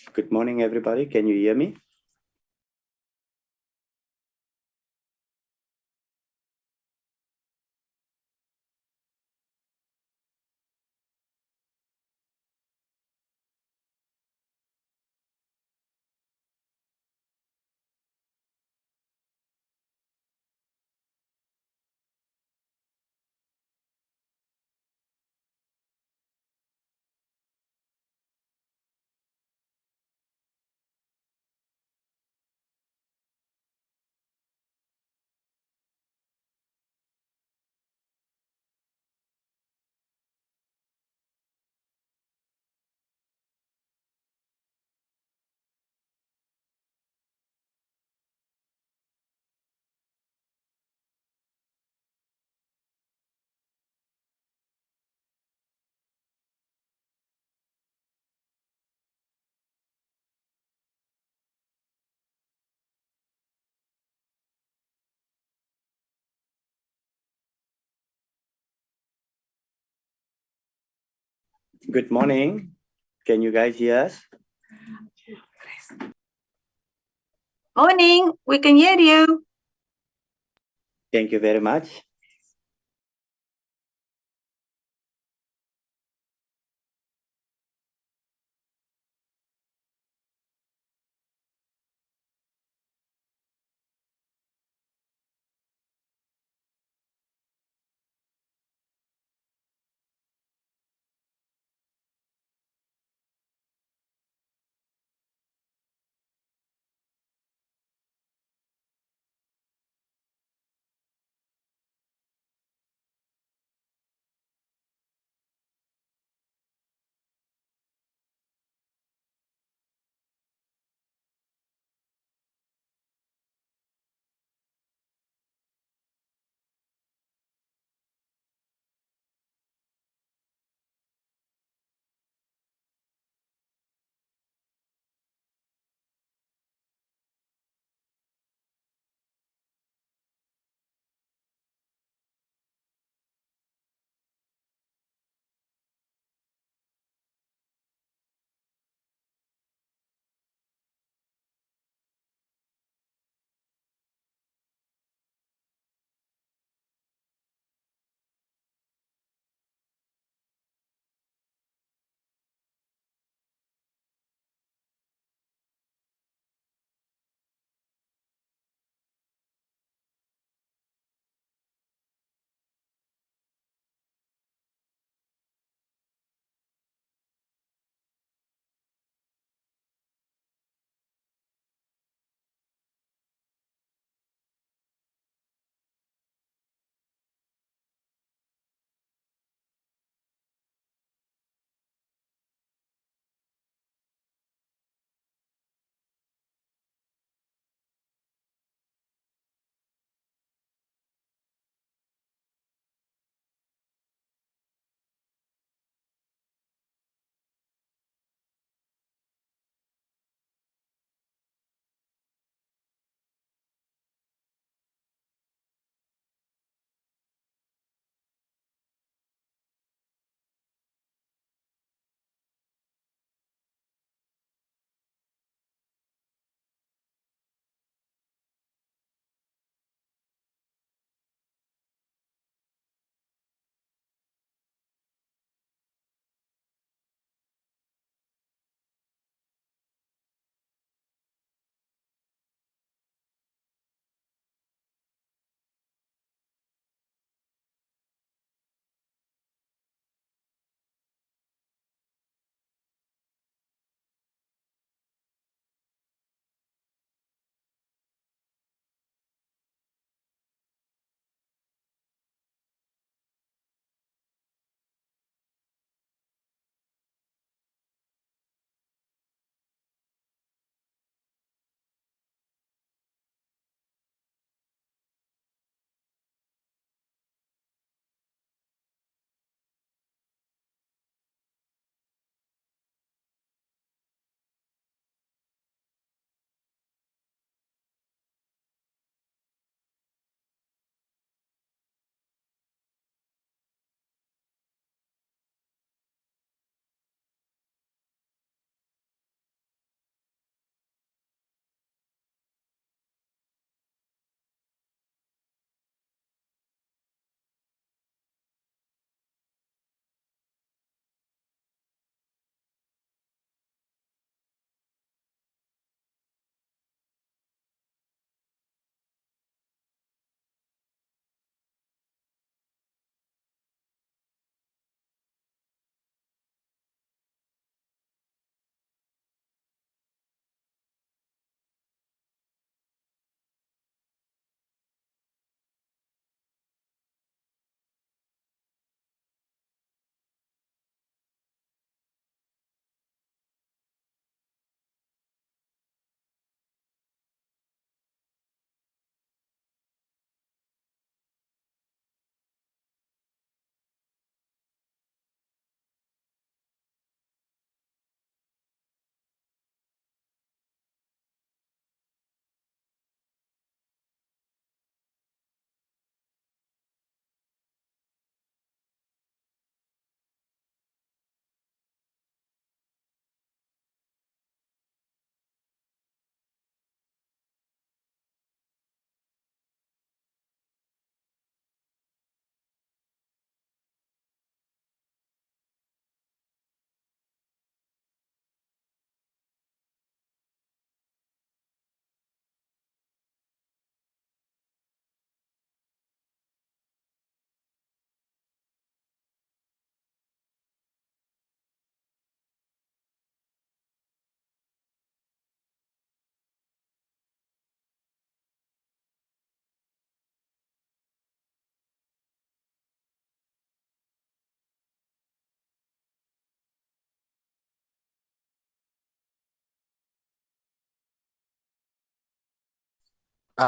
Good morning, everybody. Can you hear me? Good morning. Can you guys hear us? Morning, we can hear you. Thank you very much.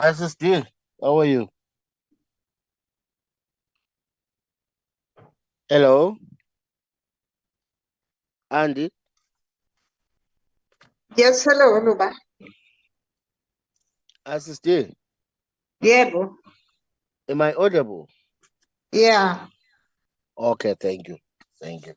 Sister, how are you? Hello, Andy. Yes, hello, Luba. Sister, Yeah, bro. am I audible? Yeah. Okay, thank you. Thank you.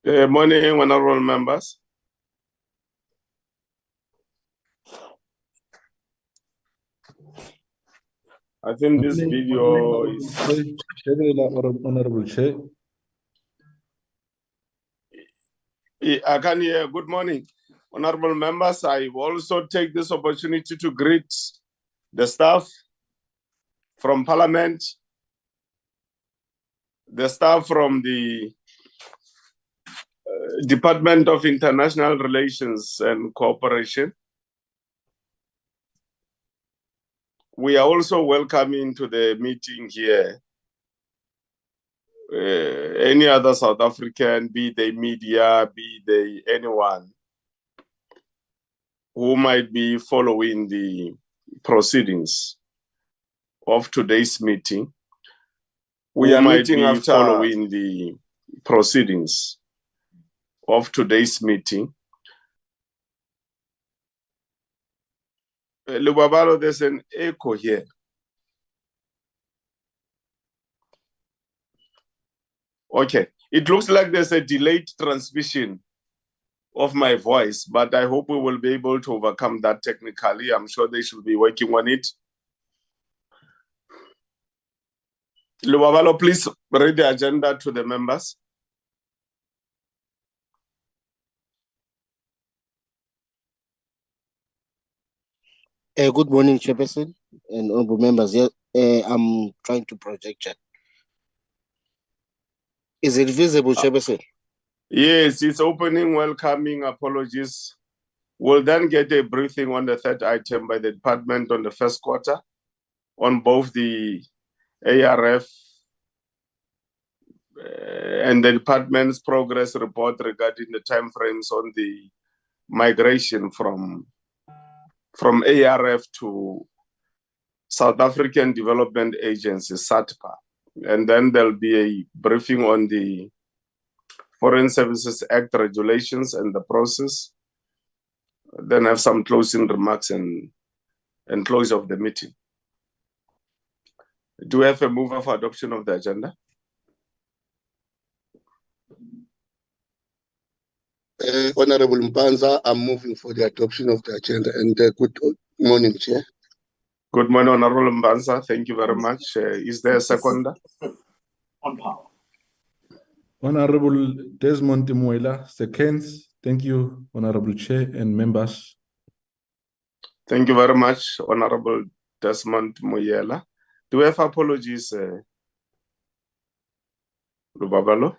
Good morning, honorable members. I think this video is... Honorable Chair. I can hear. Good morning, honorable members. I will also take this opportunity to greet the staff from Parliament, the staff from the Department of International Relations and Cooperation. We are also welcoming to the meeting here any other South African, be they media, be they anyone who might be following the proceedings of today's meeting. We are meeting after following the proceedings of today's meeting. Lubabalo, there's an echo here. Okay, it looks like there's a delayed transmission of my voice, but I hope we will be able to overcome that technically. I'm sure they should be working on it. Lubabalo, please read the agenda to the members. Good morning, Chairperson and honorable members. Yeah, I'm trying to project chat. Is it visible, Chairperson? Yes, it's opening, welcoming, apologies. We'll then get a briefing on the third item by the department on the first quarter on both the ARF and the department's progress report regarding the timeframes on the migration from ARF to South African Development Agency, SATPA. And then there'll be a briefing on the Foreign Services Act regulations and the process. Then have some closing remarks and close of the meeting. Do we have a mover for adoption of the agenda? Honorable Mpanza, I'm moving for the adoption of the agenda. And good morning, Chair. Good morning, Honorable Mpanza. Thank you very much. Is there a seconder? On power. Honorable Desmond Timoela, seconds. Thank you, Honorable Chair and members. Thank you very much, Honorable Desmond Moyela. Do we have apologies, Lubabalo?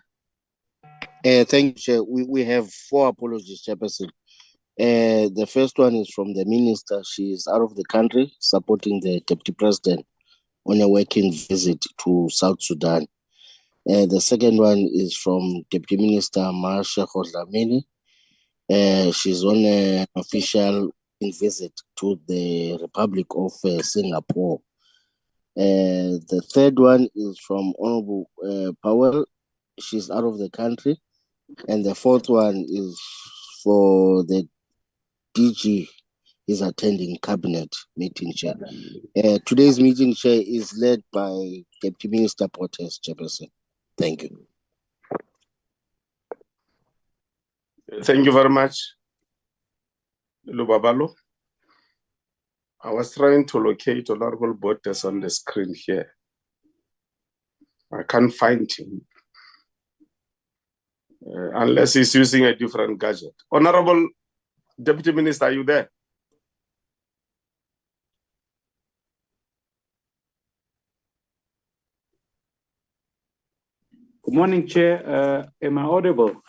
Thank you, Chair. We have 4 apologies, Chairperson. The first one is from the minister. She is out of the country supporting the Deputy President on a working visit to South Sudan. The second one is from Deputy Minister Marsha Khodlamini. She's on an official visit to the Republic of Singapore. The third one is from Honorable Powell. She's out of the country. And the fourth one is for the DG. Is attending cabinet meeting, Chair. Today's meeting, Chair, is led by Deputy Minister Portes, Chairperson. Thank you. Thank you very much, Lubabalo. I was trying to locate Honorable Portes on the screen here. I can't find him. Unless he's using a different gadget. Honorable Deputy Minister, are you there? Good morning, Chair. Am I audible?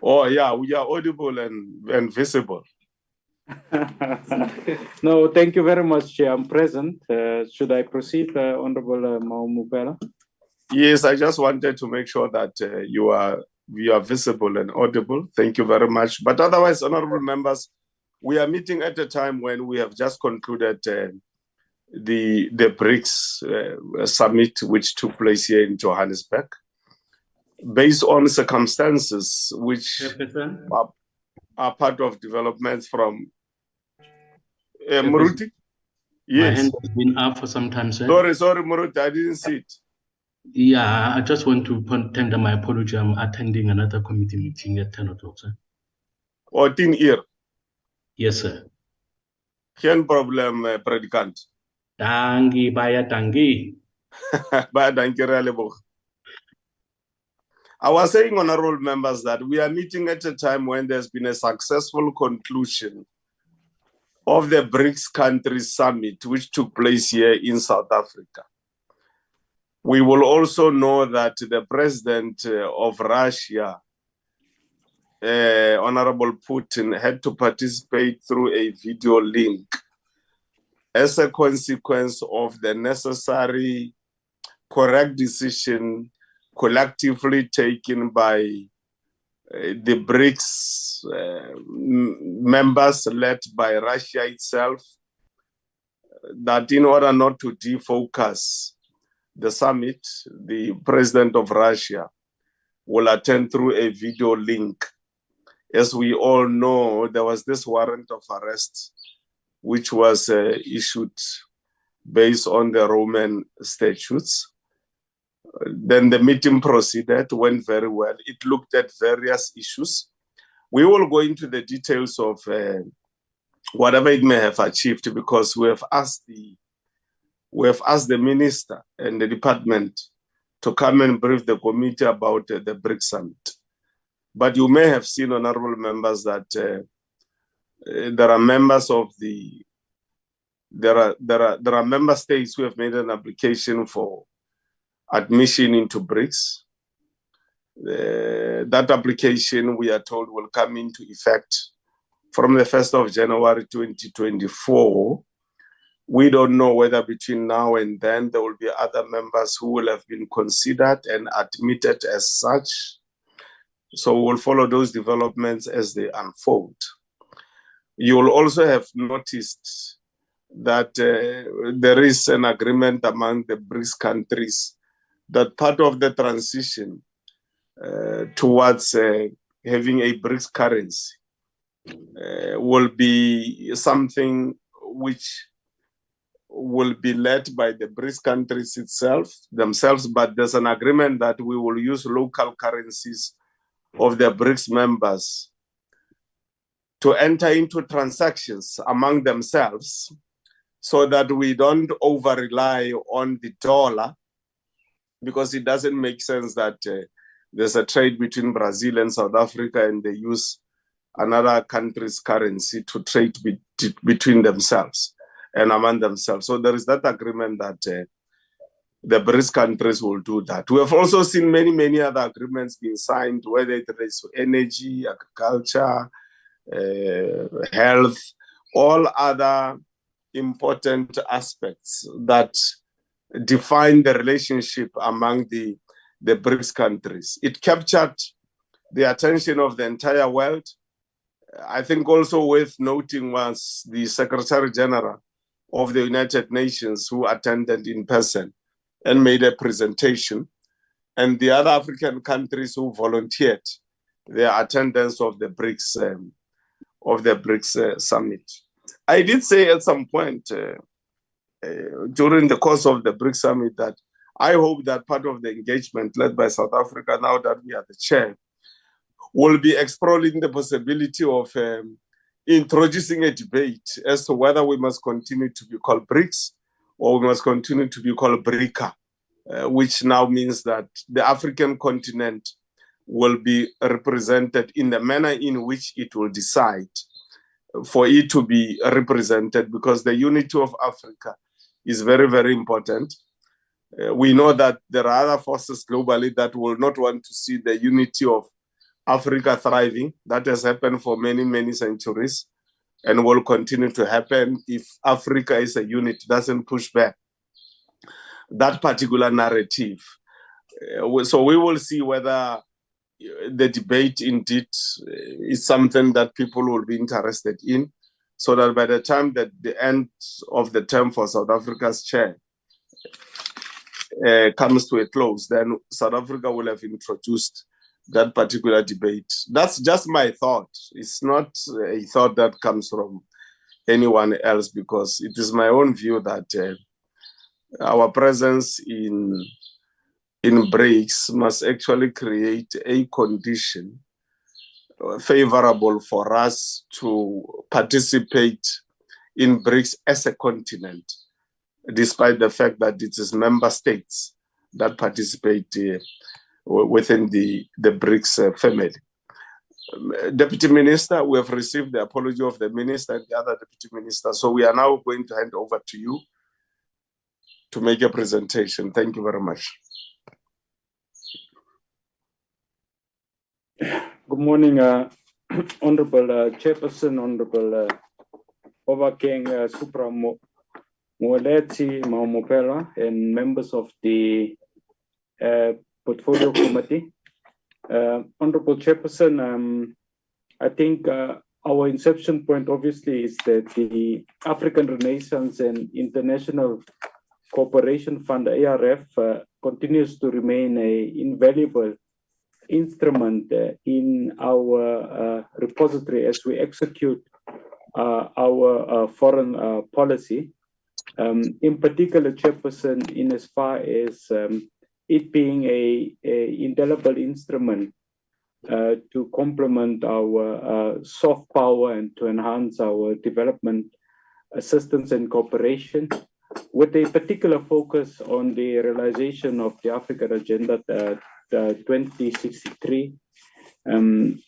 Oh, yeah, we are audible and visible. No, thank you very much, Chair. I'm present. Should I proceed, Honorable Maumupela? Yes, I just wanted to make sure that you are visible and audible. Thank you very much. But otherwise, honorable members, we are meeting at a time when we have just concluded the BRICS summit, which took place here in Johannesburg. Based on circumstances which are part of developments from Muruti. Yes. My hand has been up for some time, sir. Sorry, Muruti, I didn't see it. Yeah, I just want to tender my apology. I'm attending another committee meeting at 10 o'clock, sir. Or 10 year. Yes, sir. Geen problem, predikant. Dankie, baie dankie. Baie dankie, re a leboga. I was saying, honorable members, that we are meeting at a time when there's been a successful conclusion of the BRICS countries summit, which took place here in South Africa. We will also know that the president of Russia, Honorable Putin, had to participate through a video link as a consequence of the necessary correct decision collectively taken by the BRICS members led by Russia itself, that in order not to defocus the summit, the president of Russia will attend through a video link. As we all know, there was this warrant of arrest which was issued based on the Roman statutes. Then the meeting proceeded, went very well. It looked at various issues. We will go into the details of whatever it may have achieved, because we have asked the minister and the department to come and brief the committee about the BRICS summit. But you may have seen, honorable members, that there are members of there are member states who have made an application for admission into BRICS. That application, we are told, will come into effect from the 1st of January 2024. We don't know whether between now and then there will be other members who will have been considered and admitted as such. So we'll follow those developments as they unfold. You will also have noticed that there is an agreement among the BRICS countries that part of the transition towards having a BRICS currency will be something which will be led by the BRICS countries themselves, but there's an agreement that we will use local currencies of the BRICS members to enter into transactions among themselves so that we don't over-rely on the dollar, because it doesn't make sense that there's a trade between Brazil and South Africa and they use another country's currency to trade between themselves and among themselves. So there is that agreement that the BRICS countries will do that. We have also seen many, many other agreements being signed, whether it relates to energy, agriculture, health, all other important aspects that define the relationship among the BRICS countries. It captured the attention of the entire world. I think also worth noting was the Secretary General of the United Nations, who attended in person and made a presentation, and the other African countries who volunteered their attendance of the BRICS summit. I did say at some point during the course of the BRICS summit that I hope that part of the engagement led by South Africa, now that we are the chair, will be exploring the possibility of introducing a debate as to whether we must continue to be called BRICS or we must continue to be called BRICA, which now means that the African continent will be represented in the manner in which it will decide for it to be represented, because the unity of Africa is very, very important. We know that there are other forces globally that will not want to see the unity of Africa thriving. That has happened for many, many centuries and will continue to happen if Africa as a unit doesn't push back that particular narrative. So we will see whether the debate indeed is something that people will be interested in, so that by the time that the end of the term for South Africa's chair comes to a close, then South Africa will have introduced that particular debate. That's just my thought. It's not a thought that comes from anyone else, because it is my own view that our presence in in BRICS must actually create a condition favorable for us to participate in BRICS as a continent, despite the fact that it is member states that participate within the BRICS family. Deputy Minister, we have received the apology of the Minister and the other Deputy Minister, so we are now going to hand over to you to make a presentation. Thank you very much. Good morning, Honorable Chairperson, Honorable Obakeng Supra Moeleti Maumopela, and members of the Portfolio Committee. Honorable Chairperson, I think our inception point obviously is that the African Renaissance and International Cooperation Fund, ARF, continues to remain an invaluable instrument in our repository as we execute our foreign policy. In particular, Chairperson, in as far as it being a indelible instrument to complement our soft power and to enhance our development assistance and cooperation, with a particular focus on the realization of the African Agenda 2063,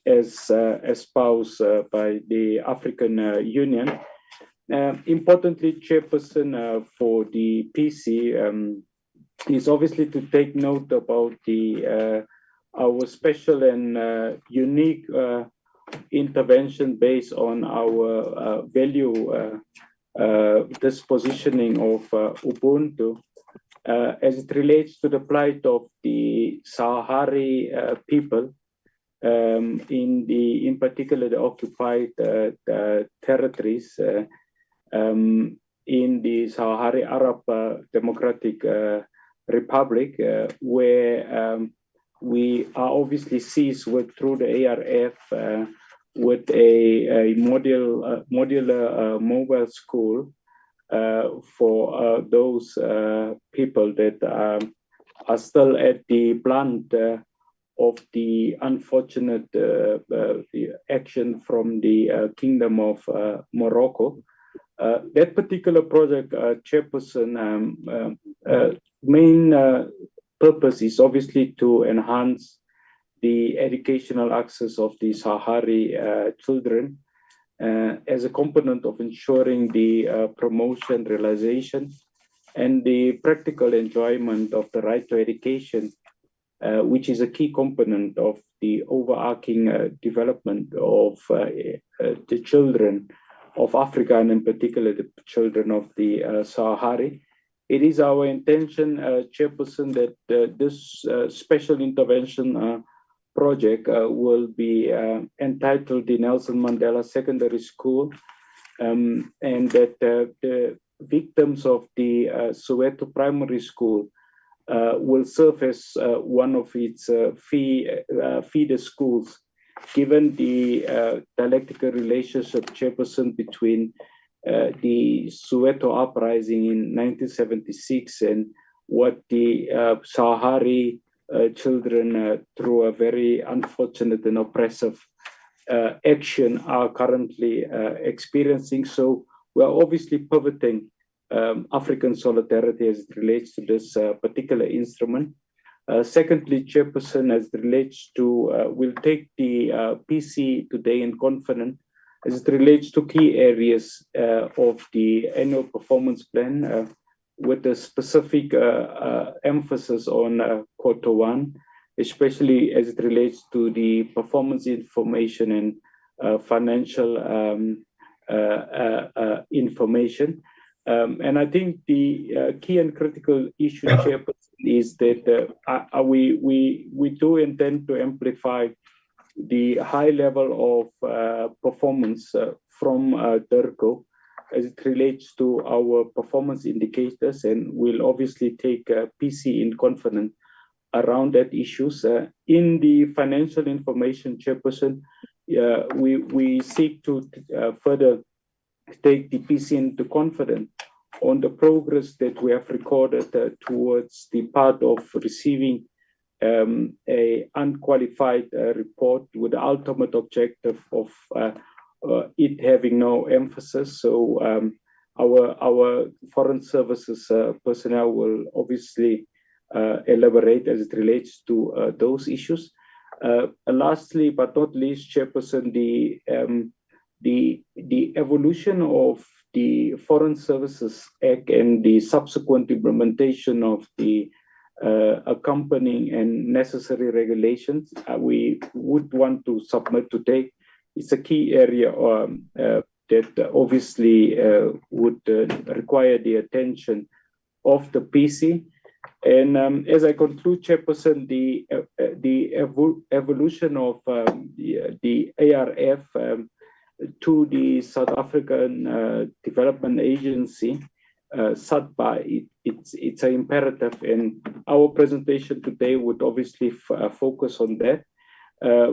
as espoused by the African Union. Importantly, Chairperson, for the PC is obviously to take note about the our special and unique intervention based on our value dispositioning of Ubuntu as it relates to the plight of the Sahari people, in particular the occupied territories in the Sahari Arab Democratic Republic, where we are obviously seized with through the ARF with a modular mobile school for those people that are still at the blunt of the unfortunate action from the Kingdom of Morocco. That particular project, Chairperson, main purpose is obviously to enhance the educational access of the Sahari children as a component of ensuring the promotion, realization, and the practical enjoyment of the right to education, which is a key component of the overarching development of the children of Africa, and in particular the children of the Sahari. It is our intention, Chairperson, that this special intervention project will be entitled the Nelson Mandela Secondary School, and that the victims of the Soweto Primary School will serve as one of its feeder schools, given the dialectical relationship, Chairperson, between the Soweto uprising in 1976 and what the Sahari children, through a very unfortunate and oppressive action, are currently experiencing. So we are obviously pivoting African solidarity as it relates to this particular instrument. Secondly, Chairperson, as it relates to, we'll take the PC today in confidence as it relates to key areas of the annual performance plan, with a specific emphasis on quarter one, especially as it relates to the performance information and financial information. And I think the key and critical issue, Chairperson, is that we do intend to amplify the high level of performance from DIRCO as it relates to our performance indicators, and we'll obviously take PC in confidence around that issues. In the financial information, Chairperson, we seek to further take the PC into confidence on the progress that we have recorded towards the part of receiving a unqualified report with the ultimate objective of it having no emphasis. So our foreign services personnel will obviously elaborate as it relates to those issues. Lastly, but not least, Chairperson, the evolution of the Foreign Services Act and the subsequent implementation of the accompanying and necessary regulations we would want to submit today. It's a key area that obviously would require the attention of the PC. And as I conclude, Chairperson, the evolution of the ARF to the South African Development Agency, SADBA, it's an imperative, and our presentation today would obviously focus on that.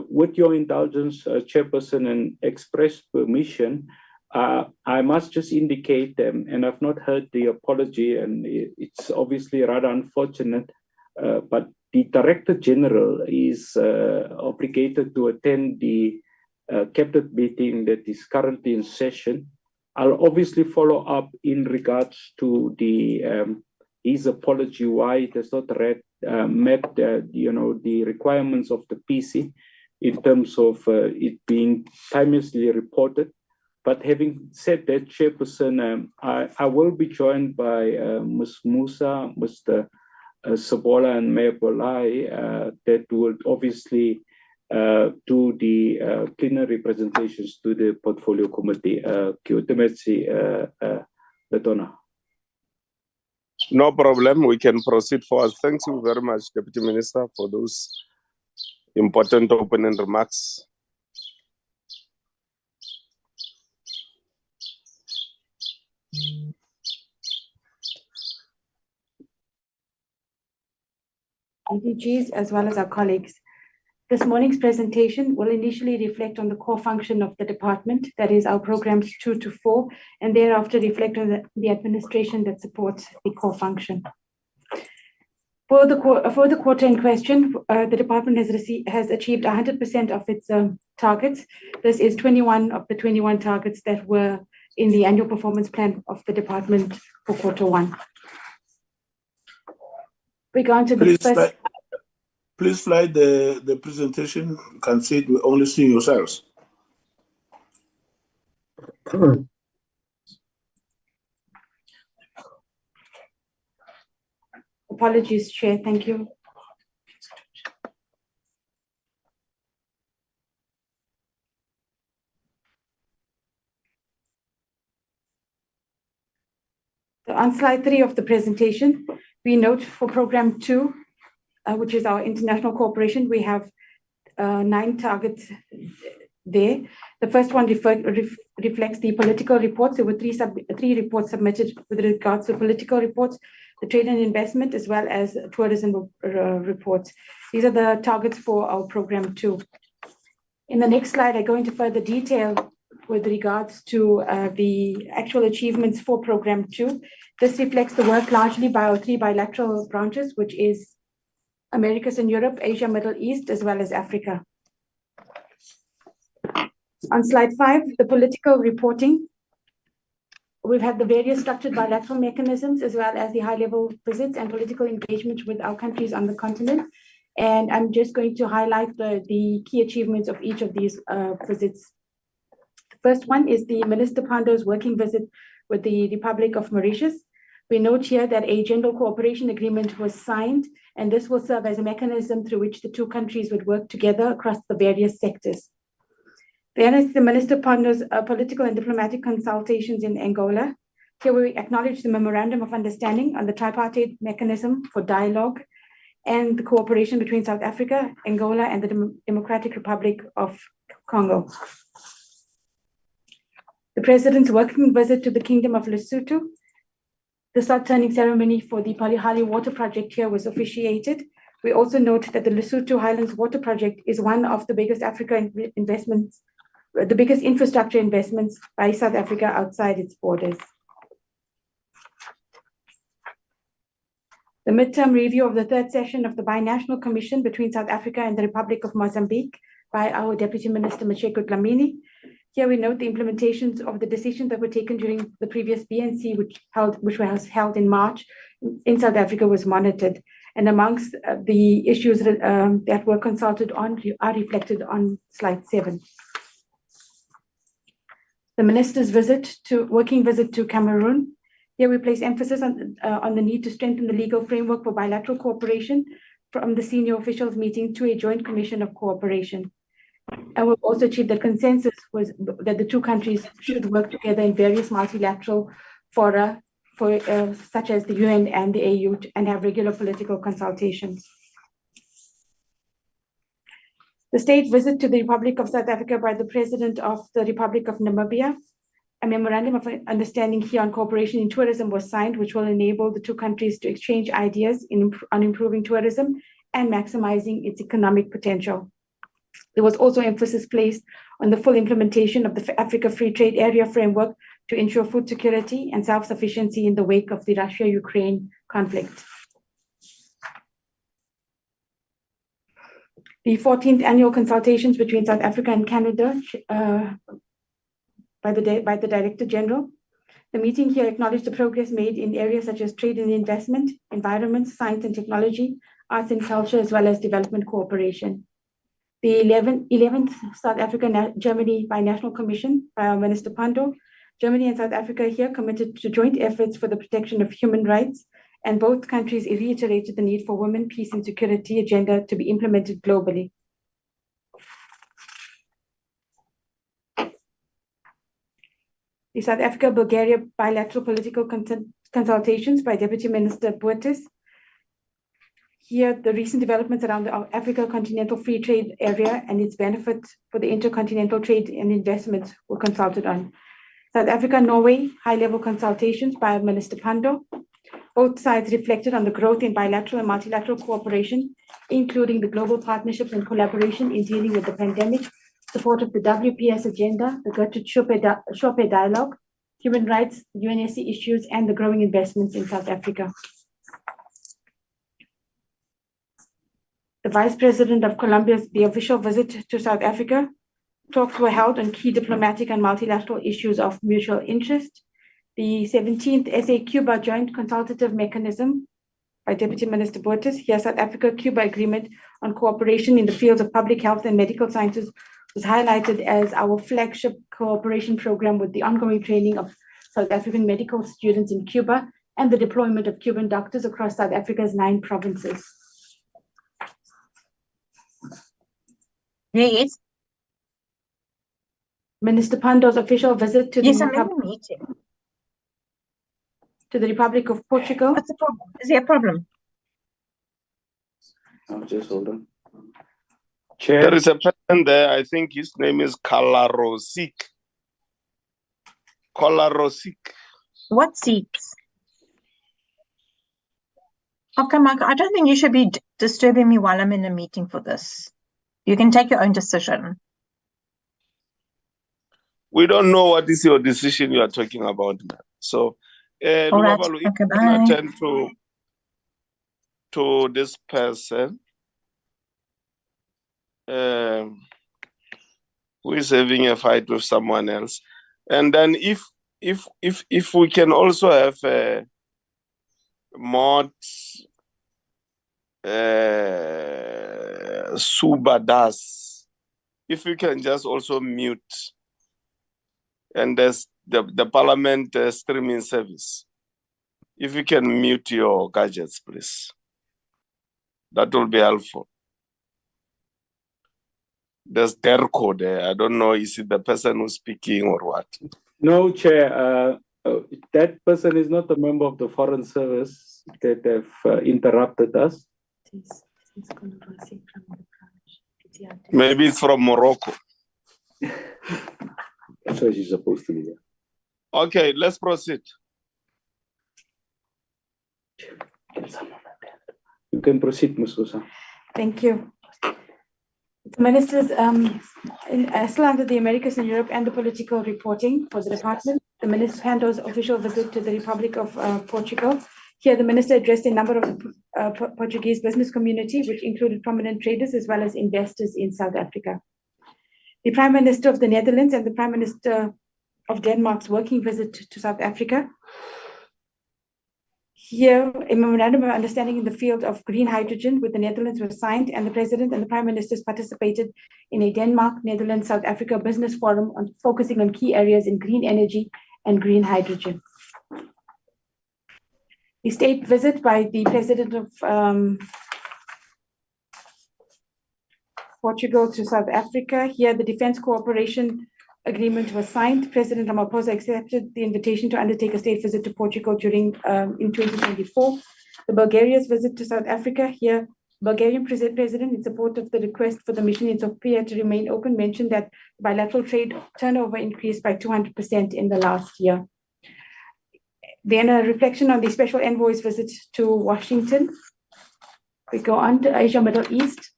With your indulgence, Chairperson, and express permission, I must just indicate, and I've not heard the apology, and it's obviously rather unfortunate, but the Director General is obligated to attend the cabinet meeting that is currently in session. I'll obviously follow up in regards to his apology why it has not met the requirements of the PC in terms of it being timelessly reported. But having said that, Chairperson, I will be joined by Ms. Musa, Mr. Sabola, and Mayor Bolai that would obviously do the plenary presentations to the Portfolio Committee. No problem. We can proceed forward. Thank you very much, Deputy Minister, for those important opening remarks. DGs as well as our colleagues. This morning's presentation will initially reflect on the core function of the department, that is our programs 2 to 4, and thereafter reflect on the administration that supports the core function. For the quarter in question, the department has achieved 100% of its targets. This is 21 of the 21 targets that were in the annual performance plan of the department for quarter 1. We're going to the first. Please slide the presentation. You can see it, we only see yourselves. Apologies, Chair. Thank you. So on slide 3 of the presentation, we note for program 2, which is our international cooperation, we have 9 targets there. The first one reflects the political reports. There were 3 reports submitted with regards to political reports, the trade and investment, as well as tourism reports. These are the targets for our program 2. In the next slide, I go into further detail with regards to the actual achievements for program 2. This reflects the work largely by our 3 bilateral branches, which is Americas and Europe, Asia, Middle East, as well as Africa. On slide 5, the political reporting. We've had the various structured bilateral mechanisms, as well as the high-level visits and political engagement with our countries on the continent. And I'm just going to highlight the key achievements of each of these visits. The first one is the Minister Pando's working visit with the Republic of Mauritius. We note here that a general cooperation agreement was signed, and this will serve as a mechanism through which the 2 countries would work together across the various sectors. Then is the Minister Pando's political and diplomatic consultations in Angola. Here we acknowledge the Memorandum of Understanding on the tripartite mechanism for dialogue and the cooperation between South Africa, Angola, and the Democratic Republic of Congo. The President's working visit to the Kingdom of Lesotho. The sod-turning ceremony for the Palihali water project here was officiated. We also note that the Lesotho Highlands Water Project is one of the biggest the biggest infrastructure investments by South Africa outside its borders. The midterm review of the third session of the Binational Commission between South Africa and the Republic of Mozambique by our Deputy Minister, Mashego Dlamini. Here we note the implementations of the decisions that were taken during the previous BNC, which was held in March in South Africa, was monitored. And amongst the issues that were consulted on are reflected on slide 7. The minister's working visit to Cameroon. Here we place emphasis on the need to strengthen the legal framework for bilateral cooperation from the senior officials meeting to a joint commission of cooperation. And we've also achieved the consensus was that the two countries should work together in various multilateral fora such as the UN and the AU and have regular political consultations. The state visit to the Republic of South Africa by the President of the Republic of Namibia. A memorandum of understanding here on cooperation in tourism was signed, which will enable the two countries to exchange ideas on improving tourism and maximizing its economic potential. There was also emphasis placed on the full implementation of the Africa Free Trade Area framework to ensure food security and self-sufficiency in the wake of the Russia-Ukraine conflict. The 14th annual consultations between South Africa and Canada by the Director General. The meeting here acknowledged the progress made in areas such as trade and investment, environment, science and technology, arts and culture, as well as development cooperation. The 11th South Africa-Germany Binational Commission by our Minister Pandor. Germany and South Africa here committed to joint efforts for the protection of human rights, and both countries reiterated the need for women, peace and security agenda to be implemented globally. The South Africa-Bulgaria bilateral political consultations by Deputy Minister Boertes. Here, the recent developments around the Africa Continental Free Trade Area and its benefits for the intercontinental trade and investments were consulted on. South Africa-Norway high-level consultations by Minister Pandor. Both sides reflected on the growth in bilateral and multilateral cooperation, including the global partnerships and collaboration in dealing with the pandemic, support of the WPS agenda, the Gertrude Schope dialogue, human rights, UNSC issues, and the growing investments in South Africa. The Vice President of Colombia's official visit to South Africa. Talks were held on key diplomatic and multilateral issues of mutual interest. The 17th SA-Cuba Joint Consultative Mechanism by Deputy Minister Boertes. Here, South Africa-Cuba Agreement on Cooperation in the fields of public health and medical sciences was highlighted as our flagship cooperation program with the ongoing training of South African medical students in Cuba and the deployment of Cuban doctors across South Africa's 9 provinces. Yes. Minister Pandor's official visit to Yes, I'm in the meeting. To the Republic of Portugal. What's the problem? Is there a problem? Oh, just hold on. Chair. There is a person there, I think his name is Kalarosik. Kalarosik. What seats? Okay, Michael, I don't think you should be disturbing me while I'm in a meeting for this. You can take your own decision. We don't know what is your decision you are talking about. So, All right. Lubabalu, Okay, if you can attend to this person who is having a fight with someone else, and then if we can also have Mott Subadas, if we can just also mute. And there's the Parliament streaming service. If you can mute your gadgets, please. That will be helpful. There's Derko there. I don't know, is it the person who's speaking or what? No, Chair. That person is not a member of the Foreign Service that have interrupted us. Maybe it's from Morocco. That's why she's supposed to be there. Okay, let's proceed. You can proceed, Ms. Susa. Thank you. The ministers, still under the Americas in Europe and the political reporting for the department, the Minister Pandor's official visit to the Republic of Portugal. Here, the minister addressed a number of Portuguese business community, which included prominent traders as well as investors in South Africa. The Prime Minister of the Netherlands and the Prime Minister of Denmark's working visit to South Africa. Here, a memorandum of understanding in the field of green hydrogen with the Netherlands was signed, and the President and the Prime Ministers participated in a Denmark, Netherlands, South Africa business forum focusing on key areas in green energy and green hydrogen. The state visit by the President of Portugal to South Africa. Here, the defense cooperation agreement was signed. President Ramaphosa accepted the invitation to undertake a state visit to Portugal during in 2024. The Bulgaria's visit to South Africa. Here, Bulgarian President, in support of the request for the mission in Sofia to remain open, mentioned that bilateral trade turnover increased by 200% in the last year. Then a reflection on the special envoy's visit to Washington. We go on to Asia Middle East.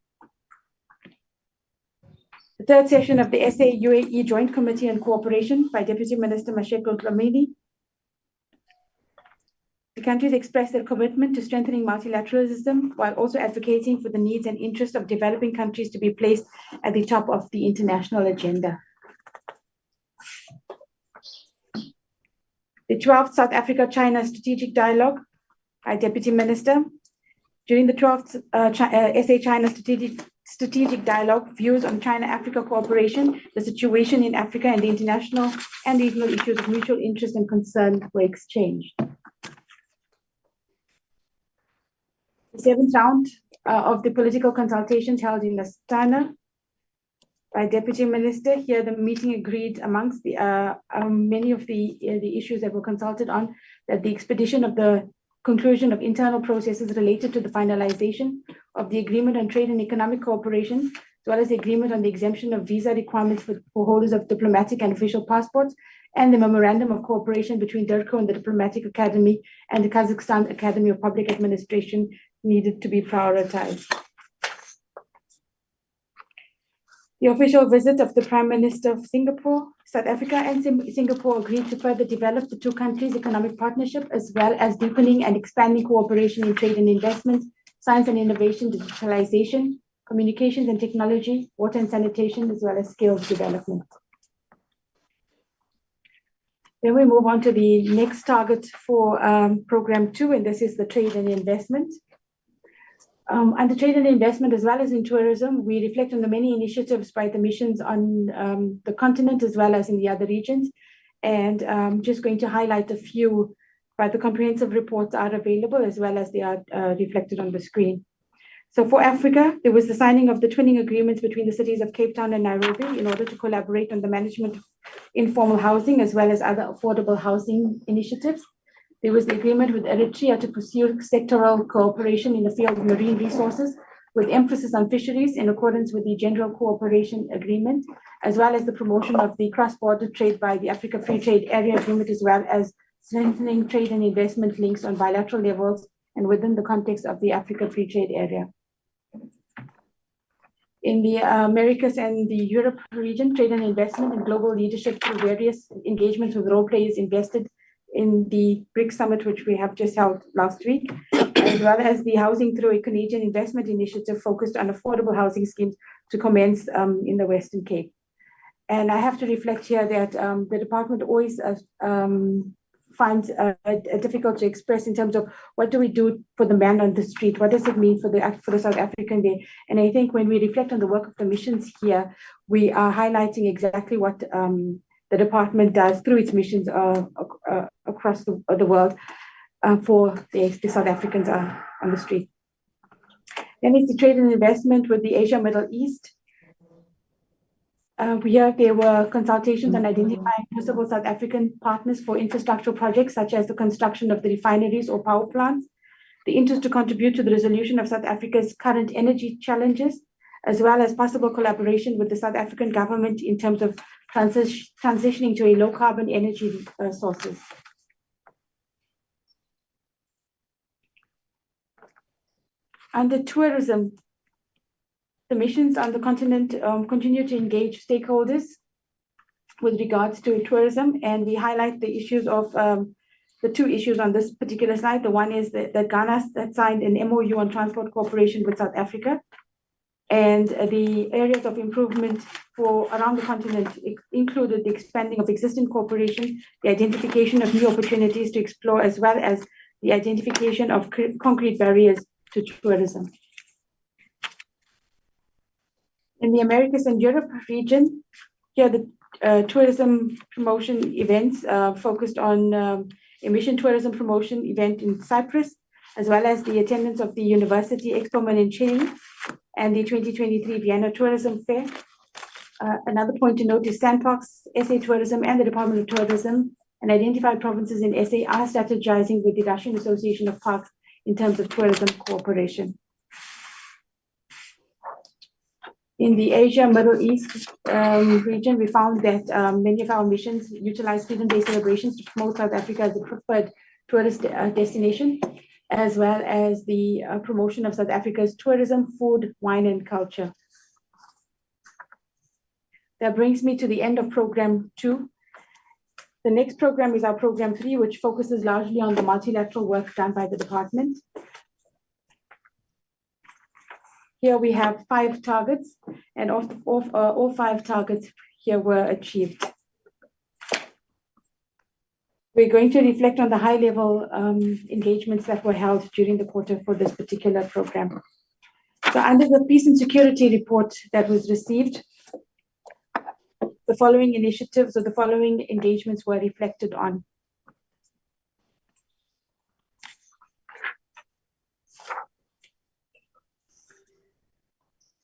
The third session of the SA-UAE Joint Committee on Cooperation by Deputy Minister Mashego Dlamini. The countries expressed their commitment to strengthening multilateralism while also advocating for the needs and interests of developing countries to be placed at the top of the international agenda. The 12th South Africa-China Strategic Dialogue by Deputy Minister. During the 12th SA-China Strategic Dialogue, views on China-Africa cooperation, the situation in Africa, and the international and regional issues of mutual interest and concern were exchanged. The 7th round of the political consultations held in Astana by Deputy Minister. Here, the meeting agreed amongst the many of the issues that were consulted on, that the expedition of the conclusion of internal processes related to the finalization of the agreement on trade and economic cooperation, as well as the agreement on the exemption of visa requirements for holders of diplomatic and official passports, and the memorandum of cooperation between DIRCO and the Diplomatic Academy and the Kazakhstan Academy of Public Administration needed to be prioritized. The official visit of the Prime Minister of Singapore, South Africa and Singapore agreed to further develop the two countries' economic partnership, as well as deepening and expanding cooperation in trade and investment, science and innovation, digitalization, communications and technology, water and sanitation, as well as skills development. Then we move on to the next target for Program 2, and this is the trade and investment. Under trade and investment, as well as in tourism, we reflect on the many initiatives by the missions on the continent, as well as in the other regions. And I'm just going to highlight a few, but the comprehensive reports are available, as well as they are reflected on the screen. So for Africa, there was the signing of the twinning agreements between the cities of Cape Town and Nairobi in order to collaborate on the management of informal housing, as well as other affordable housing initiatives. There was the agreement with Eritrea to pursue sectoral cooperation in the field of marine resources, with emphasis on fisheries in accordance with the General Cooperation Agreement, as well as the promotion of the cross-border trade by the Africa Free Trade Area Agreement, as well as strengthening trade and investment links on bilateral levels and within the context of the Africa Free Trade Area. In the Americas and the Europe region, trade and investment and global leadership through various engagements with role players invested in the BRICS Summit, which we have just held last week, as well as the Housing Through a Canadian Investment Initiative focused on affordable housing schemes to commence in the Western Cape. And I have to reflect here that the department always finds difficult to express in terms of what do we do for the man on the street? What does it mean for the South African there? And I think when we reflect on the work of the missions here, we are highlighting exactly what the department does through its missions across the world for the South Africans on the street. Then it's the trade and investment with the Asia Middle East. Here there were consultations on identifying possible South African partners for infrastructural projects, such as the construction of the refineries or power plants, the interest to contribute to the resolution of South Africa's current energy challenges, as well as possible collaboration with the South African government in terms of transitioning to a low-carbon energy sources. Under tourism, the missions on the continent continue to engage stakeholders with regards to tourism, and we highlight the issues of the two issues on this particular slide. The one is that Ghana had signed an MOU on transport cooperation with South Africa, and the areas of improvement for around the continent included the expanding of existing cooperation, the identification of new opportunities to explore, as well as the identification of concrete barriers to tourism. In the Americas and Europe region, here the tourism promotion events focused on emission tourism promotion event in Cyprus, as well as the attendance of the University Expo Mănăceni and the 2023 Vienna Tourism Fair. Another point to note is Sandparks, SA Tourism, and the Department of Tourism and identified provinces in SA are strategizing with the Russian Association of Parks in terms of tourism cooperation. In the Asia Middle East region, we found that many of our missions utilize Freedom Day celebrations to promote South Africa as a preferred tourist destination, as well as the promotion of South Africa's tourism, food, wine, and culture. That brings me to the end of Program 2. The next program is our Program 3, which focuses largely on the multilateral work done by the department. Here we have 5 targets, and all 5 targets here were achieved. We're going to reflect on the high-level engagements that were held during the quarter for this particular program. So under the Peace and Security report that was received, the following initiatives or the following engagements were reflected on.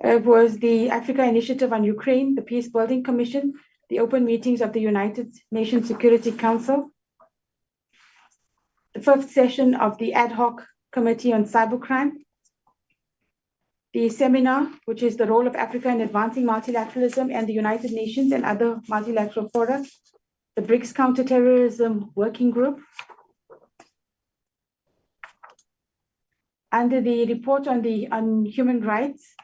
It was the Africa Initiative on Ukraine, the Peace Building Commission, the open meetings of the United Nations Security Council, the 5th session of the Ad Hoc Committee on Cybercrime, the seminar, which is the role of Africa in advancing multilateralism and the United Nations and other multilateral fora, the BRICS Counterterrorism Working Group. Under the report on human rights,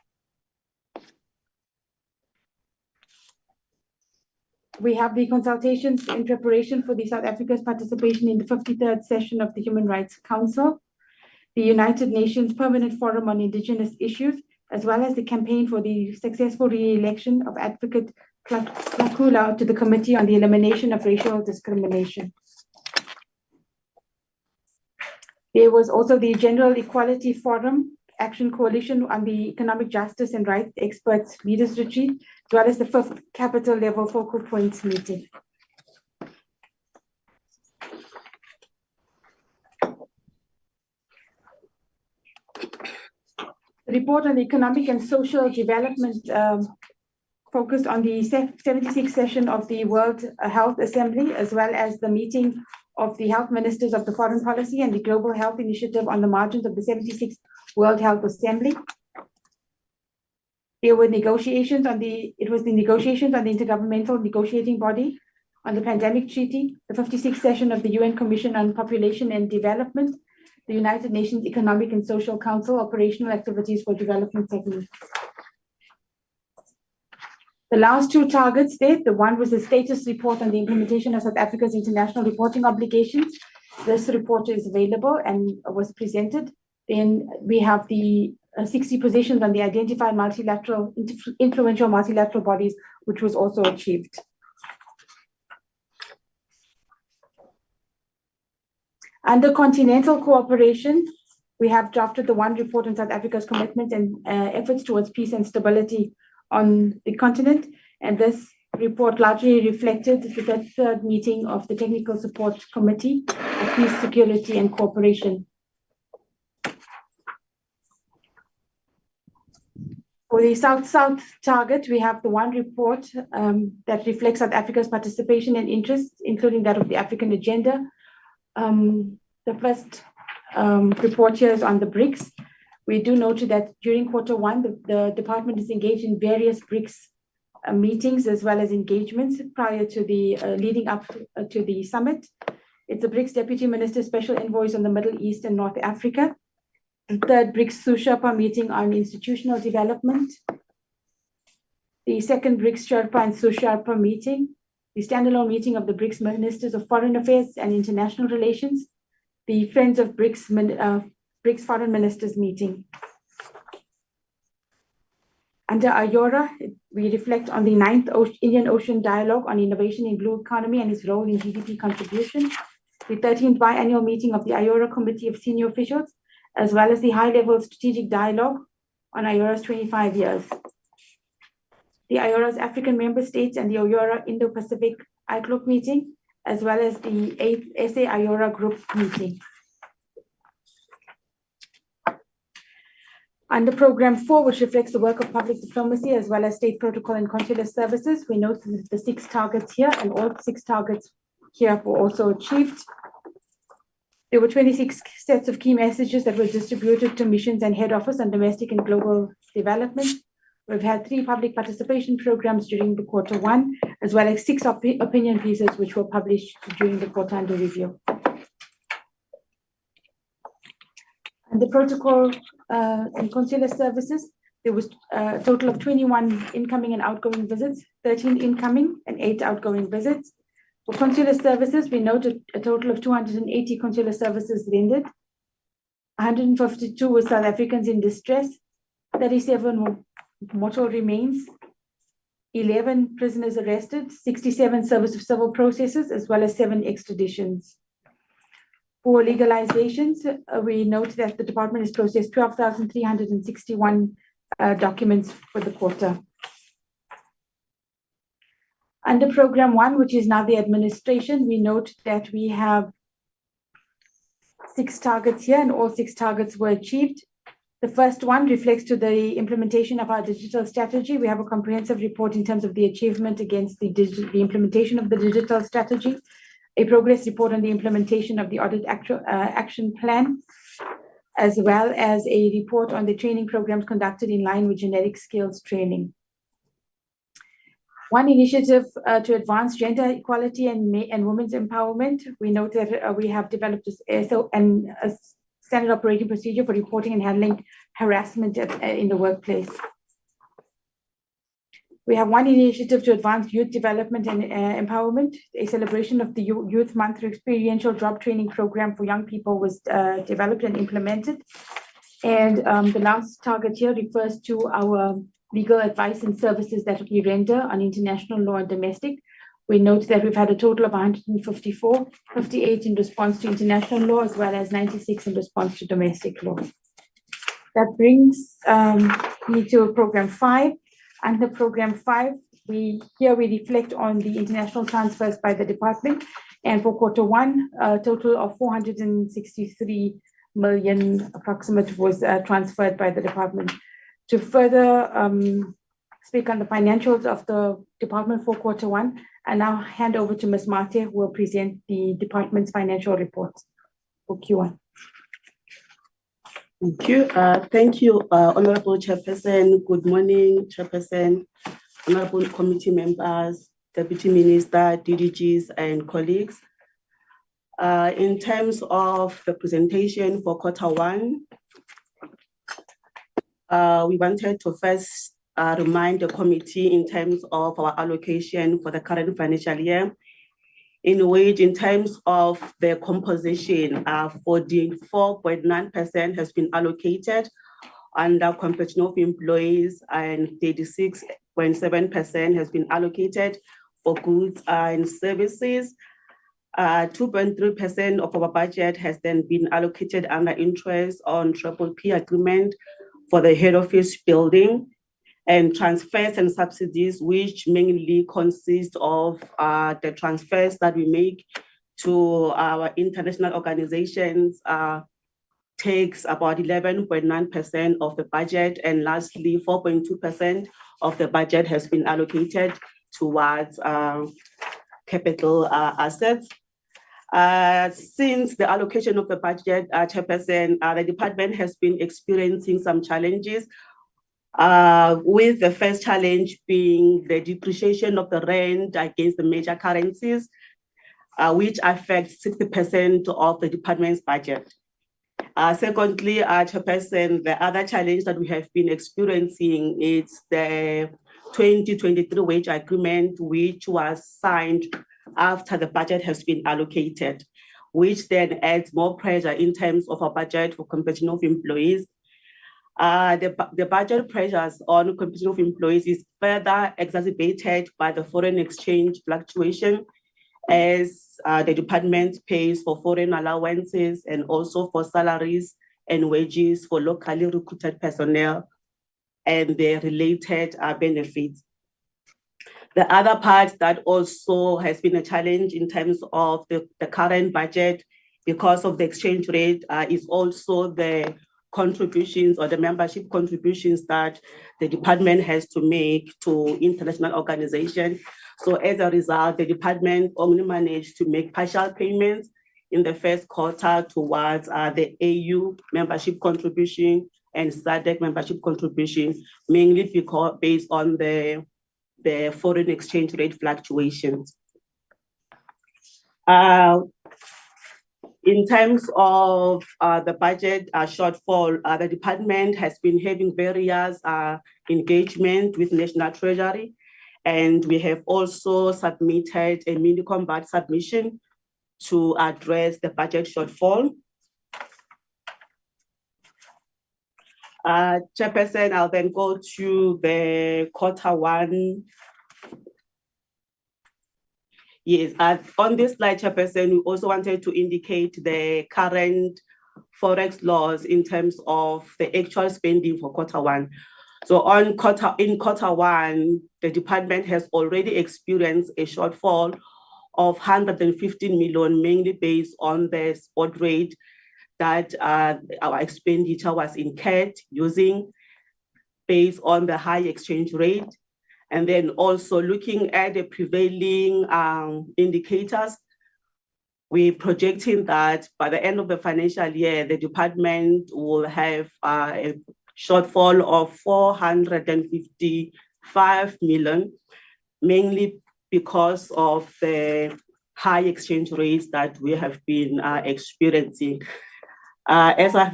we have the consultations in preparation for the South Africa's participation in the 53rd session of the Human Rights Council, the United Nations Permanent Forum on Indigenous Issues, as well as the campaign for the successful re-election of Advocate Klakula to the Committee on the Elimination of Racial Discrimination. There was also the General Equality Forum Action Coalition on the Economic Justice and Rights Experts Leaders Retreat, as well as the 5th Capital Level Focal Points meeting. The report on economic and social development focused on the 76th session of the World Health Assembly, as well as the meeting of the health ministers of the foreign policy and the Global Health Initiative on the margins of the 76th World Health Assembly. There were negotiations on the Intergovernmental Negotiating Body on the Pandemic Treaty, the 56th session of the UN Commission on Population and Development, the United Nations Economic and Social Council Operational Activities for Development Techniques. The last 2 targets there, the one was the status report on the implementation of South Africa's international reporting obligations. This report is available and was presented. Then we have the 60 positions on the identified influential multilateral bodies, which was also achieved. Under continental cooperation, we have drafted the 1 report on South Africa's commitment and efforts towards peace and stability on the continent. And this report largely reflected the 3rd meeting of the Technical Support Committee of Peace, Security and Cooperation. For the South-South target, we have the 1 report that reflects South Africa's participation and interest, including that of the African Agenda. The first report here is on the BRICS. We do note that during Q1, the department is engaged in various BRICS meetings as well as engagements prior to the leading up to the summit. It's the BRICS Deputy Minister Special Envoys on the Middle East and North Africa. The 3rd BRICS Sherpa meeting on institutional development. The 2nd BRICS Sherpa and Sherpa meeting. the standalone meeting of the BRICS Ministers of Foreign Affairs and International Relations, the Friends of BRICS Foreign Ministers meeting. Under IORA, we reflect on the 9th Indian Ocean Dialogue on Innovation in Blue Economy and its role in GDP contribution, the 13th biannual meeting of the IORA Committee of Senior Officials, as well as the high-level strategic dialogue on IORA's 25 years. The IORA's African member states and the IORA Indo-Pacific ICLOC meeting, as well as the 8th SA IORA group meeting. Under Program 4, which reflects the work of public diplomacy as well as state protocol and consular services, we note the 6 targets here, and all 6 targets here were also achieved. There were 26 sets of key messages that were distributed to missions and head office on domestic and global development. We've had 3 public participation programs during the Q1, as well as 6 opinion pieces which were published during the quarter under review. And the protocol and consular services, there was a total of 21 incoming and outgoing visits, 13 incoming and 8 outgoing visits. For consular services, we noted a total of 280 consular services rendered, 152 with South Africans in distress, 37 mortal remains, 11 prisoners arrested, 67 service of civil processes, as well as 7 extraditions. For legalizations, we note that the department has processed 12,361 documents for the quarter. Under Program 1, which is now the administration, we note that we have 6 targets here, and all 6 targets were achieved. The first one reflects to the implementation of our digital strategy. We have a comprehensive report in terms of the achievement against the implementation of the digital strategy, a progress report on the implementation of the audit action plan, as well as a report on the training programs conducted in line with generic skills training. One initiative to advance gender equality and women's empowerment, we note that we have developed a standard operating procedure for reporting and handling harassment in the workplace. We have one initiative to advance youth development and empowerment. A celebration of the Youth Month experiential job training program for young people was developed and implemented. And the last target here refers to our legal advice and services that we render on international law and domestic. We note that we've had a total of 154, 58 in response to international law, as well as 96 in response to domestic law. That brings me to Program 5. Under Program 5, we reflect on the international transfers by the department. And for Q1, a total of 463 million approximate was transferred by the department. To further speak on the financials of the department for Q1, I now hand over to Ms. Mate, who will present the department's financial reports for Q1. Thank you, Honorable Chairperson. Good morning, Chairperson, Honorable Committee members, Deputy Minister, DDGs, and colleagues. In terms of the presentation for Q1, we wanted to first remind the committee in terms of our allocation for the current financial year, in which in terms of the composition, 44.9% has been allocated under compensation of employees and 36.7% has been allocated for goods and services. 2.3% of our budget has then been allocated under interest on PPP agreement for the head office building, and transfers and subsidies, which mainly consist of the transfers that we make to our international organizations, takes about 11.9% of the budget, and lastly, 4.2% of the budget has been allocated towards capital assets. Since the allocation of the budget, Chairperson, the department has been experiencing some challenges, with the first challenge being the depreciation of the rand against the major currencies, which affects 60% of the department's budget. Secondly, Chairperson, the other challenge that we have been experiencing is the 2023 wage agreement, which was signed after the budget has been allocated, which then adds more pressure in terms of our budget for compensation of employees. The budget pressures on compensation of employees is further exacerbated by the foreign exchange fluctuation, as the department pays for foreign allowances and also for salaries and wages for locally recruited personnel and their related benefits. The other part that also has been a challenge in terms of the current budget because of the exchange rate is also the contributions or the membership contributions that the department has to make to international organizations. So as a result, the department only managed to make partial payments in the first quarter towards the AU membership contribution and SADC membership contribution, mainly because based on the foreign exchange rate fluctuations. In terms of the budget shortfall, the department has been having various engagement with National Treasury, and we have also submitted a mini-combat submission to address the budget shortfall. Chairperson, I'll then go to the quarter one. Yes, on this slide, Chairperson, we also wanted to indicate the current Forex laws in terms of the actual spending for quarter one. So in quarter one, the department has already experienced a shortfall of 115 million, mainly based on the spot rate that our expenditure was incurred using based on the high exchange rate. And then also looking at the prevailing indicators, we're projecting that by the end of the financial year, the department will have a shortfall of 455 million, mainly because of the high exchange rates that we have been experiencing. As I've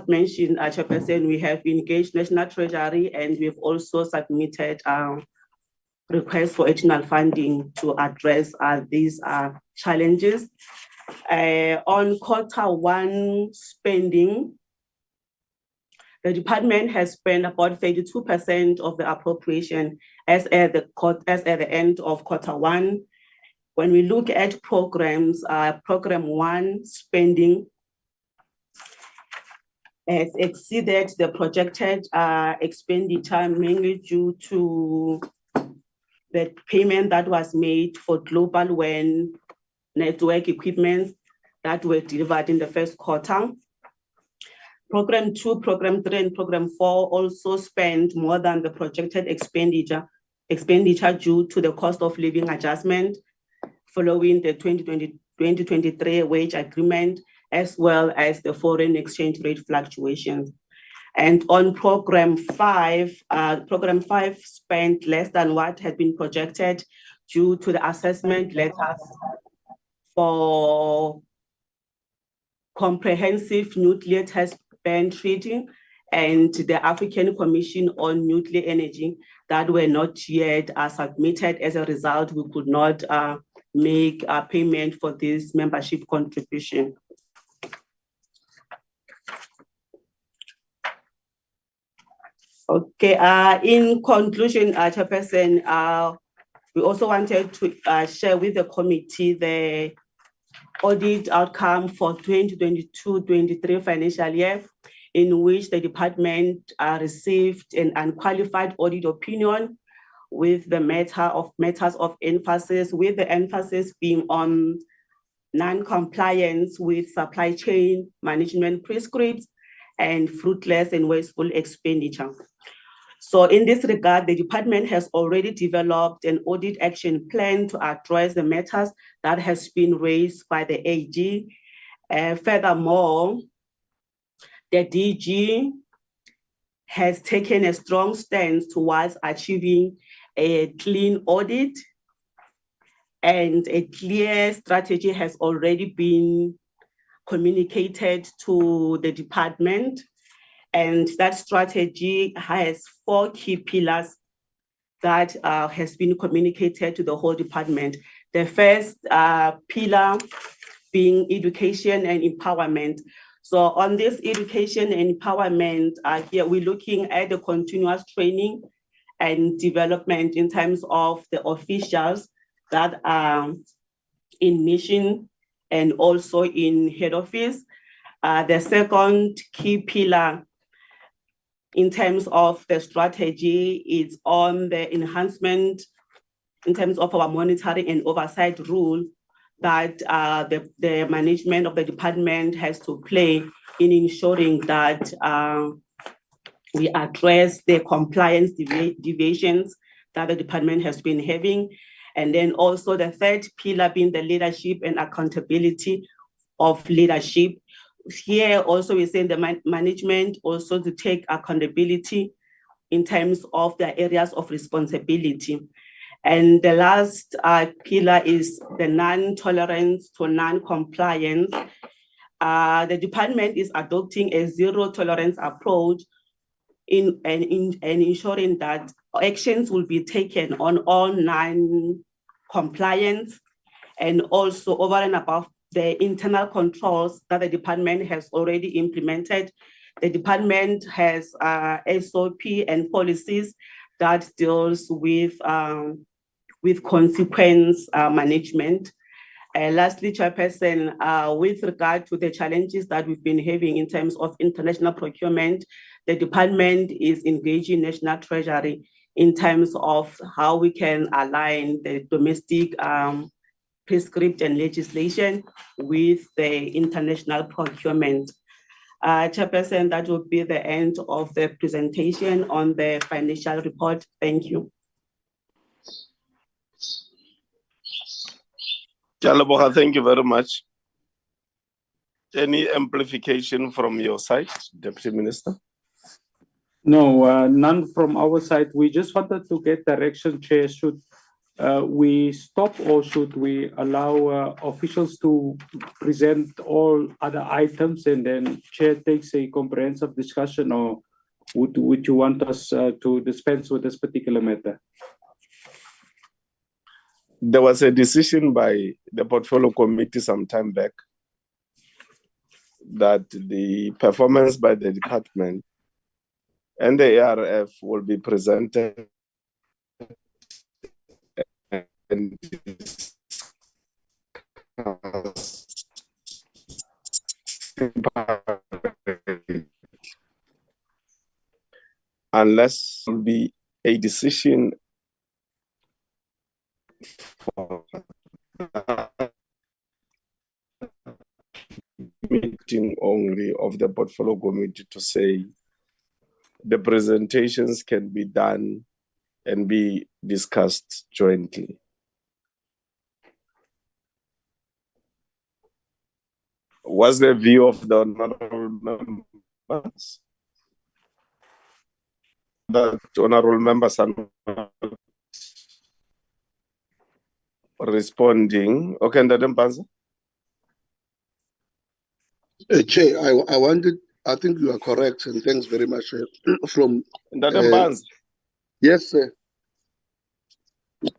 mentioned, Chairperson, we have engaged National Treasury and we've also submitted requests for additional funding to address these challenges. On quarter one spending, the department has spent about 32% of the appropriation as at the end of quarter one. When we look at programs, program one spending has exceeded the projected expenditure, mainly due to the payment that was made for Global WAN network equipment that were delivered in the first quarter. Program 2, Program 3, and Program 4 also spent more than the projected expenditure due to the cost of living adjustment following the 2023 wage agreement, as well as the foreign exchange rate fluctuations. And on Program 5, Program 5 spent less than what had been projected due to the assessment letters for comprehensive nuclear test ban treaty and the African Commission on Nuclear Energy that were not yet submitted. As a result, we could not make a payment for this membership contribution. Okay, in conclusion, Chairperson, we also wanted to share with the committee the audit outcome for 2022-23 financial year, in which the department received an unqualified audit opinion with the matters of emphasis, with the emphasis being on non-compliance with supply chain management prescripts and fruitless and wasteful expenditure. So in this regard, the department has already developed an audit action plan to address the matters that has been raised by the AG. Furthermore, the DG has taken a strong stance towards achieving a clean audit, and a clear strategy has already been communicated to the department. And that strategy has 4 key pillars. that has been communicated to the whole department. The first pillar being education and empowerment. So on this education and empowerment, here we're looking at the continuous training and development in terms of the officials that are in mission and also in head office. The second key pillar in terms of the strategy is on the enhancement in terms of our monitoring and oversight role that the management of the department has to play in ensuring that we address the compliance deviations that the department has been having. And then also the third pillar being the leadership and accountability of leadership. Here also we're saying the management also to take accountability in terms of the areas of responsibility. And the last pillar is the non-tolerance to non-compliance. The department is adopting a zero-tolerance approach in ensuring that actions will be taken on all non-compliance and also over and above the internal controls that the department has already implemented. The department has SOP and policies that deals with consequence management. Lastly, Chairperson, with regard to the challenges that we've been having in terms of international procurement, the department is engaging National Treasury in terms of how we can align the domestic prescript and legislation with the international procurement. Chairperson, that will be the end of the presentation on the financial report. Thank you. Thank you very much. Any amplification from your side, Deputy Minister? No, none from our side. We just wanted to get direction, Chair. Should we stop or should we allow officials to present all other items and then Chair takes a comprehensive discussion, or would you want us to dispense with this particular matter? There was a decision by the Portfolio Committee some time back that the performance by the department and the ARF will be presented and unless there will be a decision for meeting only of the Portfolio Committee to say the presentations can be done and be discussed jointly. What's the view of the honorable members? That honorable members are not responding. Okay, Ndadem Panza. Chair, I think you are correct, and thanks very much from Ndadem Panza. Yes, sir.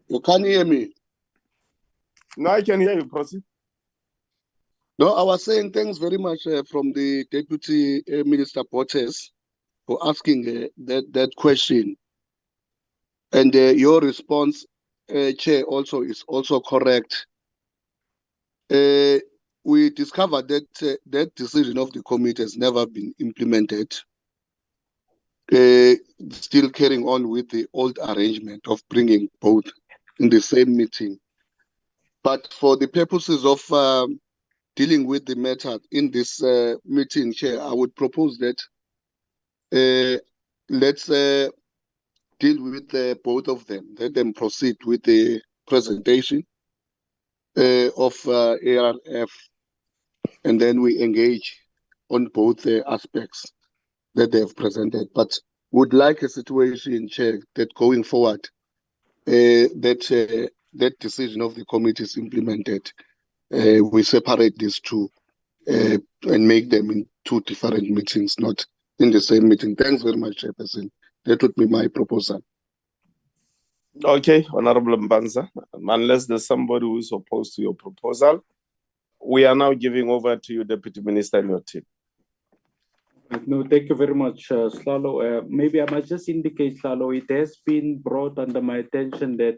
You can't hear me? No, I can hear you, proceed. No, I was saying thanks very much from the Deputy Minister Portes for asking that question. And your response, Chair, also is also correct. We discovered that that decision of the committee has never been implemented. Still carrying on with the old arrangement of bringing both in the same meeting. But for the purposes of dealing with the matter in this meeting, Chair, I would propose that let's deal with both of them. Let them proceed with the presentation of ARF, and then we engage on both aspects that they have presented. But would like a situation, Chair, that going forward, that decision of the committee is implemented. We separate these two and make them in two different meetings, not in the same meeting. Thanks very much, Chairperson. That would be my proposal. Okay, Honorable Mbanza, unless there's somebody who is opposed to your proposal, we are now giving over to you, Deputy Minister, and your team. No, thank you very much, Slalo. Maybe I must just indicate, Slalo, it has been brought under my attention that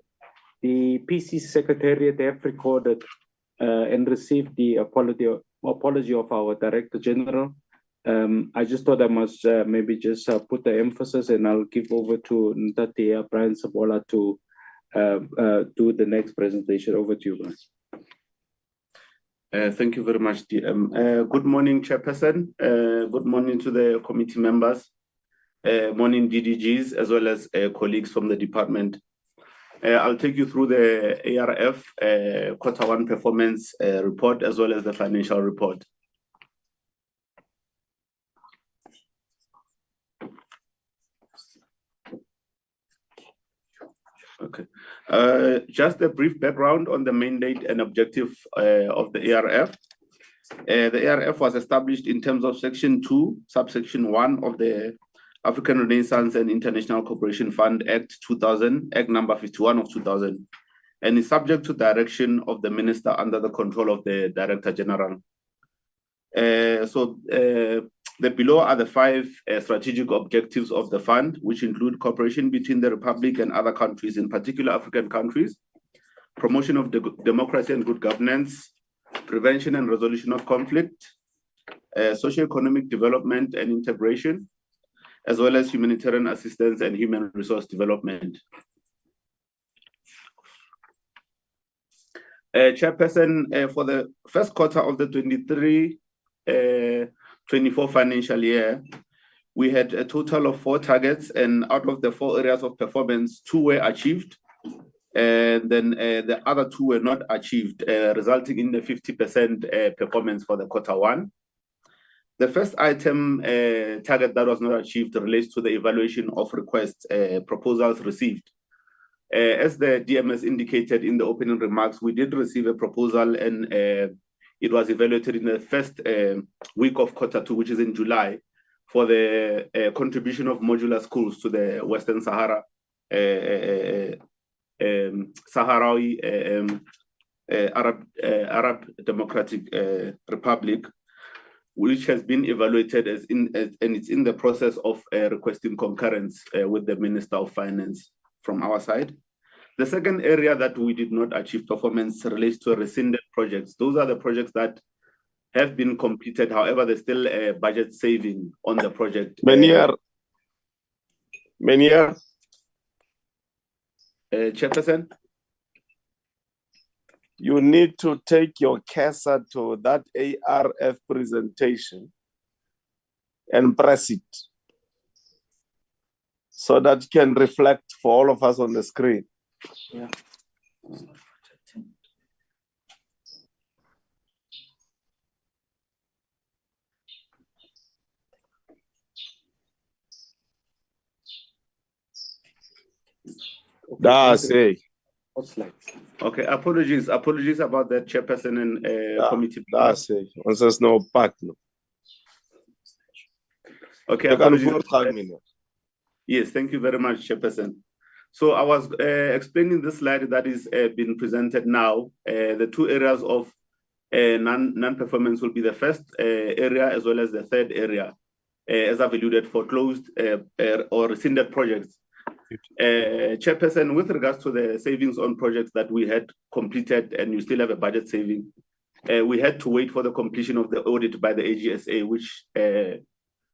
the PC Secretariat have recorded and received the apology of our Director General. I just thought I must maybe just put the emphasis, and I'll give over to Ntate Brian Sabola to do the next presentation. Over to you, guys. Thank you very much, DM. Good morning, Chairperson. Good morning to the committee members. Morning, DDGs, as well as colleagues from the department. I'll take you through the ARF Q1 performance report, as well as the financial report. Okay. Just a brief background on the mandate and objective of the ARF. The ARF was established in terms of Section 2, Subsection 1 of the African Renaissance and International Cooperation Fund Act 2000, Act number 51 of 2000, and is subject to direction of the Minister under the control of the Director General. The below are the 5 strategic objectives of the fund, which include cooperation between the Republic and other countries, in particular African countries, promotion of democracy and good governance, prevention and resolution of conflict, socio-economic development and integration, as well as humanitarian assistance and human resource development. Chairperson, for the first quarter of the 23-24 financial year, we had a total of 4 targets, and out of the 4 areas of performance, 2 were achieved, and then the other 2 were not achieved, resulting in the 50% performance for the Q1. The first item target that was not achieved relates to the evaluation of requests, proposals received. As the DMS indicated in the opening remarks, we did receive a proposal, and it was evaluated in the first week of Q2, which is in July, for the contribution of modular schools to the Western Sahara, Sahrawi Arab Democratic Republic, which has been evaluated and it's in the process of requesting concurrence with the Minister of Finance from our side. The second area that we did not achieve performance relates to rescinded projects. Those are the projects that have been completed. However, there's still a budget saving on the project. Menier. Chairperson? You need to take your cursor to that ARF presentation and press it so that it can reflect for all of us on the screen. Yeah. That's it. Okay, apologies about that, Chairperson and committee. That's it. Once there's no partner. Okay, yes, thank you very much, Chairperson. So I was explaining the slide that is being presented now. The 2 areas of non-performance will be the first area as well as the third area, as I've alluded, for closed or rescinded projects. Chairperson, with regards to the savings on projects that we had completed and you still have a budget saving, we had to wait for the completion of the audit by the AGSA, which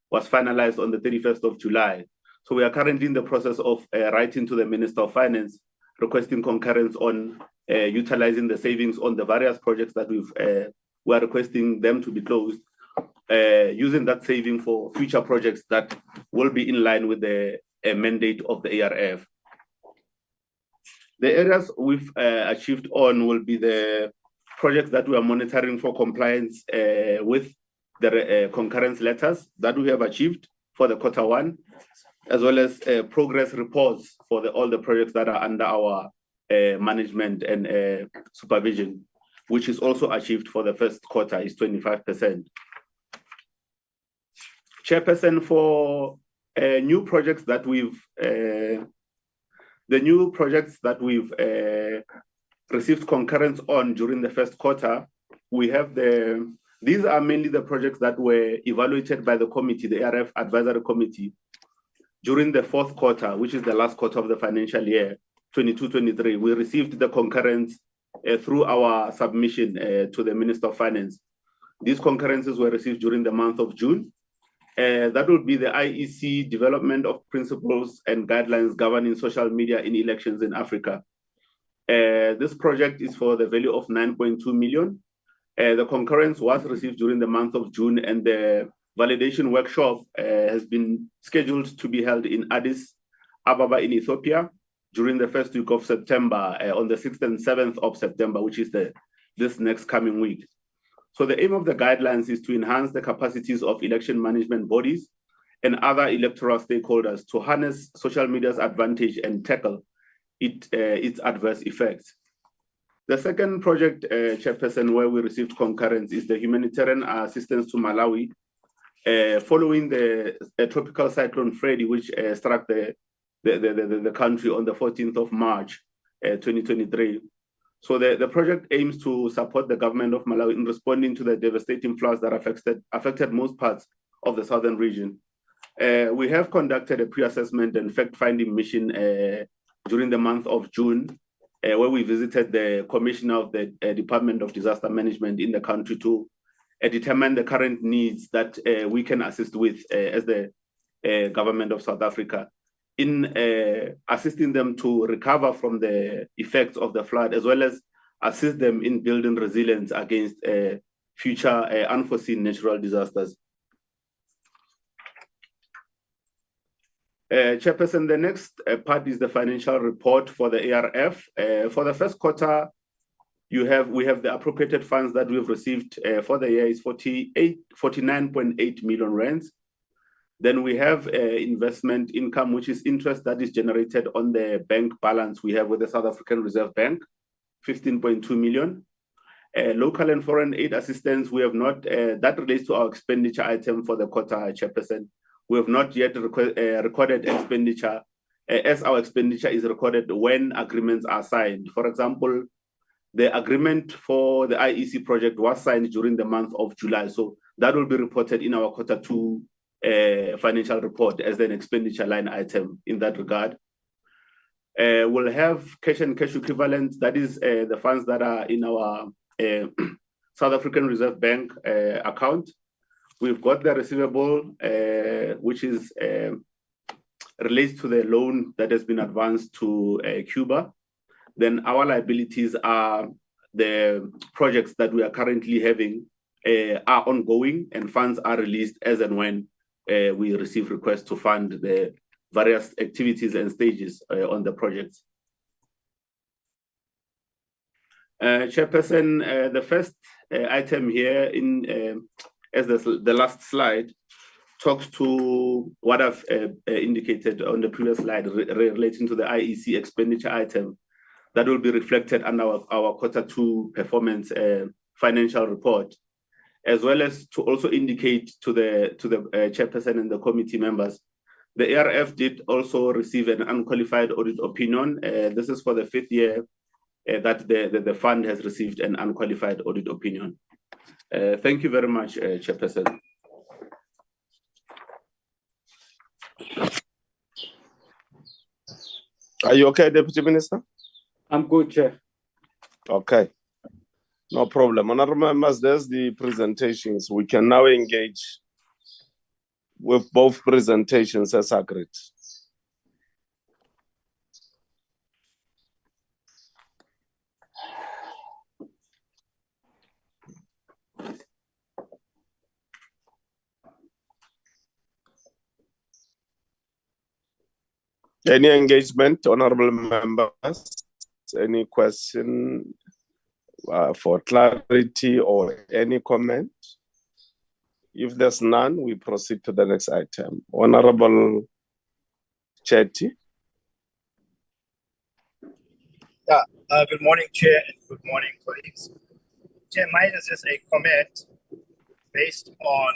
was finalized on the 31st of July. So we are currently in the process of writing to the Minister of Finance, requesting concurrence on utilizing the savings on the various projects that we are requesting them to be closed, using that saving for future projects that will be in line with the mandate of the ARF. The areas we've achieved on will be the projects that we are monitoring for compliance with the concurrence letters that we have achieved for the Q1, as well as progress reports for all the projects that are under our management and supervision, which is also achieved for the first quarter, is 25%. Chairperson, for new projects that we've The new projects that we've received concurrence on during the first quarter, we have these are mainly the projects that were evaluated by the committee, the ARF Advisory Committee, during the fourth quarter, which is the last quarter of the financial year, 22-23. We received the concurrence through our submission to the Minister of Finance. These concurrences were received during the month of June. That will be the IEC Development of Principles and Guidelines Governing Social Media in Elections in Africa. This project is for the value of 9.2 million. The concurrence was received during the month of June, and the validation workshop has been scheduled to be held in Addis Ababa in Ethiopia during the first week of September, on the 6th and 7th of September, which is this next coming week. So the aim of the guidelines is to enhance the capacities of election management bodies and other electoral stakeholders to harness social media's advantage and tackle its adverse effects. The second project, Chairperson, where we received concurrence is the humanitarian assistance to Malawi, following the tropical cyclone Freddy, which struck the country on the 14th of March, 2023. So the project aims to support the government of Malawi in responding to the devastating floods that affected most parts of the southern region. We have conducted a pre-assessment and fact-finding mission during the month of June, where we visited the commissioner of the Department of Disaster Management in the country to determine the current needs that we can assist with as the government of South Africa in assisting them to recover from the effects of the flood, as well as assist them in building resilience against future unforeseen natural disasters. Chairperson, the next part is the financial report for the ARF. For the first quarter, we have the appropriated funds that we've received for the year is 49.8 million rands. Then we have investment income, which is interest that is generated on the bank balance we have with the South African Reserve Bank, 15.2 million. Local and foreign aid assistance, we have not, that relates to our expenditure item for the quarter, Chairperson. We have not yet recorded expenditure, as our expenditure is recorded when agreements are signed. For example, the agreement for the IEC project was signed during the month of July. So that will be reported in our quarter 2 financial report as an expenditure line item in that regard. We'll have cash and cash equivalents, that is the funds that are in our South African Reserve Bank account. We've got the receivable, which is relates to the loan that has been advanced to Cuba. Then our liabilities are the projects that we are currently having are ongoing, and funds are released as and when we receive requests to fund the various activities and stages on the projects. Chairperson, the first item here in as the last slide talks to what I've indicated on the previous slide relating to the IEC expenditure item that will be reflected under our quarter 2 performance financial report, as well as to also indicate to the chairperson and the committee members. The ARF did also receive an unqualified audit opinion. This is for the 5th year that the fund has received an unqualified audit opinion. Thank you very much, Chairperson. Are you okay, Deputy Minister? I'm good, Chair. Okay, no problem. Honorable members, there's the presentations. We can now engage with both presentations as agreed. Any engagement, honorable members? Any question for clarity or any comment? If there's none, we proceed to the next item. Honorable Chetty. Yeah, good morning, Chair, and good morning, colleagues. Chair, mine is just a comment based on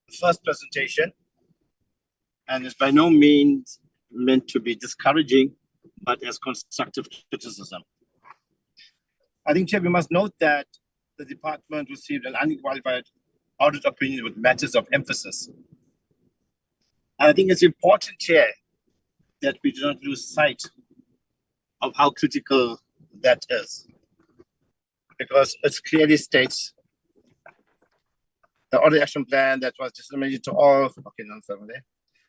the first presentation and it's by no means meant to be discouraging, but as constructive criticism. I think, Chair, we must note that the department received an unqualified audit opinion with matters of emphasis. And I think it's important, Chair, that we do not lose sight of how critical that is, because it clearly states the audit action plan that was disseminated to all. Okay, no, sorry there.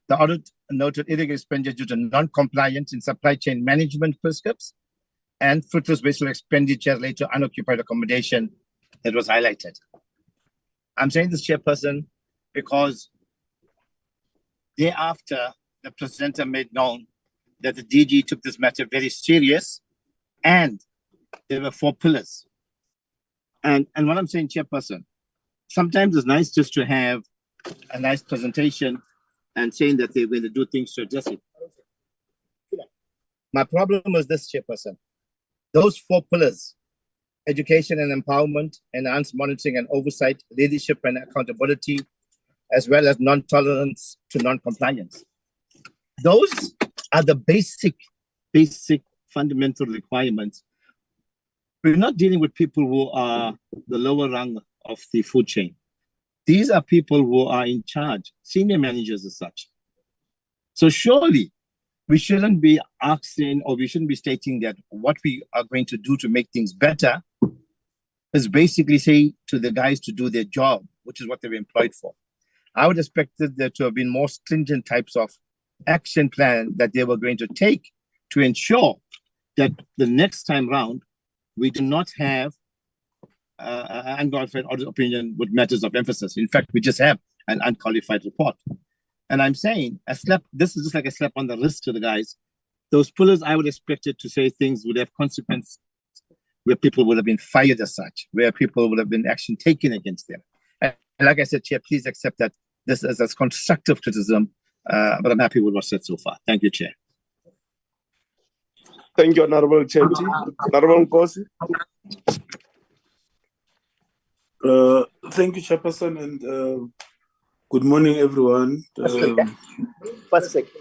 The audit noted illegal expenditure due to non-compliance in supply chain management prescripts and fruitless wasteful expenditure related to unoccupied accommodation that was highlighted. I'm saying this, Chairperson, because thereafter, the presenter made known that the DG took this matter very serious, and there were 4 pillars. And what I'm saying, Chairperson, sometimes it's nice just to have a nice presentation and saying that they're going to do things to address it. My problem is this, Chairperson. Those 4 pillars, education and empowerment, enhanced monitoring and oversight, leadership and accountability, as well as non-tolerance to non-compliance. Those are the basic fundamental requirements. We're not dealing with people who are the lower rung of the food chain. These are people who are in charge, senior managers as such. So surely we shouldn't be asking, or we shouldn't be stating that what we are going to do to make things better is basically say to the guys to do their job, which is what they were employed for. I would expect there to have been more stringent types of action plan that they were going to take to ensure that the next time round, we do not have an unqualified audit opinion with matters of emphasis. In fact, we just have an unqualified report. And I'm saying this is just like a slap on the wrist to the guys. Those pillars, I would expect it to say things would have consequences, where people would have been fired as such, where people would have been action taken against them. And like I said, Chair, please accept that this is as constructive criticism, but I'm happy with what's said so far. Thank you, Chair. Thank you, Honorable Chetty. Honorable Nkosi. Thank you, Chairperson, and good morning, everyone.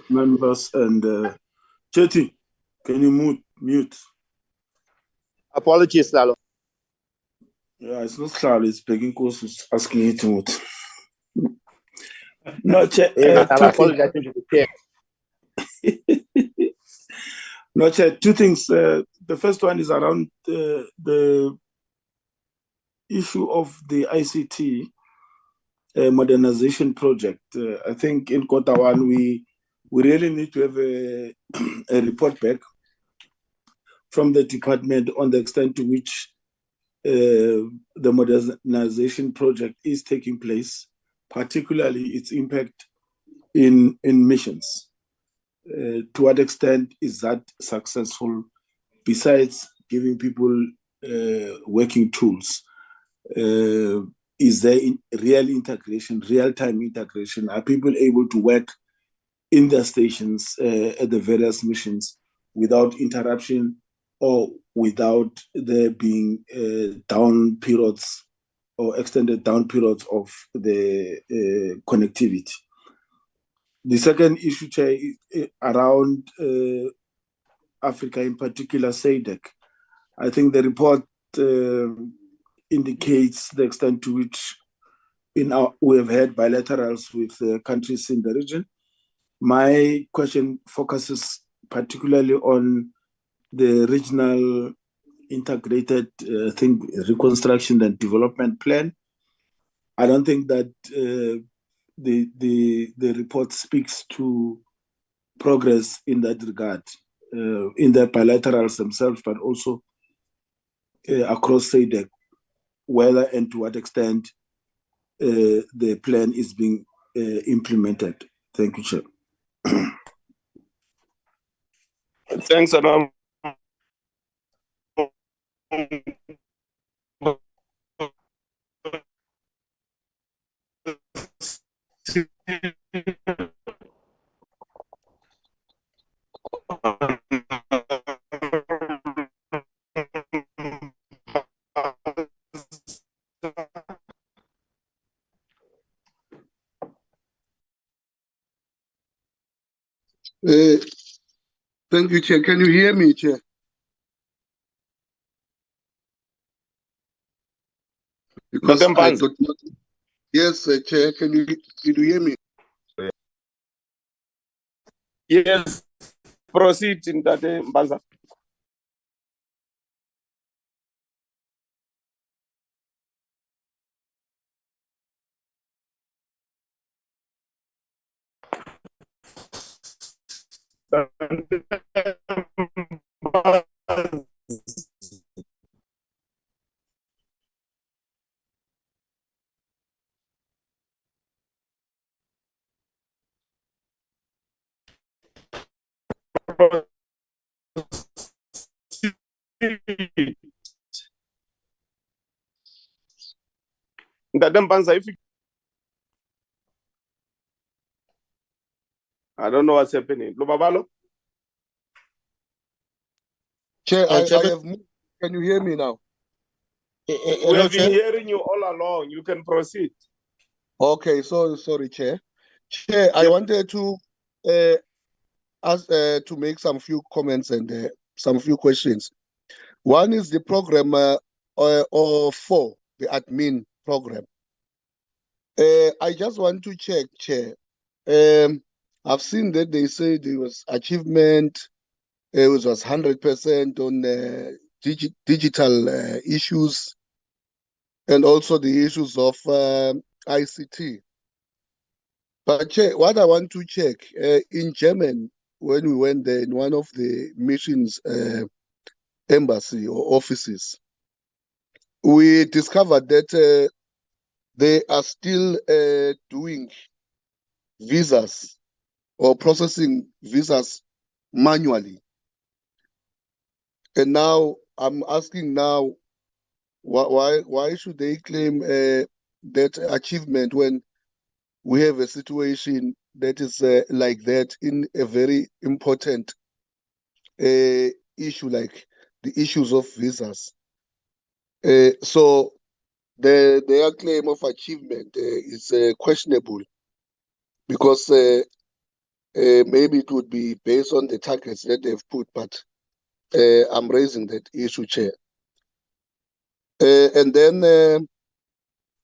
Members and Chetty, can you mute? Apologies, Lalo. Yeah, it's not Lalo, it's Peggy Nkosi asking you to mute. No, Chair. I apologize to the Chair. No, Chair, 2 things. The first one is around the issue of the ICT modernization project. I think in Q1, we really need to have a report back from the department on the extent to which the modernization project is taking place, particularly its impact in missions. To what extent is that successful, besides giving people working tools? Is there real-time integration? Are people able to work in their stations at the various missions without interruption or without there being down periods or extended down periods of the connectivity? The second issue, Chair, is around Africa, in particular, SADC. I think the report indicates the extent to which we have had bilaterals with countries in the region. My question focuses particularly on the regional integrated reconstruction and development plan. I don't think that the report speaks to progress in that regard, in the bilaterals themselves, but also across SADC, whether and to what extent the plan is being implemented. Thank you, Chair. Thanks, Honorable. Thank you, Chair. Can you hear me, Chair? Because Madam I Banz. got not. Yes, Chair. Can you hear me? Yes, proceed in that Mbanza. Madam Banza, if you... I don't know what's happening. Lubabalo? Chair, I Chairman, have moved. Can you hear me now? We hello, have been Chair. hearing you all along. You can proceed. Okay, so sorry, Chair. Chair, I wanted to ask to make some few comments and some few questions. One is the program or for the admin program. I just want to check, Chair. I've seen that they say there was achievement. It was 100% on digital issues and also the issues of ICT. But Chair, what I want to check in German, when we went there in one of the missions embassy or offices, we discovered that they are still doing visas or processing visas manually. And now I'm asking now, why should they claim that achievement when we have a situation that is like that in a very important issue like the issues of visas? So their claim of achievement is questionable because maybe it would be based on the targets that they've put, but I'm raising that issue, Chair. And then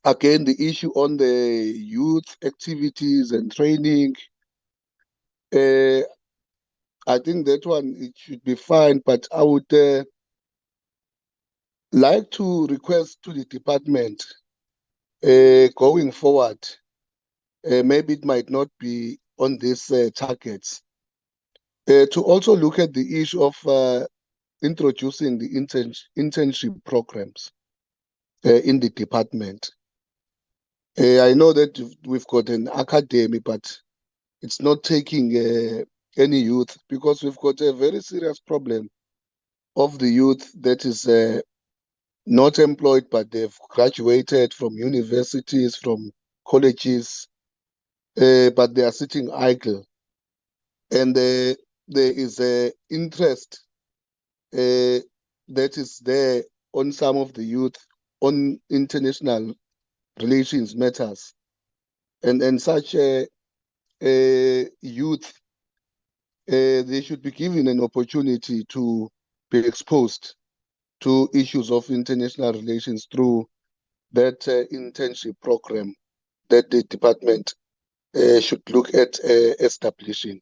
again, the issue on the youth activities and training, I think that one, it should be fine, but I would like to request to the department going forward, maybe it might not be on these targets, to also look at the issue of introducing the internship programs in the department. I know that we've got an academy, but it's not taking any youth because we've got a very serious problem of the youth that is not employed, but they've graduated from universities, from colleges, but they are sitting idle. And there is a interest that is there on some of the youth on international relations matters. And such youth, they should be given an opportunity to be exposed to issues of international relations through that internship program that the department should look at establishing.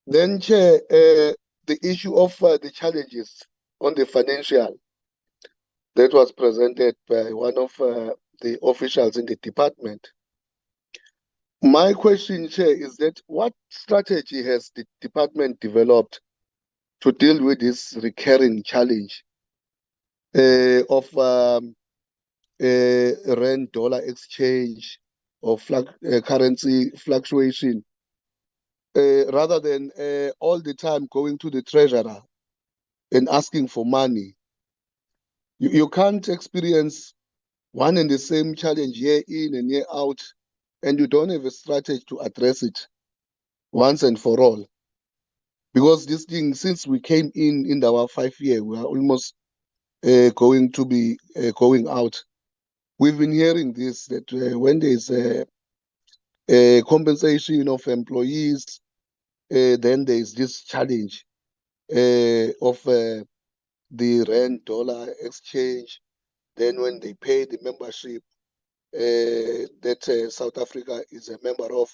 Then, Chair, the issue of the challenges on the financial that was presented by one of the officials in the department. My question, Chair, is that what strategy has the department developed to deal with this recurring challenge of rand-dollar exchange or currency fluctuation, rather than all the time going to the treasurer and asking for money? You can't experience one and the same challenge year in and year out, and you don't have a strategy to address it once and for all. Because this thing, since we came in our 5 year, we are almost going to be going out. We've been hearing this, that when there's a compensation of employees, then there is this challenge of the rand-dollar exchange. Then when they pay the membership that South Africa is a member of,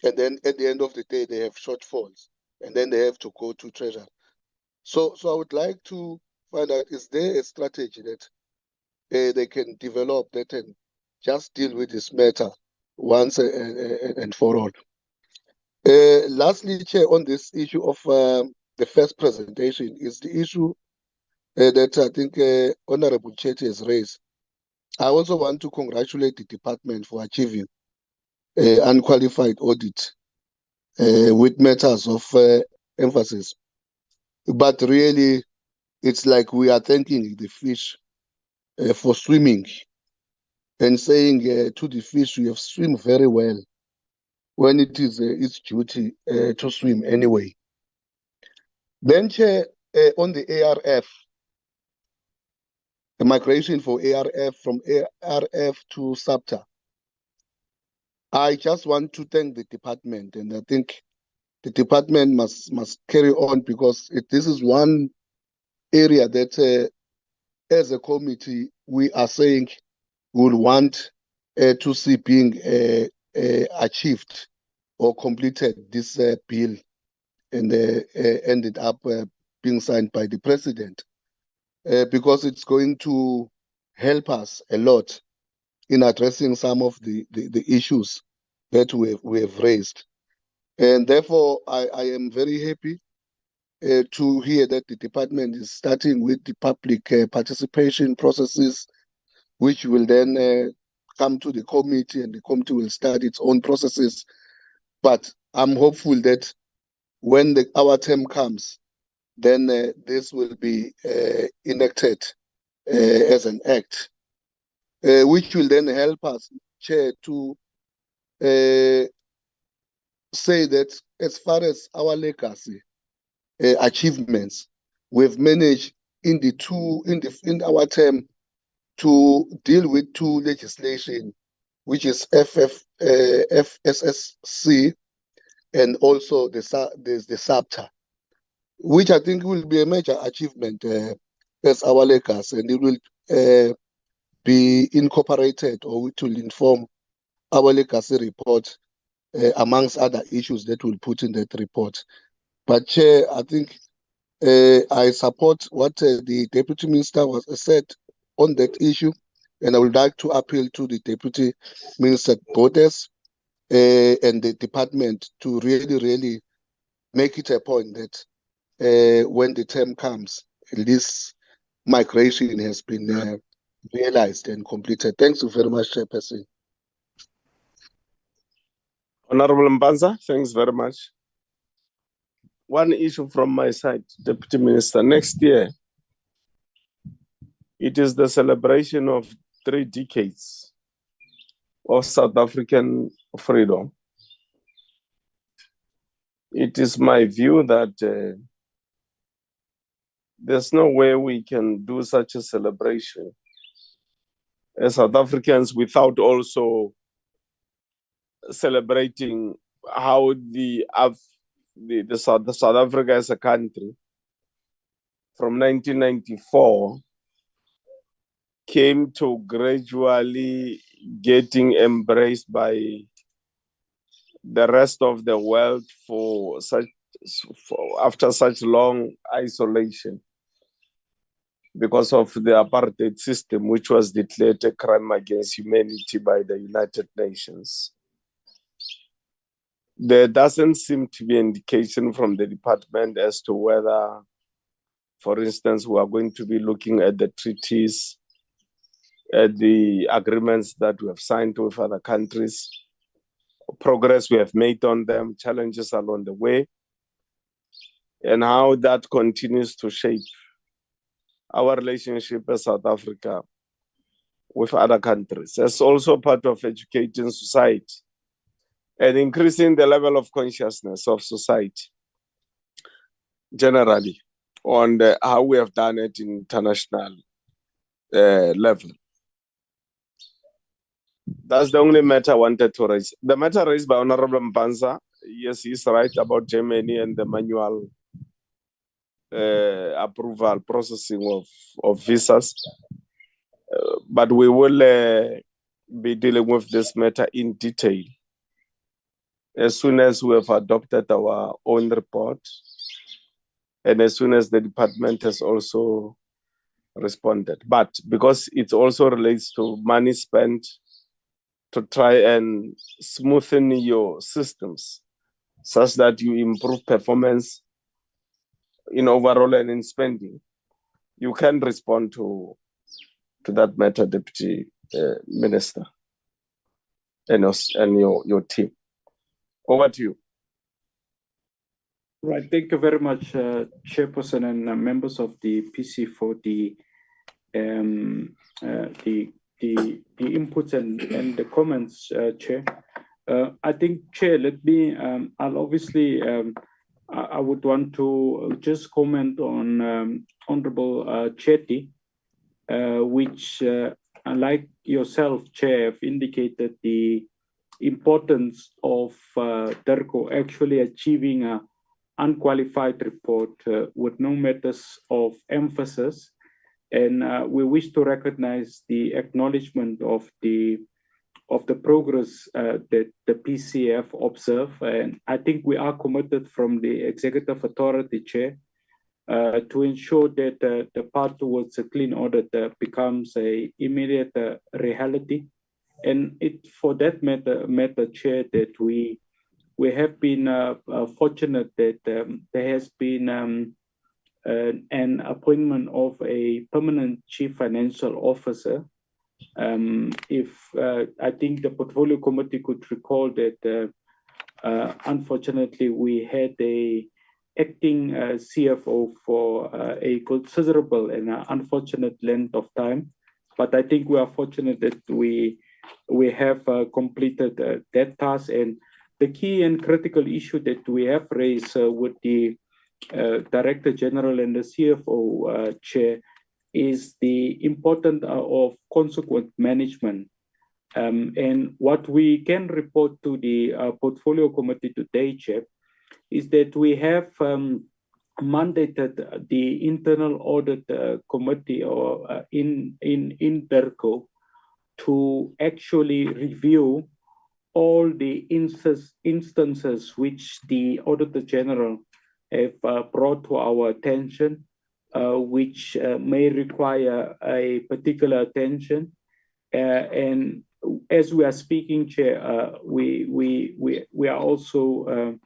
and then at the end of the day, they have shortfalls, and then they have to go to Treasury. So I would like to find out, is there a strategy that they can develop that and just deal with this matter once and for all? Lastly, Chair, on this issue of the first presentation is the issue that I think Honorable Chetty has raised. I also want to congratulate the department for achieving unqualified audit with matters of emphasis. But really, it's like we are thanking the fish for swimming and saying to the fish, you have swum very well, when it is its duty to swim anyway. Then, Chair, on the ARF, the migration for ARF from ARF to SAPTA, I just want to thank the department, and I think the department must carry on, because this is one area that, as a committee, we are saying we would want to see being achieved or completed this bill, and ended up being signed by the president, because it's going to help us a lot in addressing some of the issues that we have raised. And therefore, I am very happy to hear that the department is starting with the public participation processes, which will then come to the committee, and the committee will start its own processes. But I'm hopeful that when our term comes, then this will be enacted as an act, which will then help us, Chair, to say that as far as our legacy achievements, we've managed in our term to deal with two legislation, which is FSSC and also the SAPTA, which I think will be a major achievement as our legacy, and it will be incorporated, or which will inform our legacy report, amongst other issues that we'll put in that report. But Chair, I think I support what the Deputy Minister said on that issue, and I would like to appeal to the Deputy Minister Borders and the department to really make it a point that when the term comes, this migration has been realized and completed. Thanks you very much, Chairperson. Honorable Mbanza, thanks very much. One issue from my side, Deputy Minister. Next year, it is the celebration of 3 decades of South African freedom. It is my view that there's no way we can do such a celebration as South Africans without also celebrating how South Africa as a country from 1994 came to gradually getting embraced by the rest of the world after such long isolation because of the apartheid system, which was declared a crime against humanity by the United Nations. There doesn't seem to be indication from the department as to whether, for instance, we are going to be looking at the treaties, at the agreements that we have signed with other countries, progress we have made on them, challenges along the way, and how that continues to shape our relationship as South Africa with other countries. That's also part of educating society and increasing the level of consciousness of society generally on how we have done it in international level. That's the only matter I wanted to raise. The matter raised by Honorable Mbanza yes, he's right about Germany and the manual approval processing of visas. But we will be dealing with this matter in detail as soon as we have adopted our own report and as soon as the department has also responded. But because it also relates to money spent to try and smoothen your systems such that you improve performance in overall and in spending, you can respond to that matter, Deputy Minister, and your team. Over to you. Right. Thank you very much, Chairperson and members of the PC for the inputs and the comments, Chair. I think, Chair, let me. I'll obviously. I would want to just comment on Honorable Chetty, which, unlike yourself, Chair, have indicated the importance of DERCO actually achieving a unqualified report with no matters of emphasis. And we wish to recognize the acknowledgement of the progress that the PCF observe. And I think we are committed from the Executive Authority, Chair, to ensure that the path towards a clean audit becomes a immediate reality. And it, for that matter, Chair, that we have been fortunate that there has been an appointment of a permanent chief financial officer. If I think the portfolio committee could recall that unfortunately we had a acting CFO for a considerable and unfortunate length of time, but I think we are fortunate that we have completed that task. And the key and critical issue that we have raised with the Director General and the CFO, Chair, is the importance of consequent management. And what we can report to the portfolio committee today, Chair, is that we have mandated the internal audit committee or in DERCO to actually review all the instances which the Auditor General have brought to our attention, which may require a particular attention. And as we are speaking, Chair, we are also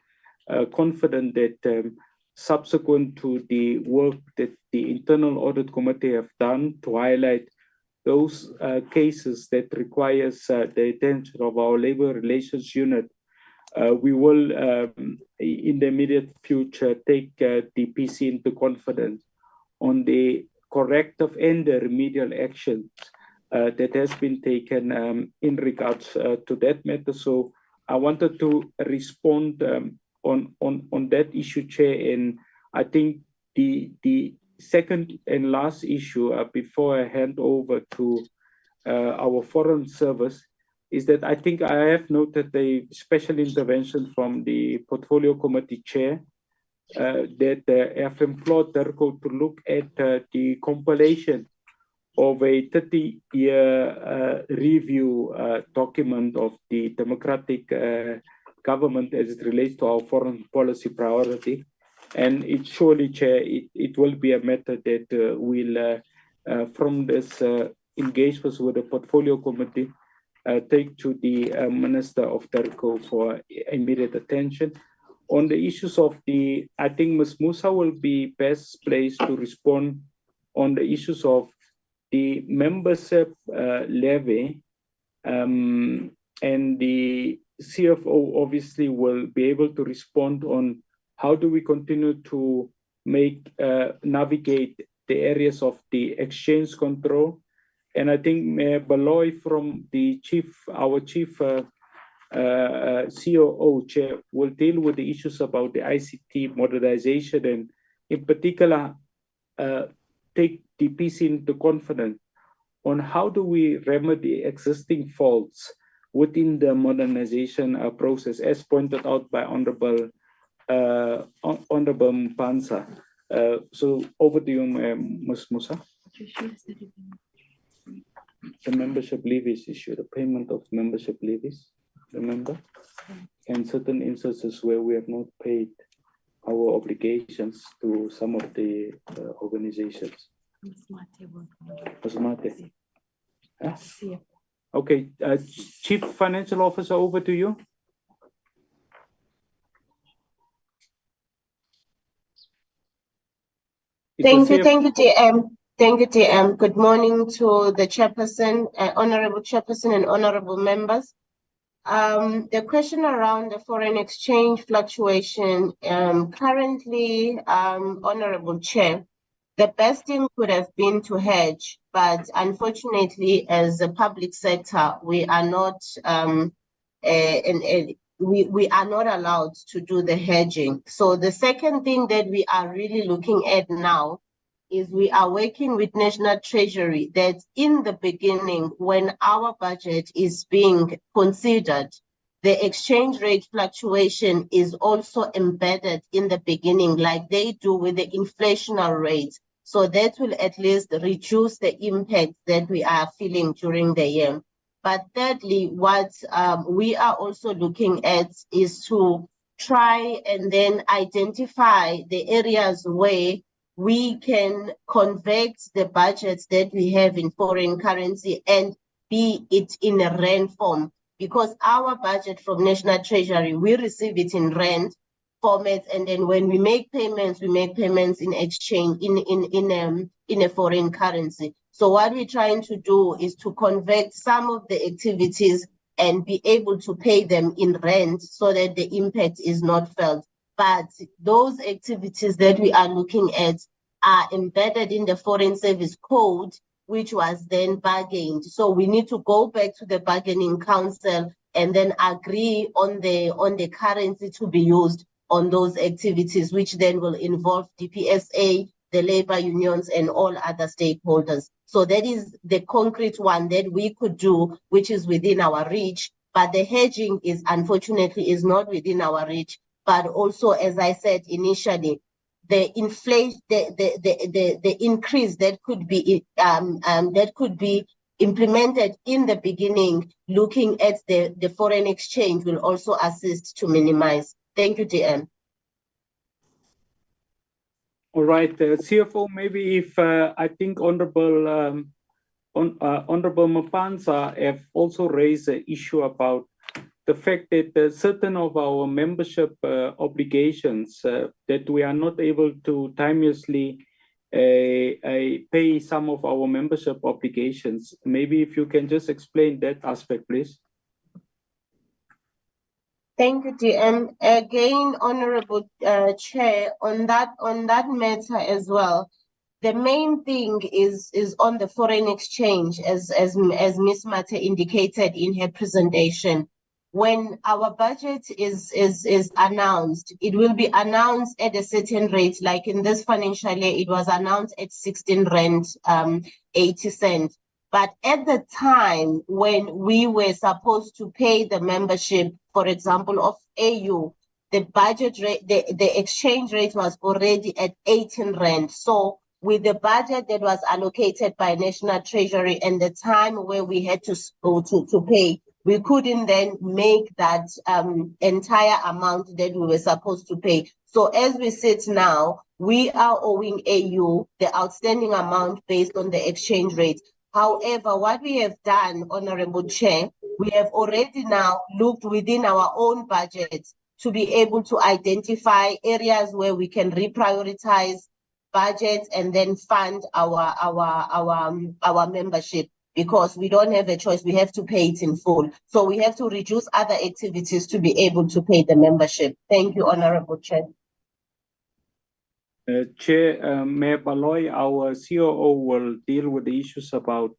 confident that subsequent to the work that the internal audit committee have done to highlight those cases that requires the attention of our labor relations unit, we will in the immediate future take the PC into confidence on the corrective and the remedial actions that has been taken in regards to that matter. So I wanted to respond on that issue, Chair. And I think the second and last issue before I hand over to our foreign service is that I think I have noted a special intervention from the portfolio committee chair that have implored DERCO to look at the compilation of a 30-year review document of the democratic government as it relates to our foreign policy priority. And it surely, Chair, it will be a matter that will, from this engagements with the portfolio committee, take to the Minister of DERCO for immediate attention. On the issues of the, I think Ms. Musa will be best placed to respond on the issues of the membership levy, and the CFO obviously will be able to respond on how do we continue to make navigate the areas of the exchange control. And I think Mayor Baloy from the our chief COO chair will deal with the issues about the ICT modernization and in particular take the PC into confidence on how do we remedy existing faults within the modernization process, as pointed out by Honorable Mpanza. So over to you, Ms. Musa. The membership levies issue, the payment of membership levies, remember? And certain instances where we have not paid our obligations to some of the organizations. Huh? Okay, Chief Financial Officer, over to you. Thank you, TM. Thank you, TM. Good morning to the chairperson, honorable chairperson and honorable members. The question around the foreign exchange fluctuation, currently, honorable chair, the best thing could have been to hedge, but unfortunately, as a public sector, we are not, we are not allowed to do the hedging. So the second thing that we are really looking at now is we are working with National Treasury that in the beginning, when our budget is being considered, the exchange rate fluctuation is also embedded in the beginning, like they do with the inflationary rates. So that will at least reduce the impact that we are feeling during the year. But thirdly, what we are also looking at is to try and then identify the areas where we can convert the budgets that we have in foreign currency and be it in a rand form. Because our budget from National Treasury, we receive it in rand format, and then when we make payments in exchange in a foreign currency. So what we're trying to do is to convert some of the activities and be able to pay them in rand so that the impact is not felt. But those activities that we are looking at are embedded in the Foreign Service Code, which was then bargained. So we need to go back to the bargaining council and then agree on the currency to be used on those activities, which then will involve DPSA, the labor unions, and all other stakeholders. So that is the concrete one that we could do, which is within our reach. But the hedging is unfortunately is not within our reach. But also, as I said initially, the inflation, the increase that could be implemented in the beginning, looking at the foreign exchange, will also assist to minimize. Thank you, DM. All right, CFO, maybe if I think Honorable Mpanza have also raised the issue about the fact that certain of our membership obligations that we are not able to timelessly pay some of our membership obligations. Maybe if you can just explain that aspect, please. Thank you, DM. Again, Honorable Chair, on that matter as well, the main thing is on the foreign exchange, as Ms. Mate indicated in her presentation. When our budget is announced, it will be announced at a certain rate. Like in this financial year, it was announced at 16 rand 80 cents. But at the time when we were supposed to pay the membership, for example, of AU, the budget rate, the exchange rate was already at 18 rand. So with the budget that was allocated by National Treasury and the time where we had to pay, we couldn't then make that entire amount that we were supposed to pay. So as we sit now, we are owing AU the outstanding amount based on the exchange rate. However, what we have done, Honorable Chair, we have already now looked within our own budgets to be able to identify areas where we can reprioritize budgets and then fund our membership, because we don't have a choice. We have to pay it in full. So we have to reduce other activities to be able to pay the membership. Thank you, Honorable Chair. Chair, Mayor Baloy, our COO will deal with the issues about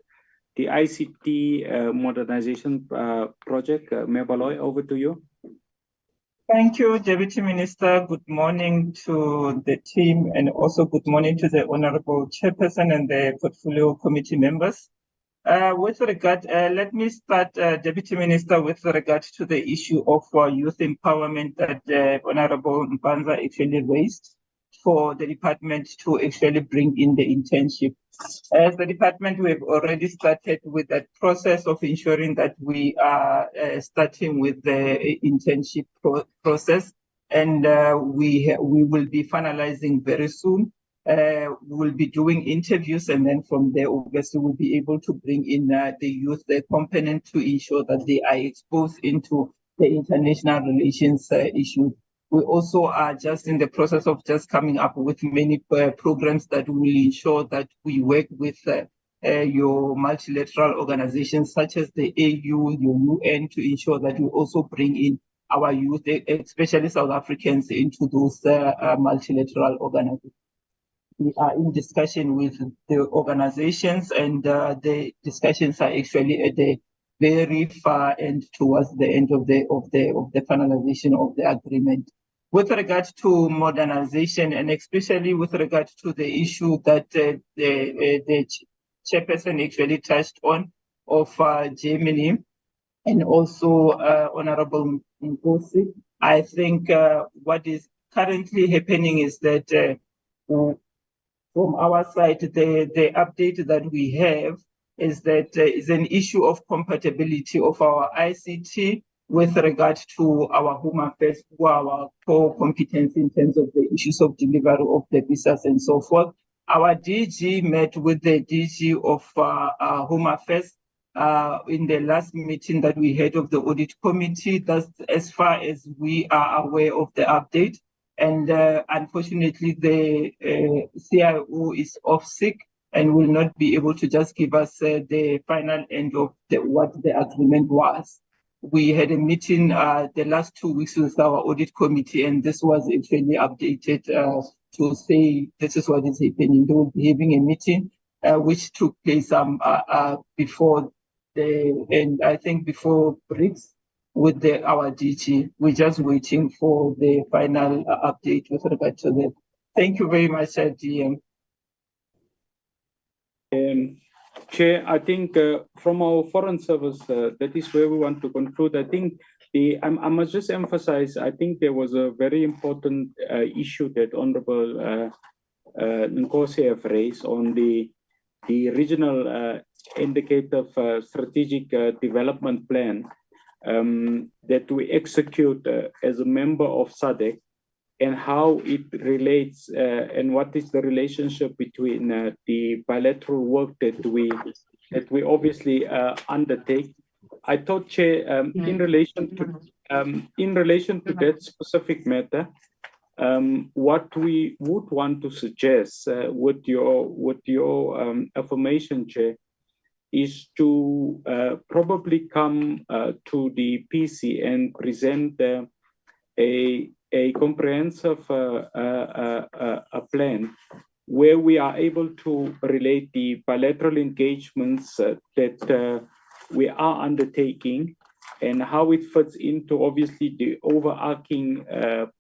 the ICT modernization project. Mayor Baloy, over to you. Thank you, Deputy Minister. Good morning to the team, and also good morning to the Honorable Chairperson and the Portfolio Committee members. With regard, let me start, Deputy Minister, with regard to the issue of youth empowerment that Honorable Mpanza actually raised for the department to actually bring in the internship. As the department, we have already started with that process of ensuring that we are starting with the internship process, and we will be finalizing very soon. We'll be doing interviews, and then from there, obviously, we'll be able to bring in the youth component to ensure that they are exposed into the international relations issues. We also are just in the process of just coming up with many programs that will ensure that we work with your multilateral organizations such as the AU, your UN, to ensure that we also bring in our youth, especially South Africans, into those multilateral organizations. We are in discussion with the organizations, and the discussions are actually at the very far end, towards the end of the finalization of the agreement. With regard to modernization, and especially with regard to the issue that the chairperson actually touched on of Germany, and also Honorable Nkosi, I think what is currently happening is that from our side, the update that we have is that is an issue of compatibility of our ICT with regard to our Home Affairs, who are our core competence in terms of the issues of delivery of the visas and so forth. Our DG met with the DG of Home Affairs in the last meeting that we had of the audit committee. That's as far as we are aware of the update. And unfortunately, the CIO is off sick and will not be able to just give us the final end of what the agreement was. We had a meeting the last 2 weeks with our audit committee, and this was actually updated to say this is what is happening. They will be having a meeting which took place before I think before BRICS with our DG. We're just waiting for the final update with regard to that. Thank you very much, DM. Chair, I think from our Foreign Service, that is where we want to conclude. I think I must just emphasize, I think there was a very important issue that Honorable Nkosi have raised on the regional indicative strategic development plan that we execute as a member of SADC, and how it relates and what is the relationship between the bilateral work that we obviously undertake. I thought, Chair, in relation to that specific matter, what we would want to suggest with your affirmation, Chair, is to probably come to the PC and present a comprehensive plan where we are able to relate the bilateral engagements that we are undertaking and how it fits into obviously the overarching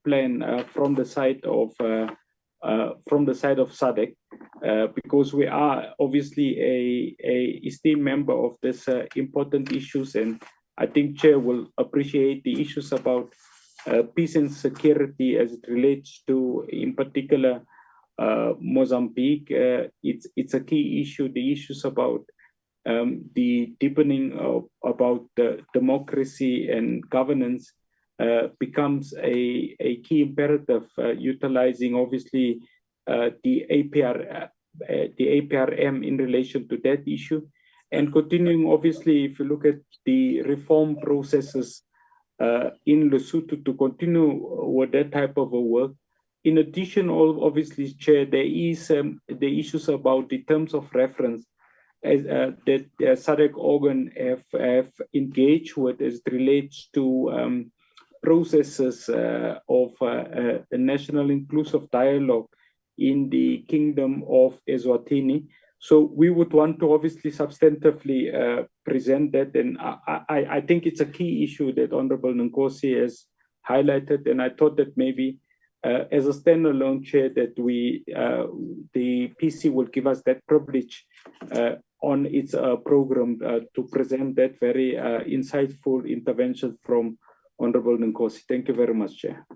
plan from the side of SADC, because we are obviously a esteemed member of this important issues, and I think Chair will appreciate the issues about peace and security as it relates to, in particular, Mozambique. It's a key issue. The issues about the deepening about democracy and governance becomes a key imperative, utilizing obviously the APRM in relation to that issue, and continuing obviously, if you look at the reform processes in Lesotho, to continue with that type of a work. In addition, obviously, Chair, there is the issues about the terms of reference as that SADC organ have engaged with as it relates to processes of a national inclusive dialogue in the Kingdom of Eswatini. So we would want to obviously substantively present that, and I think it's a key issue that Honorable Nkosi has highlighted, and I thought that maybe as a standalone, Chair, that the PC will give us that privilege on its program to present that very insightful intervention from Honorable Nkosi. Thank you very much, Chair.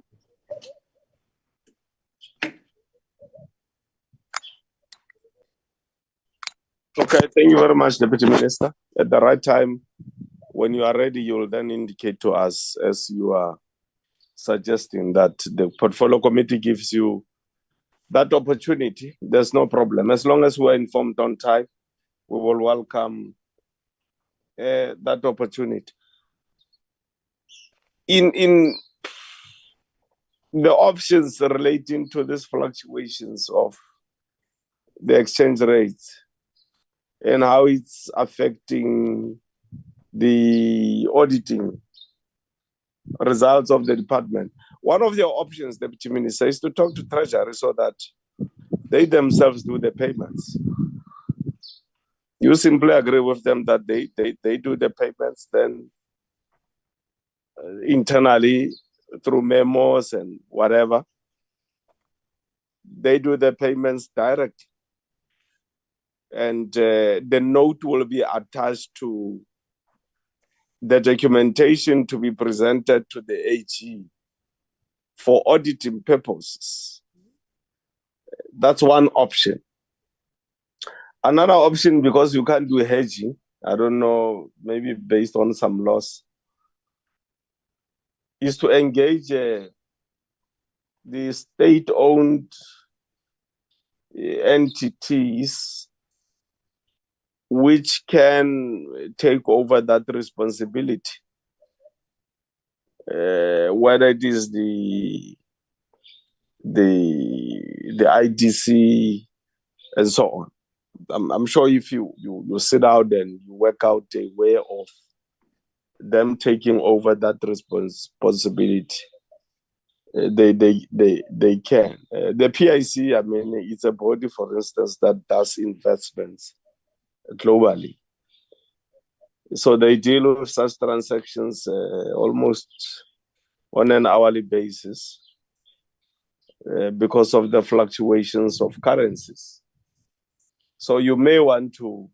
Okay, thank you very much, Deputy Minister. At the right time, when you are ready, you will then indicate to us, as you are suggesting, that the portfolio committee gives you that opportunity. There's no problem. As long as we're informed on time, we will welcome that opportunity. In the options relating to these fluctuations of the exchange rates and how it's affecting the auditing results of the department. One of your options, Deputy Minister, is to talk to Treasury so that they themselves do the payments. You simply agree with them that they do the payments, then internally through memos and whatever, they do the payments directly. And the note will be attached to the documentation to be presented to the AG for auditing purposes. That's one option. Another option, because you can't do hedging, I don't know, maybe based on some laws, is to engage the state-owned entities which can take over that responsibility, whether it is the IDC and so on. I'm sure if you sit out and you work out a way of them taking over that responsibility, they can. The PIC, I mean, it's a body, for instance, that does investments globally. So they deal with such transactions almost on an hourly basis because of the fluctuations of currencies. So you may want to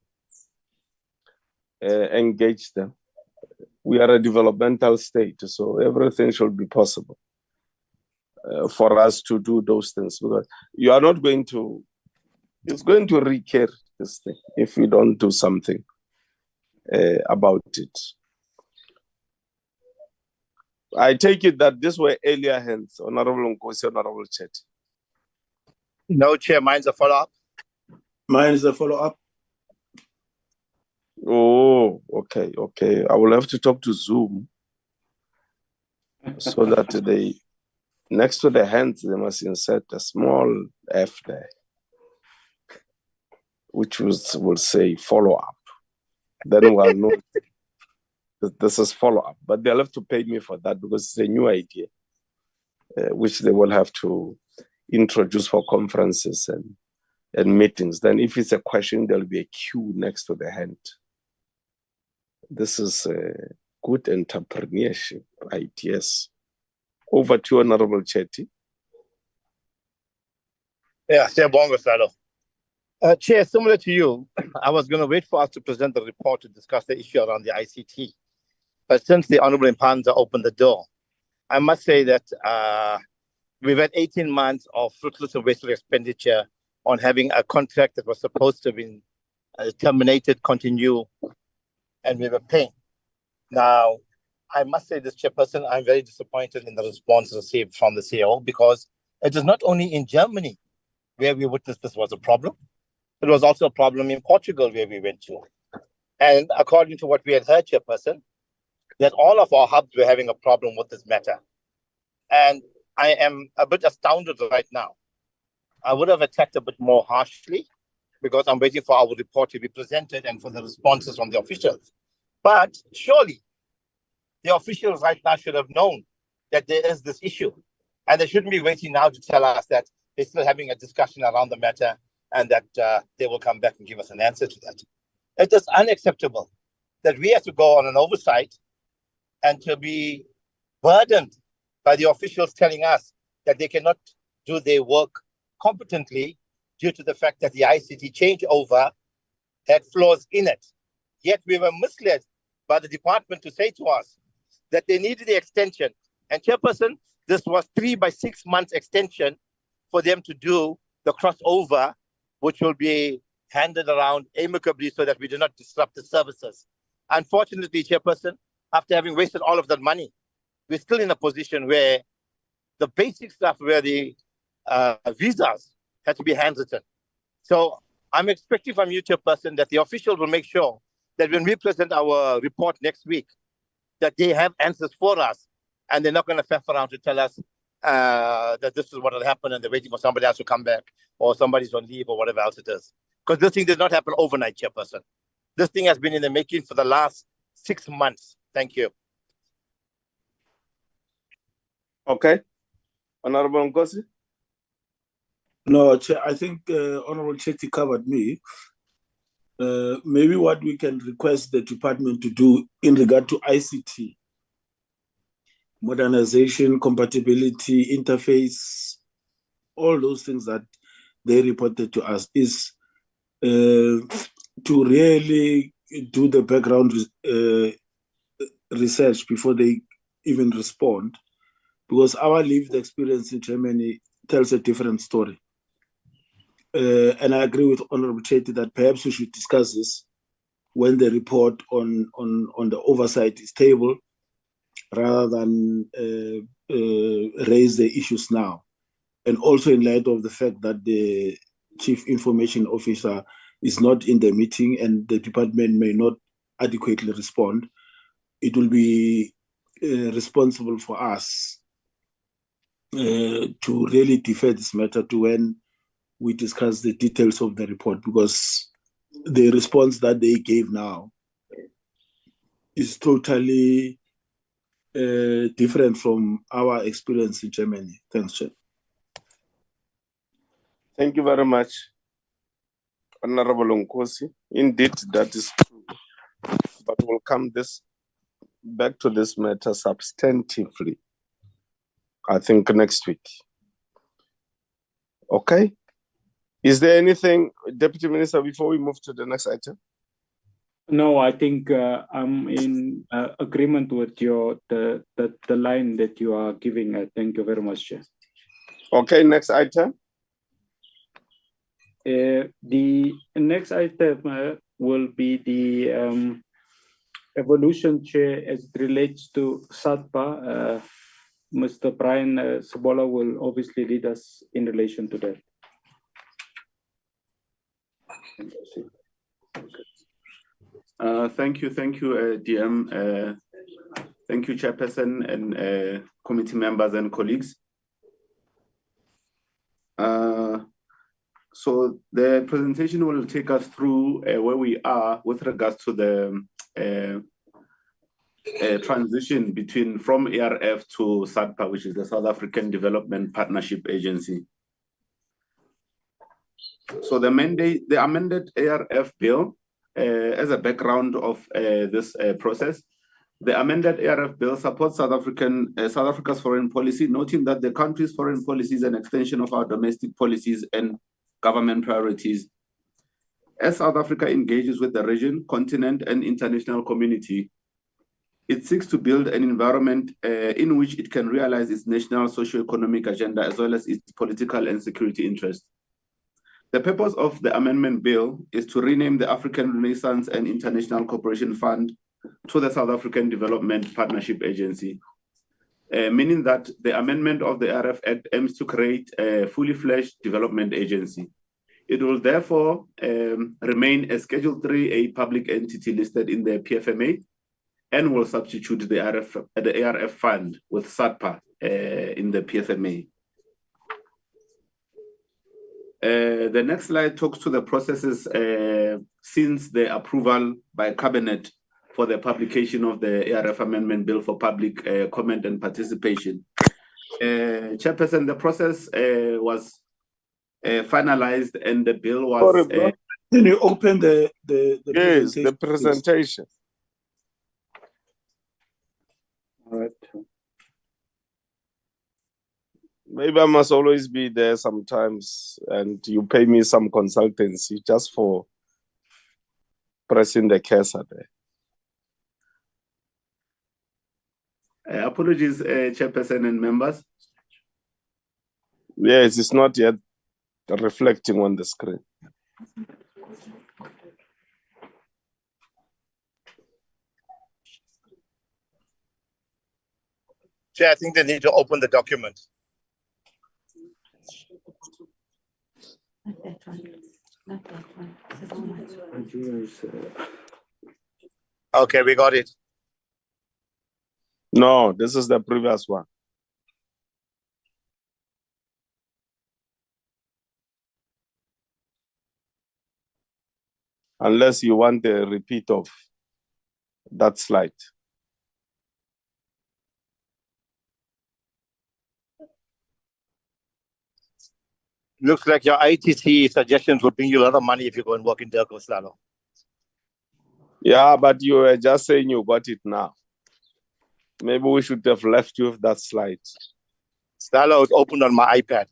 engage them. We are a developmental state, so everything should be possible for us to do those things, because you are not going to, it's going to recur this thing if we don't do something about it. I take it that this were earlier hands, Honorable Nkosi, Honorable Chet. No, Chair, mine's a follow-up. Mine is a follow-up. Oh, okay. I will have to talk to Zoom so that they, next to the hands, they must insert a small F there, which will say follow-up. Then we'll know that this is follow-up. But they'll have to pay me for that because it's a new idea, which they will have to introduce for conferences and meetings. Then if it's a question, there'll be a queue next to the hand. This is good entrepreneurship ideas. Over to Honorable Chetty. Yeah, Chair Bongo Salo. Chair, similar to you, I was going to wait for us to present the report to discuss the issue around the ICT. But since the Honorable Mpanza opened the door, I must say that we've had 18 months of fruitless and wasteful expenditure on having a contract that was supposed to have been terminated, continue, and we were paying. Now, I must say this, Chairperson, I'm very disappointed in the response received from the CEO, because it is not only in Germany where we witnessed this was a problem, it was also a problem in Portugal where we went to. And according to what we had heard, Chairperson, that all of our hubs were having a problem with this matter. And I am a bit astounded right now. I would have attacked a bit more harshly, because I'm waiting for our report to be presented and for the responses from the officials. But surely the officials right now should have known that there is this issue. And they shouldn't be waiting now to tell us that they're still having a discussion around the matter and that they will come back and give us an answer to that. It is unacceptable that we have to go on an oversight and to be burdened by the officials telling us that they cannot do their work competently due to the fact that the ICT changeover had flaws in it. Yet we were misled by the department to say to us that they needed the extension. And Chairperson, this was 3 by 6 months extension for them to do the crossover, which will be handed around amicably so that we do not disrupt the services. Unfortunately, Chairperson, after having wasted all of that money, we're still in a position where the basic stuff, where the visas had to be handwritten. So I'm expecting from you, Chairperson, that the officials will make sure that when we present our report next week, that they have answers for us, and they're not going to faff around to tell us that this is what will happen and they're waiting for somebody else to come back or somebody's on leave or whatever else it is. Because this thing did not happen overnight, Chairperson. This thing has been in the making for the last 6 months. Thank you. Okay. Honorable Nkosi? No, Chair, I think Honorable Chetty covered me. Maybe what we can request the department to do in regard to ICT, modernization, compatibility, interface, all those things that they reported to us, is to really do the background research before they even respond, because our lived experience in Germany tells a different story. And I agree with Honorable Chetty that perhaps we should discuss this when the report on the oversight is tabled, rather than raise the issues now. And also in light of the fact that the Chief Information Officer is not in the meeting and the department may not adequately respond, it will be responsible for us to really defer this matter to when we discuss the details of the report, because the response that they gave now is totally different from our experience in Germany. Thanks, Chair. Thank you very much, Honorable Nkosi. Indeed, that is true. But we'll come back to this matter substantively, I think, next week. Okay? Is there anything, Deputy Minister, before we move to the next item? No, I think I'm in agreement with the line that you are giving. Thank you very much, Chair. Okay, next item. The next item will be the evolution, Chair, as it relates to SADPA. Mr. Brian Sabola will obviously lead us in relation to that. Thank you, DM. Thank you, Chairperson and committee members and colleagues. So the presentation will take us through where we are with regards to the transition from ARF to SADPA, which is the South African Development Partnership Agency. So the amended ARF bill, as a background of this process, the amended ARF bill supports South Africa's foreign policy, noting that the country's foreign policy is an extension of our domestic policies and government priorities. As South Africa engages with the region, continent, and international community, it seeks to build an environment in which it can realize its national socio-economic agenda as well as its political and security interests. The purpose of the amendment bill is to rename the African Renaissance and International Cooperation Fund to the South African Development Partnership Agency, meaning that the amendment of the ARF Act aims to create a fully fledged development agency. It will therefore remain a Schedule 3A public entity listed in the PFMA and will substitute the ARF fund with SADPA in the PFMA. The next slide talks to the processes since the approval by Cabinet for the publication of the ARF Amendment Bill for public comment and participation. Chairperson, the process was finalized and the bill was... Can you open the yes, the presentation? All right. Maybe I must always be there sometimes and you pay me some consultancy just for pressing the cursor there. Apologies, Chairperson and members. Yes, it's not yet reflecting on the screen. Chair, I think they need to open the document. Not that one. Not that one. This is how much. Okay, we got it. No, this is the previous one. Unless you want a repeat of that slide. Looks like your ITC suggestions will bring you a lot of money if you go and work in Delco, Slalo. Yeah, but you were just saying you got it now. Maybe we should have left you with that slide. Slalo is opened on my iPad.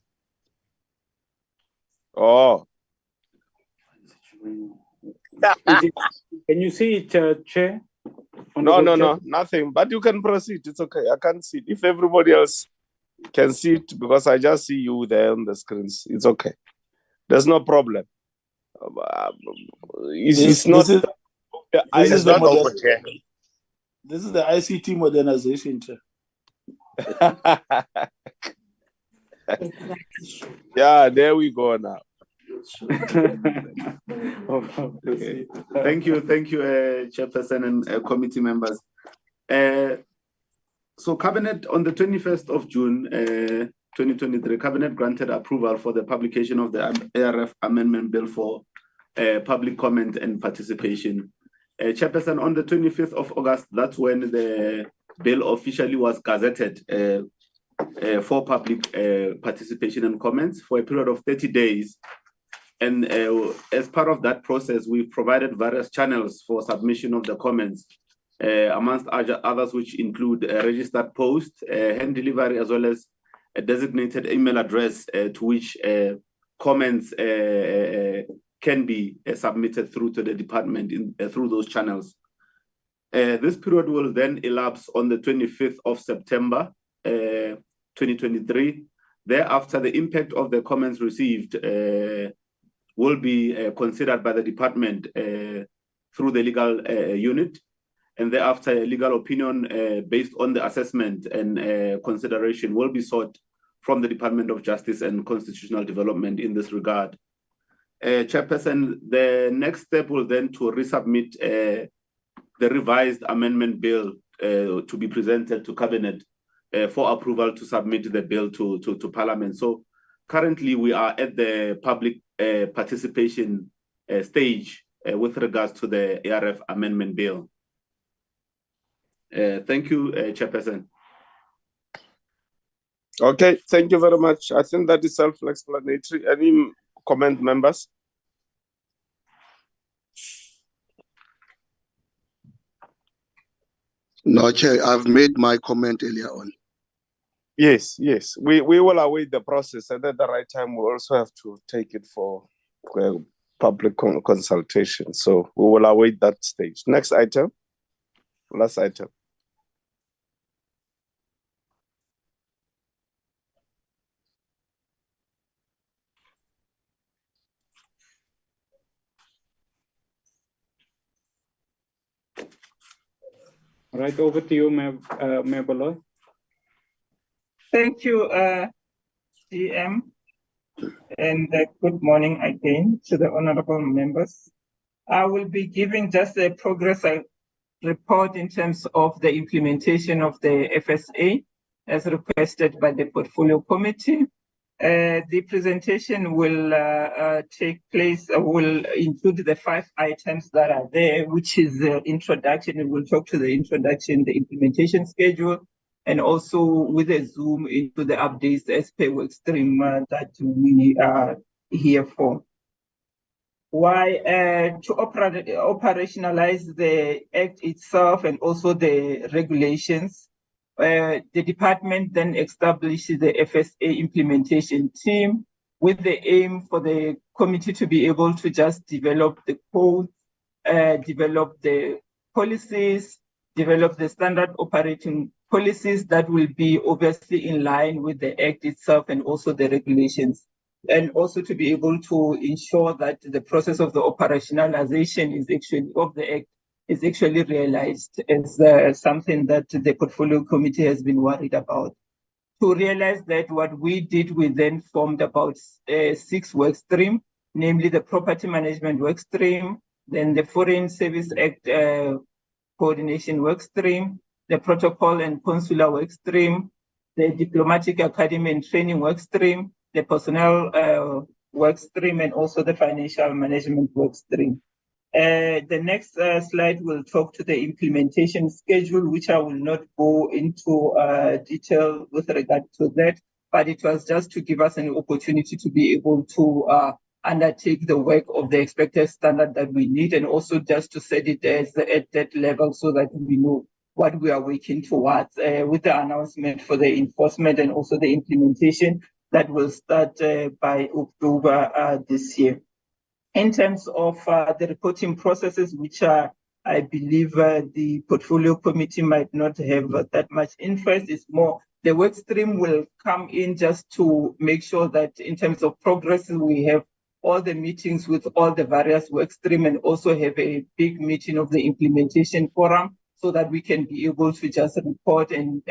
Oh. Can you see it, Chair? No, nothing. But you can proceed. It's okay. I can't see it. If everybody else can see it, because I just see you there on the screens, it's okay. There's no problem. It's not. This is not open, Chair. This is the ICT modernization, Chair. Yeah, there we go now. Okay. Thank you, Chairperson and committee members. So Cabinet, on the 21st of June, 2023, Cabinet granted approval for the publication of the ARF Amendment Bill for public comment and participation. Chairperson, on the 25th of August, that's when the bill officially was gazetted for public participation and comments for a period of 30 days. And as part of that process, we provided various channels for submission of the comments, amongst others, which include a registered post, hand delivery, as well as a designated email address to which comments can be submitted through to the department through those channels. This period will then elapse on the 25th of September, 2023. Thereafter, the impact of the comments received will be considered by the department through the legal unit, and thereafter a legal opinion based on the assessment and consideration will be sought from the Department of Justice and Constitutional Development in this regard. Chairperson, the next step will then to resubmit the revised amendment bill to be presented to Cabinet for approval to submit the bill to Parliament. So currently we are at the public participation stage with regards to the ARF amendment bill. Thank you, Chairperson. Okay, thank you very much. I think that is self-explanatory. Any comment, members? No, Chair, I've made my comment earlier on. Yes. We will await the process, and at the right time, we also have to take it for public consultation. So we will await that stage. Next item, last item. Right, over to you, Mayor Baloy. Thank you, GM, and good morning again to the honorable members. I will be giving just a progress report in terms of the implementation of the FSA as requested by the Portfolio Committee. The presentation will take place, will include the 5 items that are there, which is the introduction. We'll talk to the introduction, the implementation schedule, and also with a zoom into the updates as per work stream that we are here for. Why to operationalize the Act itself and also the regulations, the department then establishes the FSA implementation team with the aim for the committee to be able to just develop the code develop the policies, develop the standard operating policies that will be obviously in line with the Act itself and also the regulations, and also to be able to ensure that the process of the operationalization is actually of the Act is actually realized as something that the portfolio committee has been worried about. To realize that, what we did, we then formed about 6 work streams, namely the property management work stream, then the Foreign Service Act coordination work stream, the protocol and consular work stream, the diplomatic academy and training work stream, the personnel work stream, and also the financial management work stream. The next slide will talk to the implementation schedule, which I will not go into detail with regard to that, but it was just to give us an opportunity to be able to undertake the work of the expected standard that we need, and also just to set it at that level so that we know what we are working towards with the announcement for the enforcement and also the implementation that will start by October this year. In terms of the reporting processes, which I believe the portfolio committee might not have that much interest, is more the work stream will come in just to make sure that in terms of progress, we have all the meetings with all the various work stream, and also have a big meeting of the implementation forum so that we can be able to just report and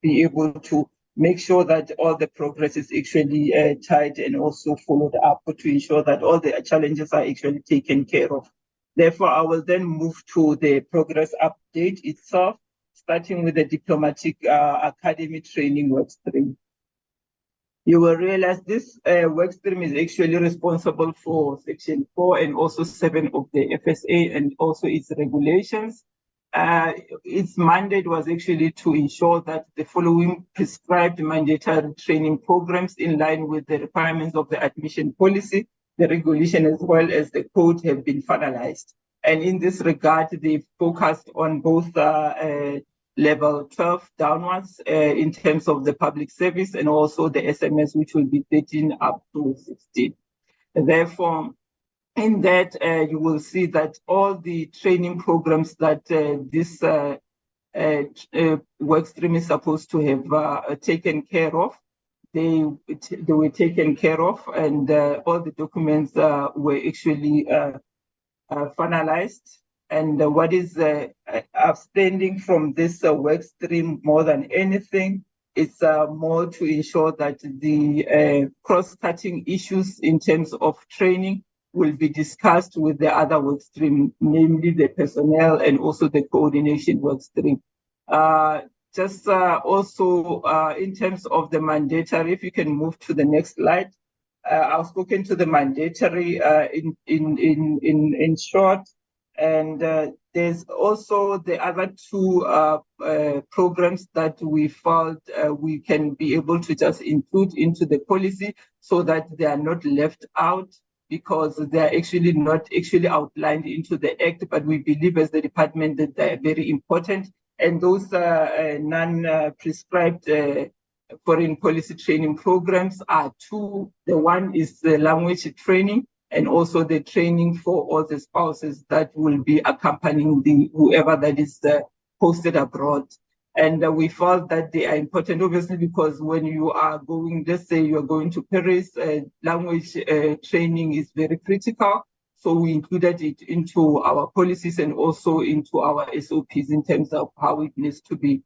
be able to make sure that all the progress is actually tied and also followed up to ensure that all the challenges are actually taken care of. Therefore, I will then move to the progress update itself, starting with the diplomatic academy training work stream. You will realize this work stream is actually responsible for Section 4 and also 7 of the FSA and also its regulations. Its mandate was actually to ensure that the following prescribed mandatory training programs in line with the requirements of the admission policy, the regulation, as well as the code have been finalized. And in this regard, they focused on both level 12 downwards in terms of the public service, and also the SMS, which will be 13 up to 16. Therefore, in that, you will see that all the training programs that this work stream is supposed to have taken care of, they were taken care of, and all the documents were actually finalized. And what is outstanding from this work stream more than anything is more to ensure that the cross-cutting issues in terms of training will be discussed with the other work stream, namely the personnel and also the coordination work stream. Also in terms of the mandatory, if you can move to the next slide. I've spoken to the mandatory in short, and there's also the other 2 programs that we felt we can be able to just include into the policy so that they are not left out, because they're actually not actually outlined into the Act, but we believe as the department that they're very important. And those non-prescribed foreign policy training programs are 2. The one is the language training, and also the training for all the spouses that will be accompanying whoever that is posted abroad. And we felt that they are important, obviously, because when you are going, let's say you are going to Paris, language training is very critical. So we included it into our policies and also into our SOPs in terms of how it needs to be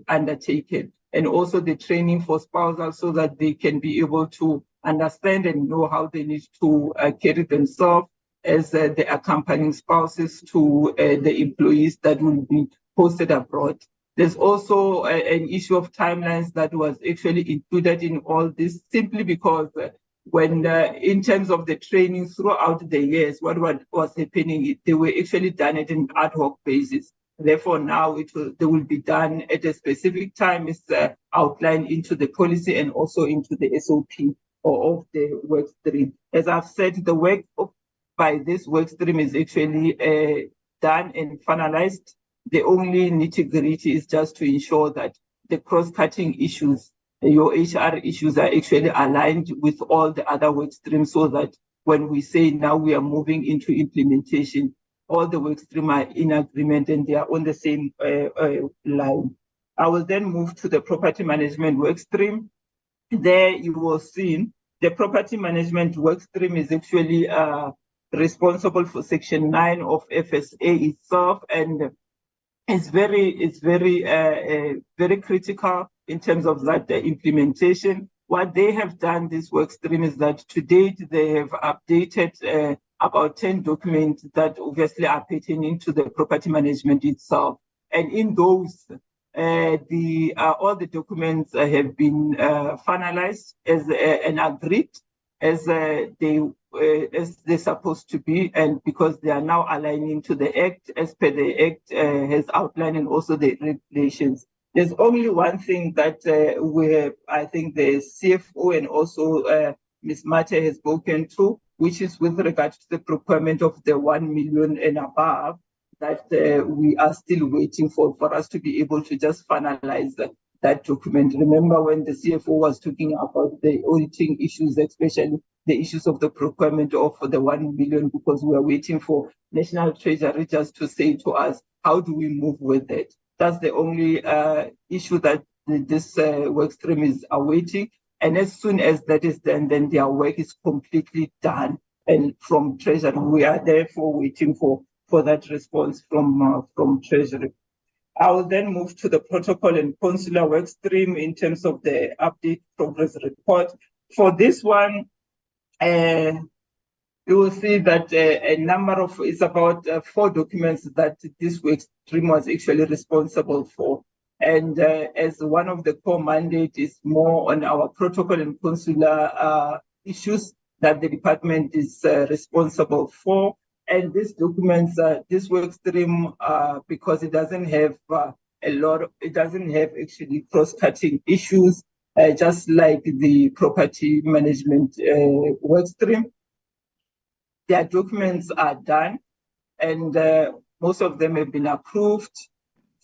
undertaken. And also the training for spouses so that they can be able to understand and know how they need to carry themselves as the accompanying spouses to the employees that will be posted abroad. There's also an issue of timelines that was actually included in all this, simply because when in terms of the training throughout the years, what was happening, they were actually done at an ad hoc basis. Therefore, now they will be done at a specific time, is outlined into the policy and also into the SOP of the work stream. As I've said, the work by this work stream is actually done and finalized. The only nitty-gritty is just to ensure that the cross-cutting issues, your HR issues, are actually aligned with all the other work streams so that when we say now we are moving into implementation. All the work stream are in agreement and they are on the same line. I will then move to the property management work stream. There you will see the property management work stream is actually responsible for Section 9 of FSA itself, and it's very critical in terms of that implementation. What they have done, this work stream, is that to date they have updated about 10 documents that obviously are pertaining to the property management itself. And in those, all the documents have been finalized and agreed as they're supposed to be, and because they are now aligning to the Act as per the Act has outlined, and also the regulations. There's only one thing that I think the CFO and also Ms. Mate has spoken to, which is with regard to the procurement of the 1 million and above, that we are still waiting for us to be able to just finalize that document. Remember when the CFO was talking about the auditing issues, especially the issues of the procurement of the 1 million, because we are waiting for National Treasury just to say to us, how do we move with it? That's the only issue that this work stream is awaiting. And as soon as that is done, then their work is completely done. And from Treasury, we are therefore waiting for that response from Treasury. I will then move to the protocol and consular work stream in terms of the update progress report. For this one, you will see that it's about 4 documents that this work stream was actually responsible for. And as one of the core mandates is more on our protocol and consular issues that the department is responsible for. And these documents, this work stream, because it doesn't have it doesn't have actually cross-cutting issues, just like the property management work stream. Their documents are done, and most of them have been approved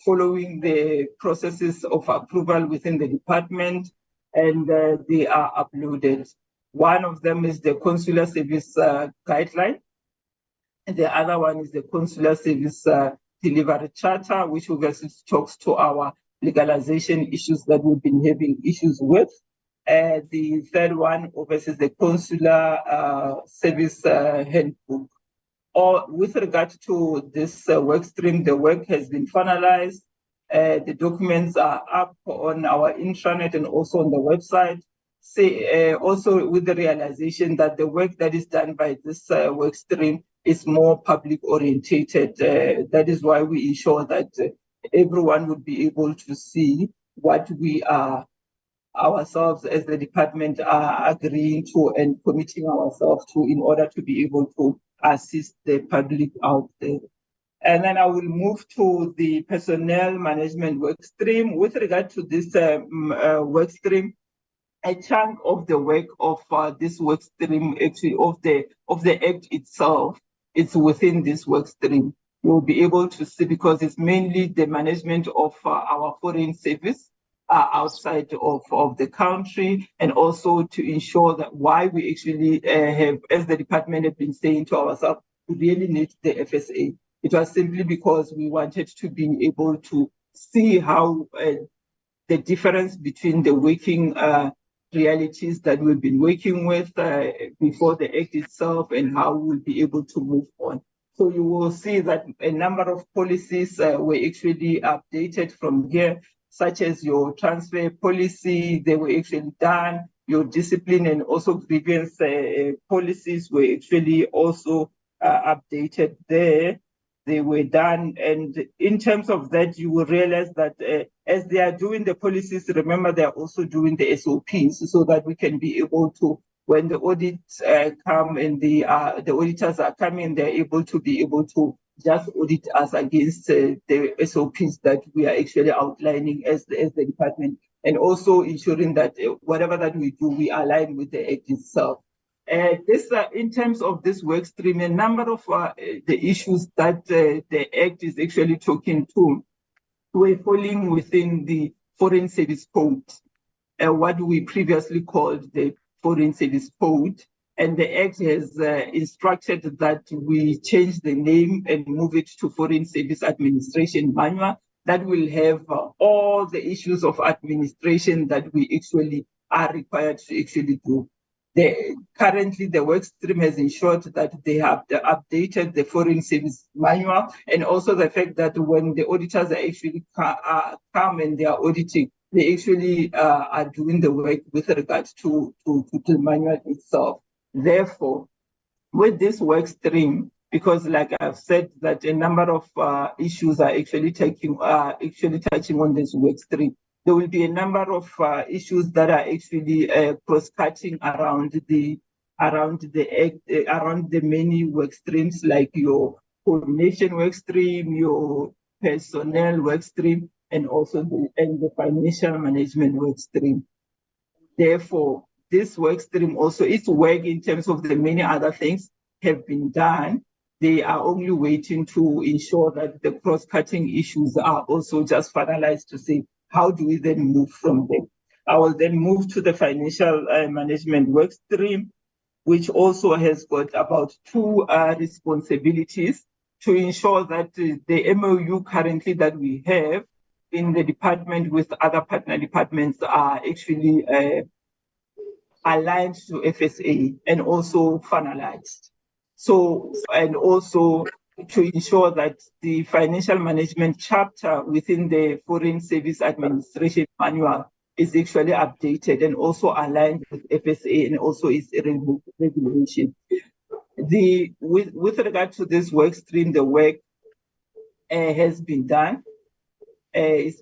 following the processes of approval within the department, and they are uploaded. One of them is the consular service guideline, and the other one is the consular service delivery charter, which obviously talks to our legalization issues that we've been having issues with. The third one, obviously, is the consular service handbook. With regard to this work stream, the work has been finalized. The documents are up on our intranet and also on the website. Also with the realization that the work that is done by this work stream is more public orientated. That is why we ensure that everyone would be able to see what we are ourselves as the department are agreeing to and committing ourselves to in order to be able to assist the public out there. And then I will move to the personnel management work stream. With regard to this work stream, a chunk of the work of this work stream, actually of the Act itself, it's within this work stream. You'll be able to see, because it's mainly the management of our foreign service outside of the country, and also to ensure that why we actually have, as the department have been saying to ourselves, we really need the FSA. It was simply because we wanted to be able to see how the difference between the working realities that we've been working with before the Act itself and how we'll be able to move on. So you will see that a number of policies were actually updated from here, such as your transfer policy, they were actually done. Your discipline and also grievance policies were actually also updated there. They were done. And in terms of that, you will realize that as they are doing the policies, remember, they're also doing the SOPs so that we can be able to, when the audits come and the auditors are coming, they're able to just audit us against the SOPs that we are actually outlining as the department, and also ensuring that whatever that we do, we align with the Act itself. In terms of this work stream, a number of the issues that the Act is actually talking to were falling within the Foreign Service Code, what we previously called the Foreign Service Code. And the Act has instructed that we change the name and move it to Foreign Service Administration Manual. That will have all the issues of administration that we actually are required to actually do. Currently, the work stream has ensured that they have updated the Foreign Service Manual, and also the fact that when the auditors are actually come and they are auditing, they actually are doing the work with regards to the manual itself. Therefore, with this work stream, because like I've said that a number of issues are actually touching on this work stream, there will be a number of issues that are actually cross-cutting around the many work streams, like your coordination work stream, your personnel work stream, and also the financial management work stream. Therefore, this work stream also, its work in terms of the many other things have been done. They are only waiting to ensure that the cross-cutting issues are also just finalized to say, how do we then move from there? I will then move to the financial management work stream, which also has got about two responsibilities to ensure that the MOU currently that we have in the department with other partner departments are actually aligned to FSA and also finalized. So, and also to ensure that the financial management chapter within the Foreign Service Administration Manual is actually updated and also aligned with FSA and also its regulation. With regard to this work stream, the work has been done. It's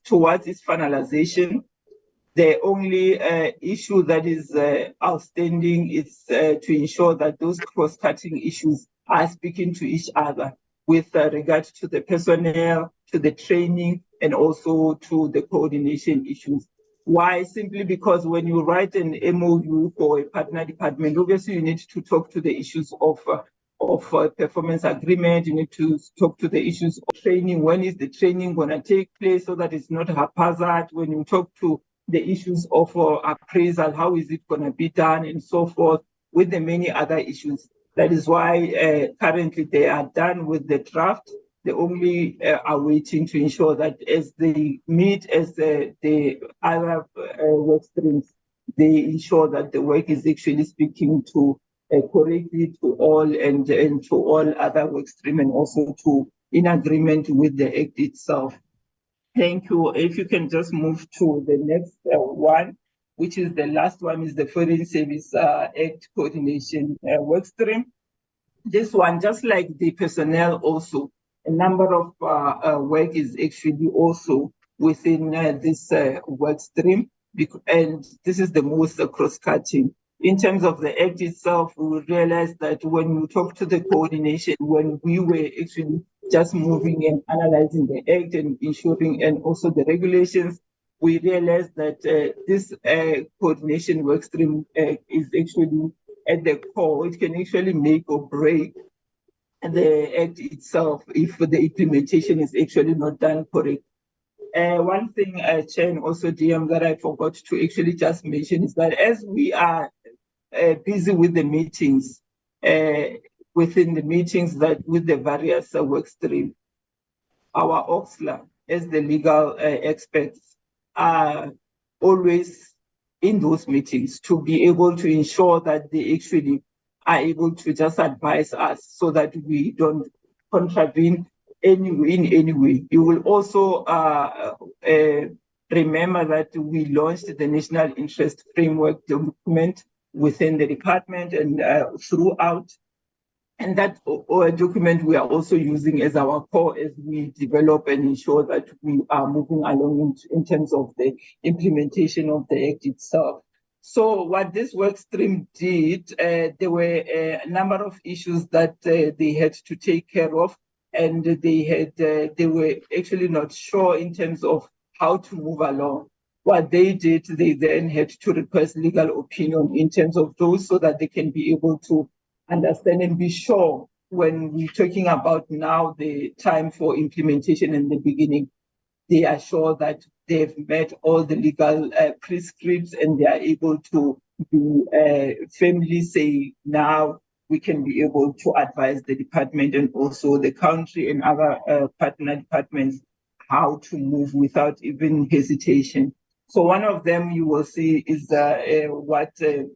towards its finalization. The only issue that is outstanding is to ensure that those cross-cutting issues are speaking to each other with regard to the personnel, to the training, and also to the coordination issues. Why? Simply because when you write an MOU for a partner department, obviously you need to talk to the issues of performance agreement, you need to talk to the issues of training. When is the training going to take place so that it's not haphazard? When you talk to the issues of appraisal, how is it going to be done, and so forth, with the many other issues. That is why currently they are done with the draft. They only are waiting to ensure that as they meet as the other work streams, they ensure that the work is actually speaking to correctly to all and to all other work streams, and also to in agreement with the Act itself. Thank you. If you can just move to the next one, which is the last one, is the Foreign Service Act coordination work stream. This one, just like the personnel also, a number of work is actually also within this work stream, and this is the most cross-cutting. In terms of the Act itself, we realized that when we talk to the coordination, when we were actually just moving and analyzing the Act and ensuring, and also the regulations, we realized that this coordination work stream is actually at the core. It can actually make or break the Act itself if the implementation is actually not done correctly. One thing, Chair, and also DM, that I forgot to actually just mention is that as we are busy with the meetings, within the meetings that with the various work streams, our OXLA, as the legal experts, are always in those meetings to be able to ensure that they actually are able to just advise us so that we don't contravene in any way. You will also remember that we launched the National Interest Framework document within the department and throughout. And that document we are also using as our core as we develop and ensure that we are moving along in terms of the implementation of the Act itself. So what this work stream did, there were a number of issues that they had to take care of, and they were actually not sure in terms of how to move along. What they did, they then had to request legal opinion in terms of those so that they can be able to understand and be sure when we're talking about now the time for implementation in the beginning, they are sure that they've met all the legal prescripts and they are able to the family say now we can be able to advise the department and also the country and other partner departments how to move without even hesitation. So one of them you will see is what the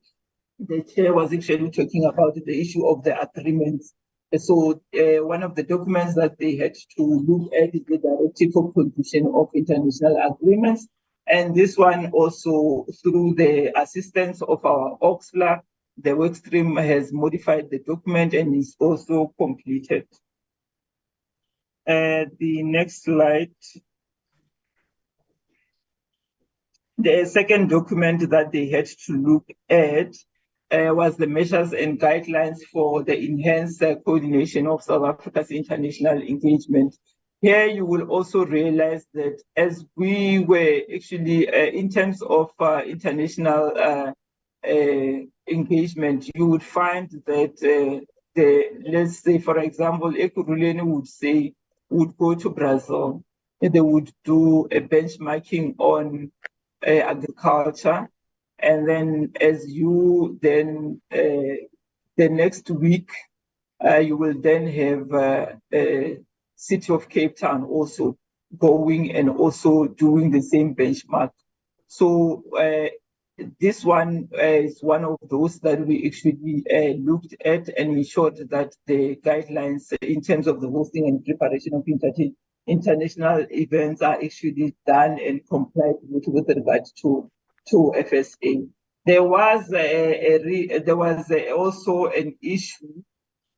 chair was actually talking about, the issue of the agreements. So one of the documents that they had to look at is the Directive for Condition of International Agreements. And this one also, through the assistance of our Oxfla, the work stream has modified the document and is also completed. The next slide. The second document that they had to look at was the measures and guidelines for the enhanced coordination of South Africa's international engagement. Here you will also realize that as we were actually, in terms of international engagement, you would find that let's say, for example, Ekurhuleni would go to Brazil, and they would do a benchmarking on agriculture. And then as you then, the next week, you will then have City of Cape Town also going and also doing the same benchmark. So this one is one of those that we actually looked at and ensured that the guidelines in terms of the hosting and preparation of international events are actually done and complied with regard to FSA. There was also an issue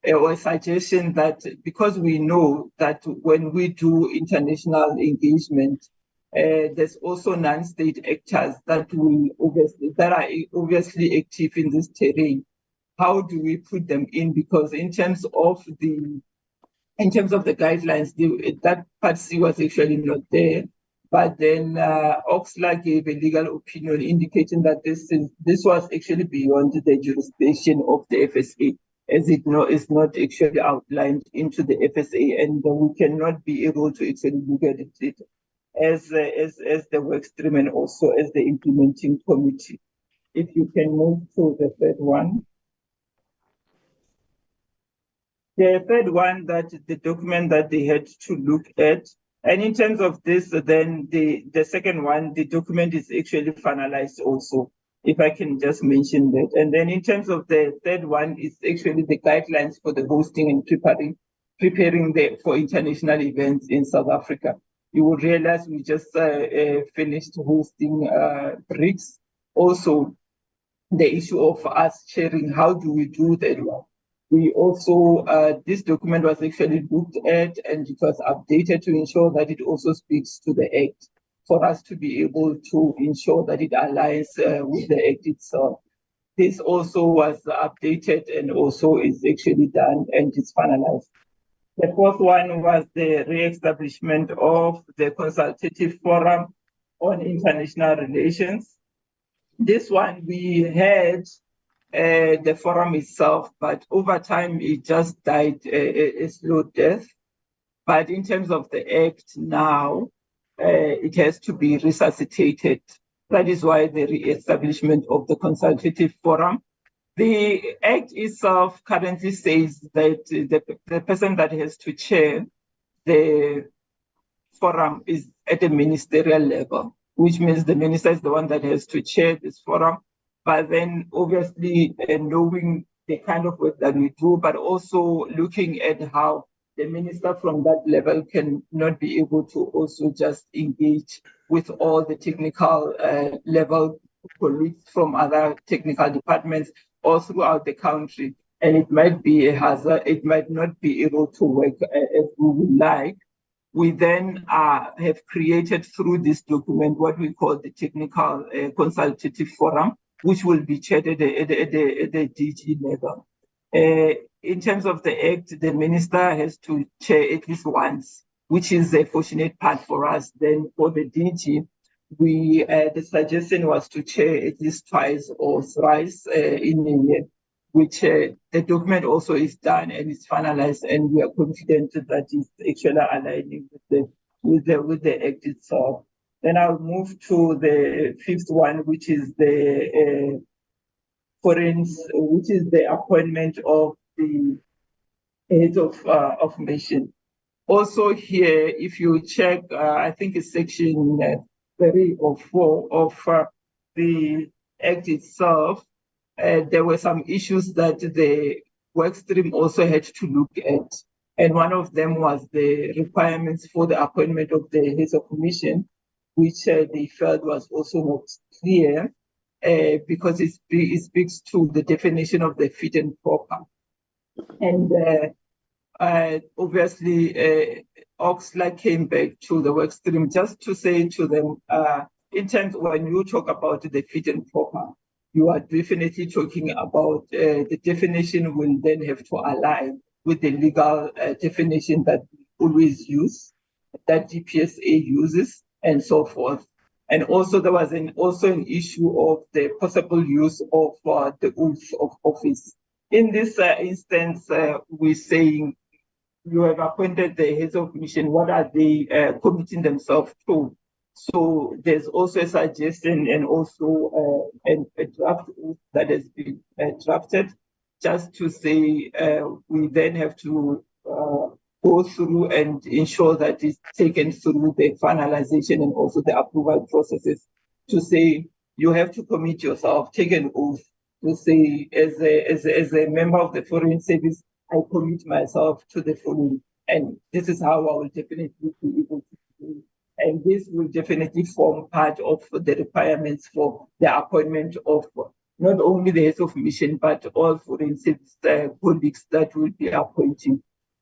or a suggestion that because we know that when we do international engagement, there's also non-state actors that are obviously active in this terrain. How do we put them in? Because in terms of the guidelines, that part C was actually not there. But then Oxley gave a legal opinion indicating that this was actually beyond the jurisdiction of the FSA, as it is not actually outlined into the FSA, and we cannot be able to actually look at it as the work stream and also as the implementing committee. If you can move to the third one. The third one, that the document that they had to look at, and in terms of this, then the second one, the document is actually finalized also, if I can just mention that. And then in terms of the third one, it's actually the guidelines for the hosting and preparing for international events in South Africa. You will realize we just finished hosting BRICS. Also, the issue of us sharing, how do we do that one? We also, this document was actually looked at and it was updated to ensure that it also speaks to the Act for us to be able to ensure that it aligns with the Act itself. This also was updated and also is actually done and is finalized. The fourth one was the re-establishment of the Consultative Forum on International Relations. This one we had the forum itself, but over time it just died a slow death. But in terms of the Act now, it has to be resuscitated. That is why the re-establishment of the Consultative Forum. The Act itself currently says that the person that has to chair the forum is at a ministerial level, which means the minister is the one that has to chair this forum. But then obviously knowing the kind of work that we do, but also looking at how the minister from that level can not be able to also just engage with all the technical level colleagues from other technical departments all throughout the country. And it might be a hazard, it might not be able to work as we would like. We then have created through this document what we call the Technical Consultative Forum, which will be chaired at the DG level. In terms of the Act, the minister has to chair at least once, which is a fortunate part for us. Then for the DG, the suggestion was to chair at least twice or thrice in a year, which the document also is done and is finalized, and we are confident that it's actually aligning with the Act itself. Then I'll move to the fifth one, which is the foreigns, which is the appointment of the head of mission. Also here, if you check, I think it's section 3 or 4 of the Act itself, there were some issues that the work stream also had to look at. And one of them was the requirements for the appointment of the heads of mission, which they felt was also not clear because it speaks to the definition of the fit and proper. And obviously, Oxlade came back to the work stream just to say to them, in terms when you talk about the fit and proper, you are definitely talking about the definition will then have to align with the legal definition that we always use, that DPSA uses, and so forth. And also there was also an issue of the possible use of the oath of office. In this instance, we're saying you have appointed the heads of mission. What are they committing themselves to? So there's also a suggestion and also a draft that has been drafted just to say we then have to go through and ensure that it's taken through the finalization and also the approval processes to say you have to commit yourself, take an oath to say as a member of the Foreign Service, I commit myself to the following, and this is how I will definitely be able to do. And this will definitely form part of the requirements for the appointment of not only the heads of mission, but all foreign service colleagues that will be appointing.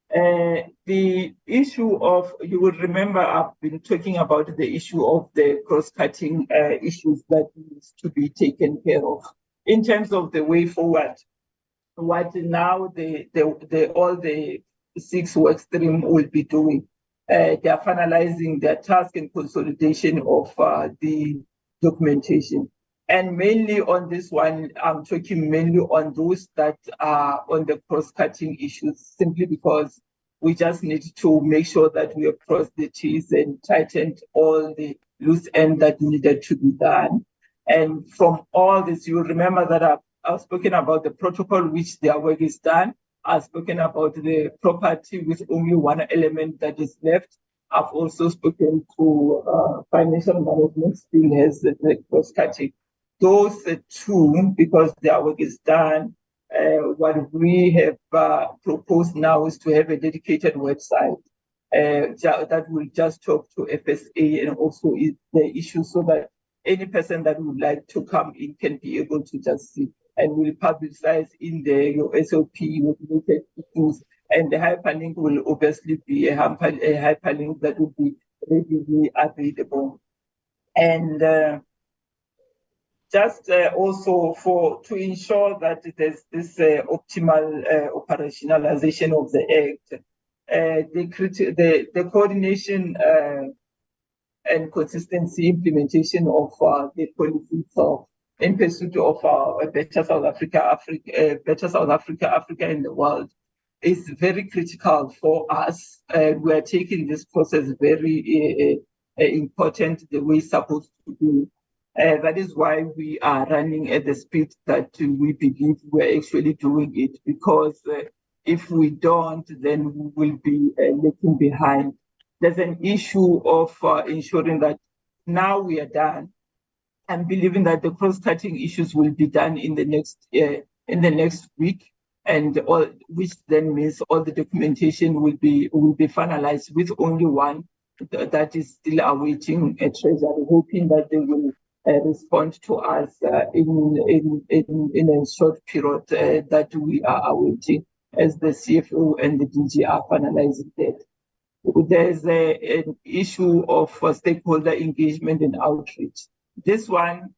The issue of, you will remember I've been talking about the issue of the cross-cutting issues that needs to be taken care of. In terms of the way forward, what now all the 6 work stream will be doing. They are finalizing their task and consolidation of the documentation. And mainly on this one, I'm talking mainly on those that are on the cross-cutting issues, simply because we just need to make sure that we have crossed the T's and tightened all the loose ends that needed to be done. And from all this, you remember that I've spoken about the protocol which their work is done. I've spoken about the property with only one element that is left. I've also spoken to financial management still has the cross-cutting. Those 2, because their work is done, what we have proposed now is to have a dedicated website that will just talk to FSA and also the issue so that any person that would like to come in can be able to just see, and will publicize in your SOP with related issues. And the hyperlink will obviously be a hyperlink that will be readily available. And just also to ensure that there's this optimal operationalization of the Act, the coordination and consistency implementation of the policy itself in pursuit of a better South Africa, Africa, and the world is very critical for us. We are taking this process very important the way it's supposed to be. That is why we are running at the speed that we believe we're actually doing it, because if we don't, then we will be lagging behind. There's an issue of ensuring that now we are done. I'm believing that the cross-cutting issues will be done in the next week, and which then means all the documentation will be finalized, with only one that is still awaiting a treasury, hoping that they will respond to us in a short period that we are awaiting, as the CFO and the DG are finalizing that. There's an issue of stakeholder engagement and outreach. This one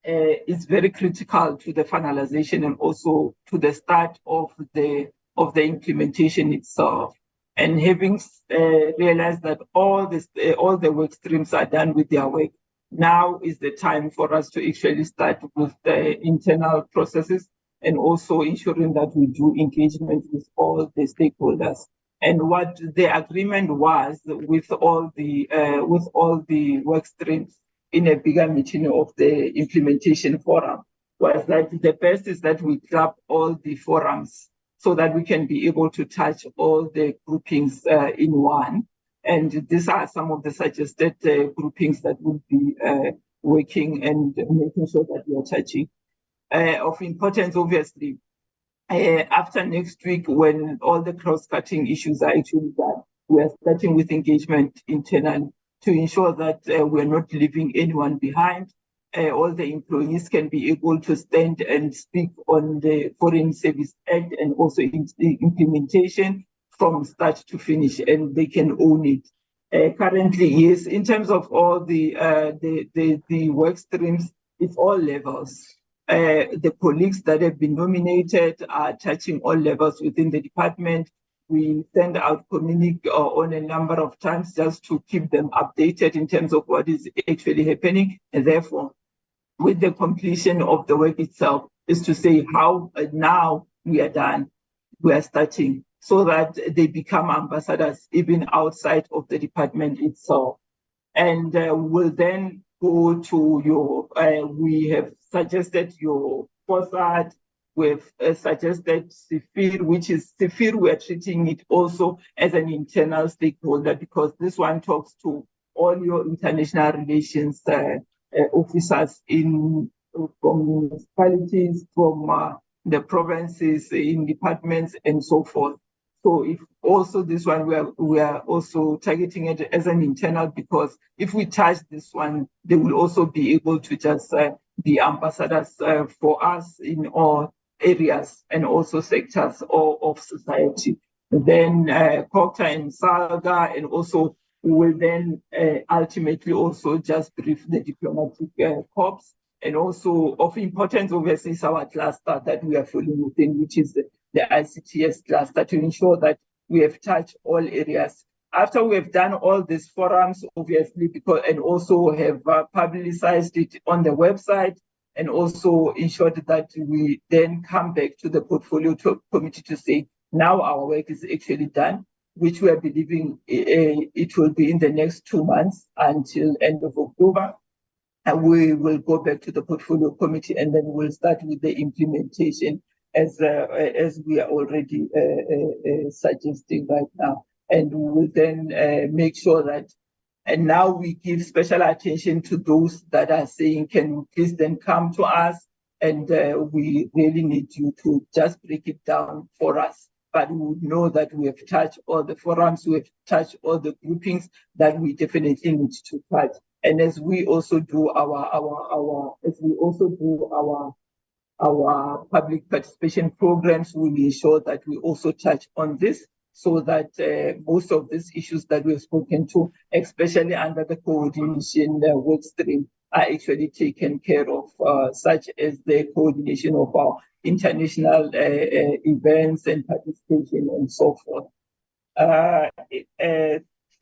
is very critical to the finalization and also to the start of the implementation itself. And having realized that all the work streams are done with their work, now is the time for us to actually start with the internal processes and also ensuring that we do engagement with all the stakeholders. And what the agreement was with all the work streams in a bigger meeting of the implementation forum was that the best is that we club all the forums so that we can be able to touch all the groupings in one. And these are some of the suggested groupings that will be working and making sure that we are touching. Of importance, obviously, after next week, when all the cross-cutting issues are actually done, we are starting with engagement internally to ensure that we're not leaving anyone behind. All the employees can be able to stand and speak on the Foreign Service Act and also in the implementation from start to finish, and they can own it. Currently, yes, in terms of all the work streams, it's all levels. The colleagues that have been nominated are touching all levels within the department. We send out communique on a number of times just to keep them updated in terms of what is actually happening. And therefore, with the completion of the work itself, is to say how now we are done, we are starting, so that they become ambassadors even outside of the department itself. And we'll then go to your, we have suggested your FOSAT, we've suggested SIFIR, which is SIFIR, we're treating it also as an internal stakeholder because this one talks to all your international relations officers from municipalities, from the provinces, in departments, and so forth. So if also this one, we are also targeting it as an internal, because if we touch this one, they will also be able to just be ambassadors for us in all areas and also sectors of society. Then Procter and Salga, and also we will then ultimately also just brief the diplomatic corps. And also of importance, obviously, is our cluster that we are following within, which is the ICTS cluster, to ensure that we have touched all areas. After we have done all these forums, obviously, and also have publicized it on the website, and also ensured that we then come back to the portfolio committee to say, now our work is actually done, which we are believing it will be in the next 2 months until end of October. And we will go back to the portfolio committee, and then we'll start with the implementation as we are already suggesting right now. And we will then make sure that, and now we give special attention to those that are saying, can you please then come to us? And we really need you to just break it down for us. But we would know that we have touched all the forums, we have touched all the groupings that we definitely need to touch. And as we also do our public participation programs, we will ensure that we also touch on this, so that most of these issues that we've spoken to, especially under the coordination work stream, are actually taken care of, such as the coordination of our international events and participation and so forth.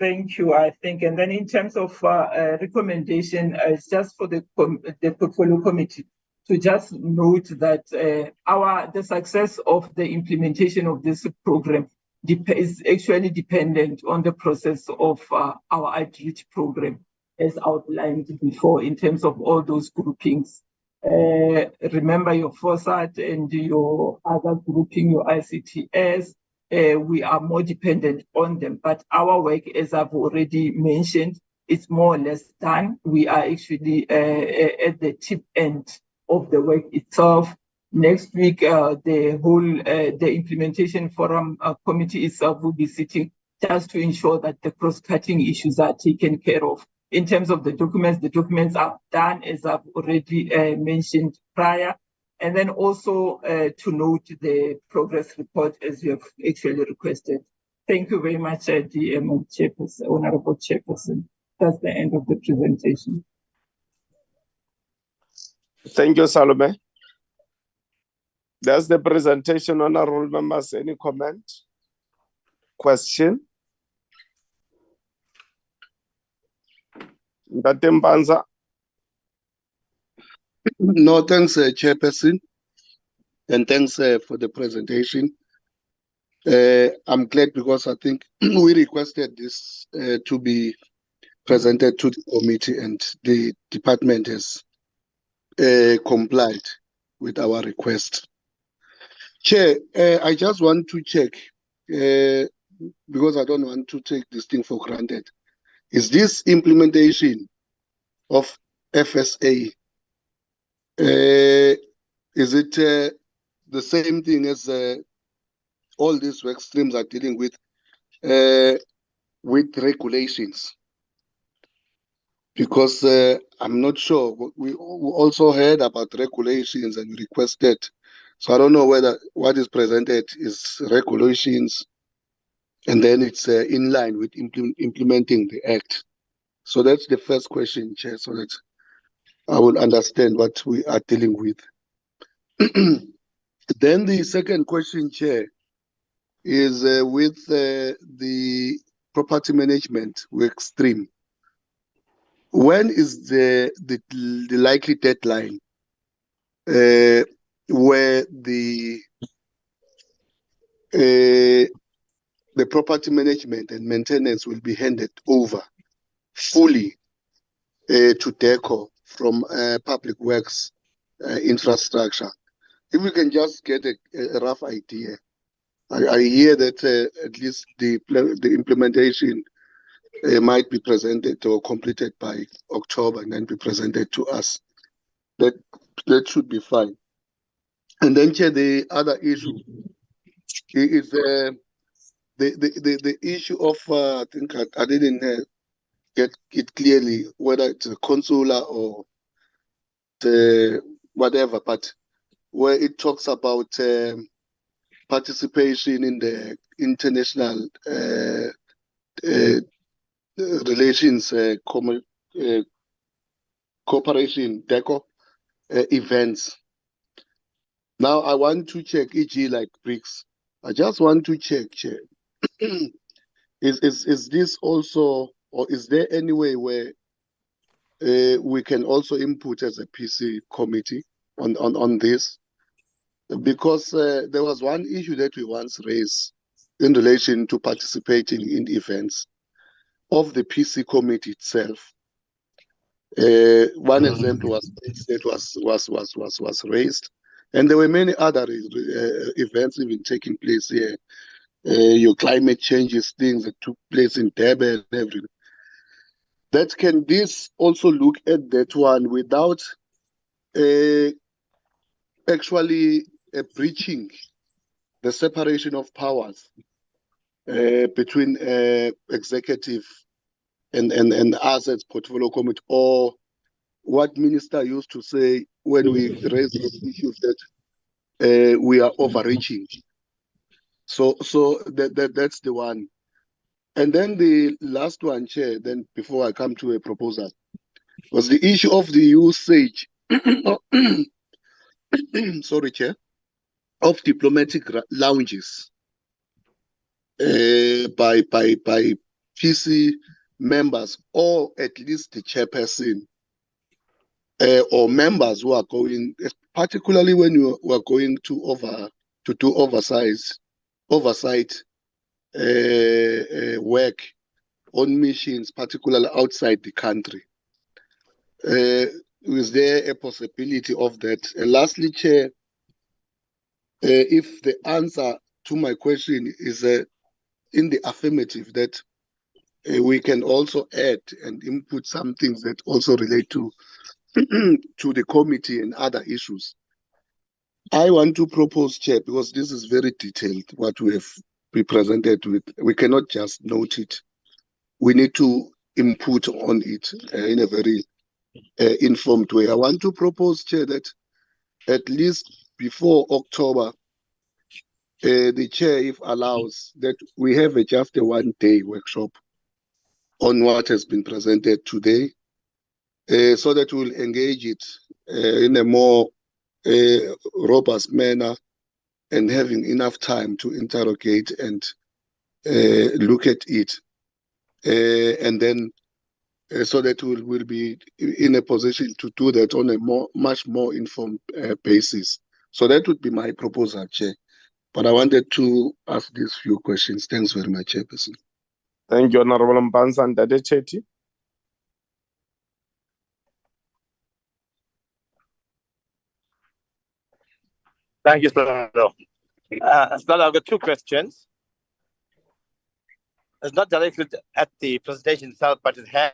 Thank you, I think. And then in terms of recommendation, it's just for the portfolio committee to just note that the success of the implementation of this program is actually dependent on the process of our outreach program, as outlined before, in terms of all those groupings. Remember your FOSAT and your other grouping, your ICTS, we are more dependent on them. But our work, as I've already mentioned, is more or less done. We are actually at the tip end of the work itself. Next week, the implementation forum committee itself will be sitting just to ensure that the cross-cutting issues are taken care of. In terms of the documents are done, as I've already mentioned prior. And then also to note the progress report, as you have actually requested. Thank you very much, DM Chairperson, Honorable Chairperson. That's the end of the presentation. Thank you, Salome. That's the presentation, honorable members. Any comment? Question? Mbanza? No, thanks, Chairperson, and thanks for the presentation. I'm glad because I think we requested this to be presented to the committee, and the department has complied. with our request. Chair, I just want to check, because I don't want to take this thing for granted. Is this implementation of FSA, is it the same thing as all these work streams are dealing with regulations? Because I'm not sure. We also heard about regulations and requested. So I don't know whether what is presented is regulations and then it's in line with implementing the act. So that's the first question, Chair, so that I will understand what we are dealing with. Then the second question, Chair, is with the property management work stream. When is the likely deadline where the property management and maintenance will be handed over fully to DECO from public works infrastructure? If we can just get a rough idea. I hear that at least the implementation might be presented or completed by October and then be presented to us. That should be fine. And then, Chair, the other issue is the issue of I think I didn't get it clearly whether it's a consular or the whatever, but where it talks about participation in the international relations cooperation DECO events. Now I want to check, e.g. like BRICS. I just want to check, Chair. Is this also, or is there any way where we can also input as a PC committee on this? Because there was one issue that we once raised in relation to participating in events of the PC committee itself. One example was that was raised, and there were many other events even taking place here. Your climate changes, things that took place in Durban and everything. That can this also look at that one without actually breaching the separation of powers between executive and assets portfolio committee, or what minister used to say when we raise those issues that we are overreaching. So that's the one. And then the last one, Chair, then before I come to a proposal, was the issue of the usage, sorry, Chair, of diplomatic lounges by PC members, or at least the chairperson or members who are going, particularly when you are going to do oversight work on missions, particularly outside the country. Is there a possibility of that? And lastly, Chair, if the answer to my question is in the affirmative, that we can also add and input some things that also relate to to the committee and other issues. I want to propose, Chair, because this is very detailed, what we have been presented with. We cannot just note it. We need to input on it in a very informed way. I want to propose, Chair, that at least before October, the Chair, if allows, that we have just a 1-day workshop on what has been presented today, so that we'll engage it in a more robust manner and having enough time to interrogate and look at it. And then so that we'll be in a position to do that on a much more informed basis. So that would be my proposal, Chair. But I wanted to ask these few questions. Thanks very much, Chairperson. Thank you, Honorable Mpanza and Dade Chetty. Thank you, Stella. Stella, I've got two questions. It's not directed at the presentation itself, but it has.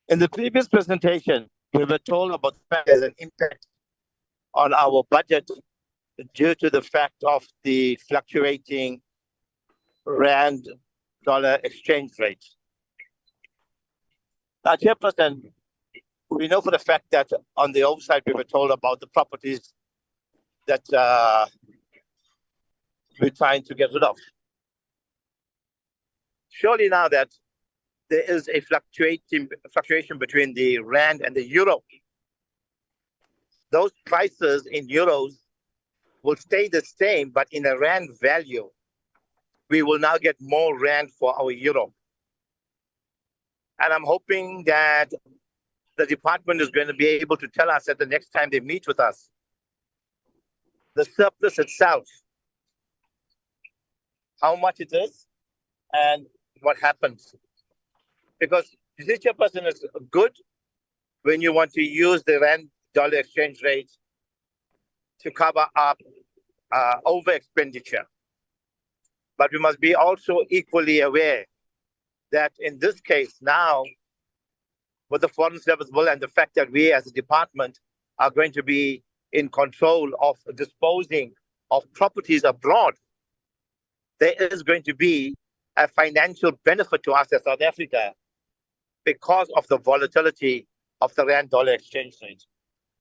In the previous presentation, we were told about the fact there's an impact on our budget due to the fact of the fluctuating rand-dollar exchange rate. Now, Chairperson, we know for the fact that on the oversight, we were told about the properties that we're trying to get rid of. Surely now that there is a fluctuation between the rand and the euro, those prices in euros will stay the same, but in a rand value, we will now get more rand for our euro. And I'm hoping that the department is going to be able to tell us at the next time they meet with us, the surplus itself, how much it is and what happens. Because the Chairperson is good when you want to use the rand-dollar exchange rate to cover up over expenditure. But we must be also equally aware that in this case now, with the Foreign Service Bill and the fact that we as a department are going to be in control of disposing of properties abroad, there is going to be a financial benefit to us as South Africa because of the volatility of the rand-dollar exchange rate.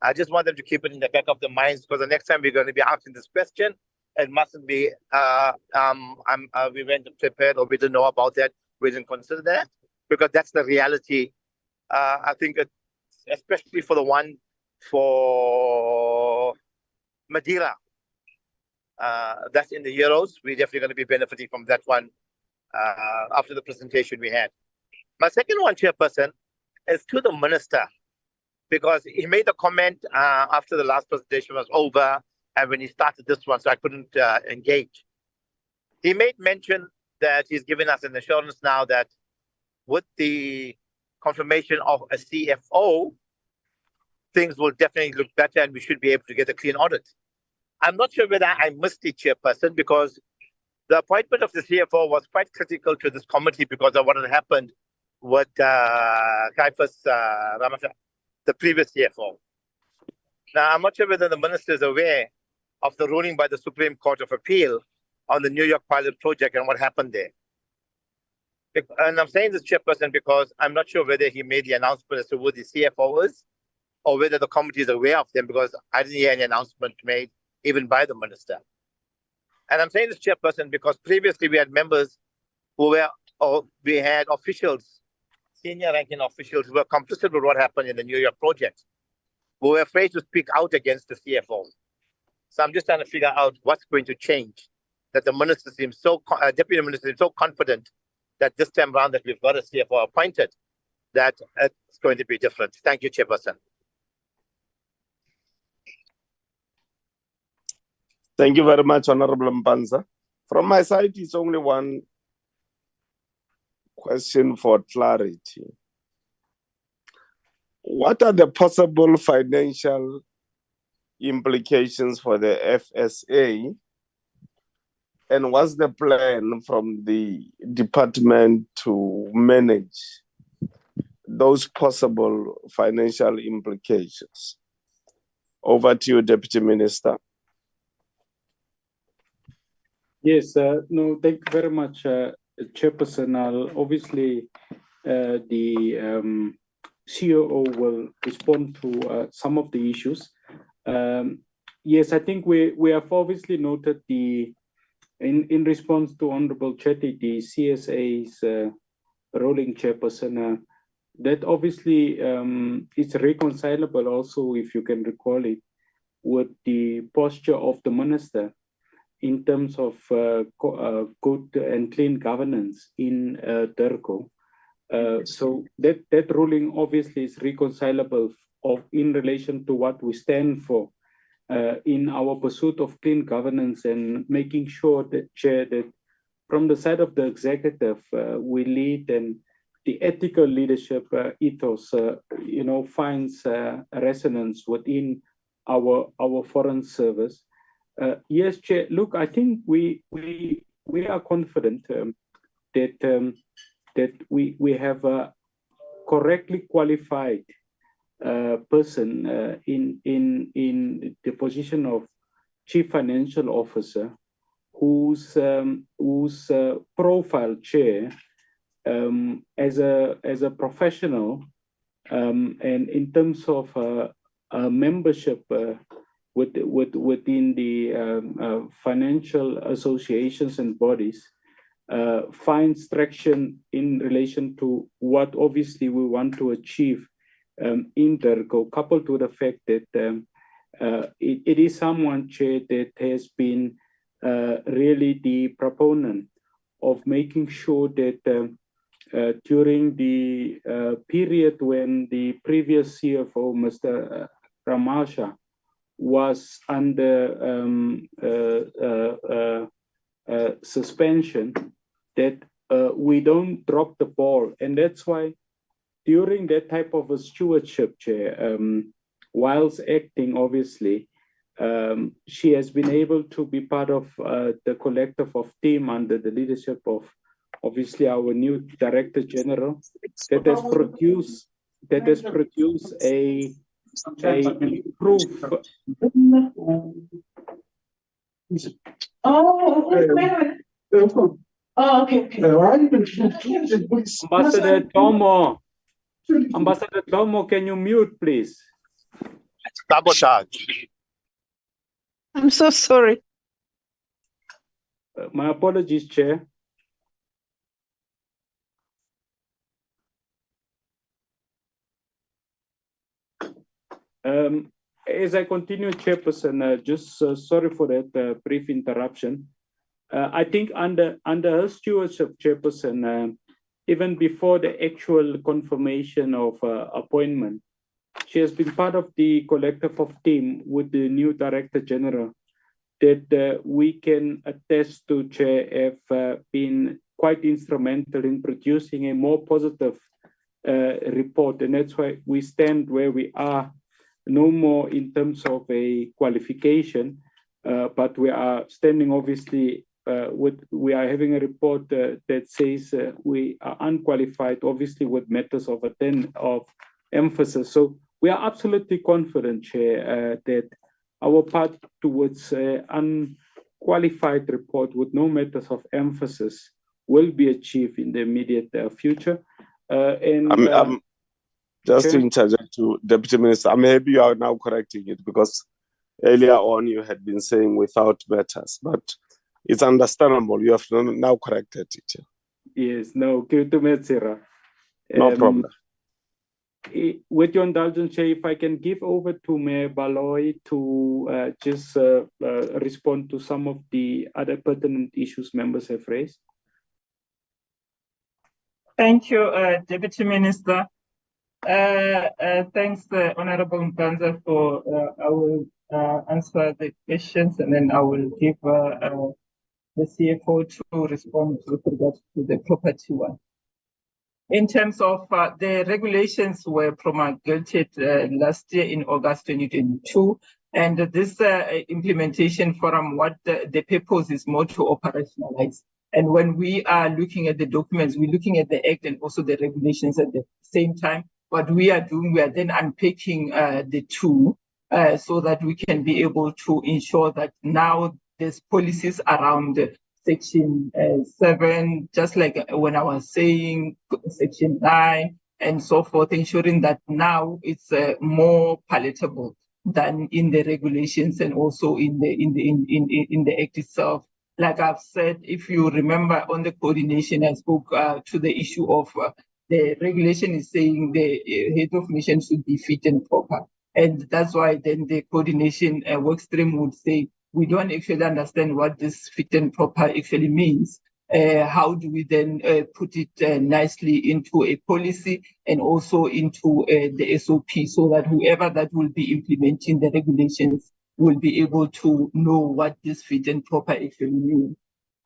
I just want them to keep it in the back of their minds, because the next time we're going to be asking this question, it mustn't be, we weren't prepared or we didn't know about that, we didn't consider that, because that's the reality. I think, especially for the one for Madeira, that's in the euros. We're definitely going to be benefiting from that one after the presentation we had. My second one, Chairperson, is to the Minister, because he made a comment after the last presentation was over and when he started this one, so I couldn't engage. He made mention that he's given us an assurance now that with the confirmation of a CFO, things will definitely look better and we should be able to get a clean audit. I'm not sure whether I missed it, Chairperson, because the appointment of the CFO was quite critical to this committee because of what had happened with Caiaphas Ramaswamy, the previous CFO. Now, I'm not sure whether the Minister is aware of the ruling by the Supreme Court of Appeal on the New York pilot project and what happened there. And I'm saying this, Chairperson, because I'm not sure whether he made the announcement as to who the CFO is or whether the committee is aware of them, because I didn't hear any announcement made even by the Minister. And I'm saying this, Chairperson, because previously we had members who were, or we had officials, senior ranking officials who were complicit with what happened in the New York project, who were afraid to speak out against the CFO. So I'm just trying to figure out what's going to change, that the Minister seems so, Deputy Minister seems so confident that this time around that we've got a CFO appointed, that it's going to be different. Thank you, Chairperson. Thank you very much, Honorable Mpanza. From my side, it's only one question for clarity. What are the possible financial implications for the FSA? And what's the plan from the department to manage those possible financial implications? Over to you, Deputy Minister. Yes, no, thank you very much, Chairperson. Obviously, the COO will respond to some of the issues. Yes, I think we have obviously noted in response to Honorable Chetty, the CSA's ruling, Chairperson, that obviously is reconcilable also, if you can recall it, with the posture of the Minister in terms of good and clean governance in DIRCO. So that ruling obviously is reconcilable in relation to what we stand for in our pursuit of clean governance and making sure that, Chair, that from the side of the executive, we lead and the ethical leadership ethos, finds resonance within our foreign service. Yes, Chair. Look, I think we are confident that we have a correctly qualified person in the position of Chief Financial Officer, whose profile, Chair, as a professional, and in terms of membership within the financial associations and bodies, finds traction in relation to what obviously we want to achieve in DIRCO, coupled with the fact that it is someone, Chair, that has been really the proponent of making sure that during the period when the previous CFO, Mr. Ramasha, was under suspension, that we don't drop the ball. And that's why during that type of a stewardship, Chair, whilst acting, obviously, she has been able to be part of the collective of team under the leadership of, obviously, our new Director General that has produced a proof. Ambassador Tomo, can you mute, please? Sabotage. I'm so sorry. My apologies, Chair. As I continue, Chairperson, just sorry for that brief interruption. I think under her stewardship, Chairperson, even before the actual confirmation of appointment, she has been part of the collective of team with the new Director General that we can attest to, Chair, have been quite instrumental in producing a more positive report. And that's why we stand where we are, no more in terms of a qualification, but we are standing, obviously, we are having a report that says we are unqualified, obviously, with matters of emphasis. So we are absolutely confident, Chair, that our path towards unqualified report with no matters of emphasis will be achieved in the immediate future. Just to interject to Deputy Minister, I'm happy you are now correcting it, because earlier on you had been saying without matters, but it's understandable. You have now corrected it. Yes, no, no problem. With your indulgence, Chair, if I can give over to Mayor Baloy to just respond to some of the other pertinent issues members have raised. Thank you, Deputy Minister. Thanks, Honorable Mpanza, for I will answer the questions, and then I will give the CFO to respond with regards to the property one. In terms of the regulations were promulgated last year in August 2022, and this implementation forum, what the purpose is more to operationalize. And when we are looking at the documents, we're looking at the Act and also the regulations at the same time. What we are doing, we are then unpacking the two so that we can be able to ensure that now there's policies around Section 7, just like when I was saying Section 9 and so forth, ensuring that now it's more palatable than in the regulations and also in the Act itself. Like I've said, if you remember on the coordination, I spoke to the issue of the regulation is saying the head of mission should be fit and proper. And that's why then the coordination work stream would say, we don't actually understand what this fit and proper actually means. How do we then put it nicely into a policy and also into the SOP, so that whoever that will be implementing the regulations will be able to know what this fit and proper actually means.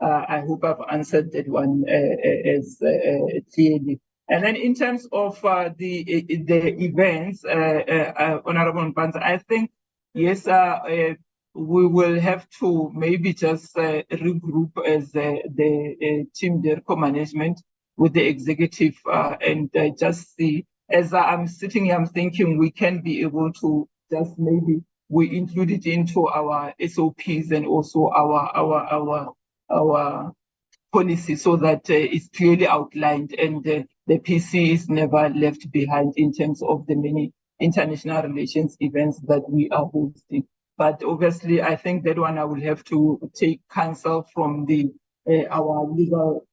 I hope I've answered that one as clearly. And then in terms of the events, Honorable Mpanza, I think, yes, we will have to maybe just regroup as the team DERCO management with the executive and just see. As I'm sitting here, I'm thinking we can be able to just maybe we include it into our SOPs and also our policy so that it's clearly outlined and the PC is never left behind in terms of the many international relations events that we are hosting. But obviously, I think that one I will have to take counsel from our legal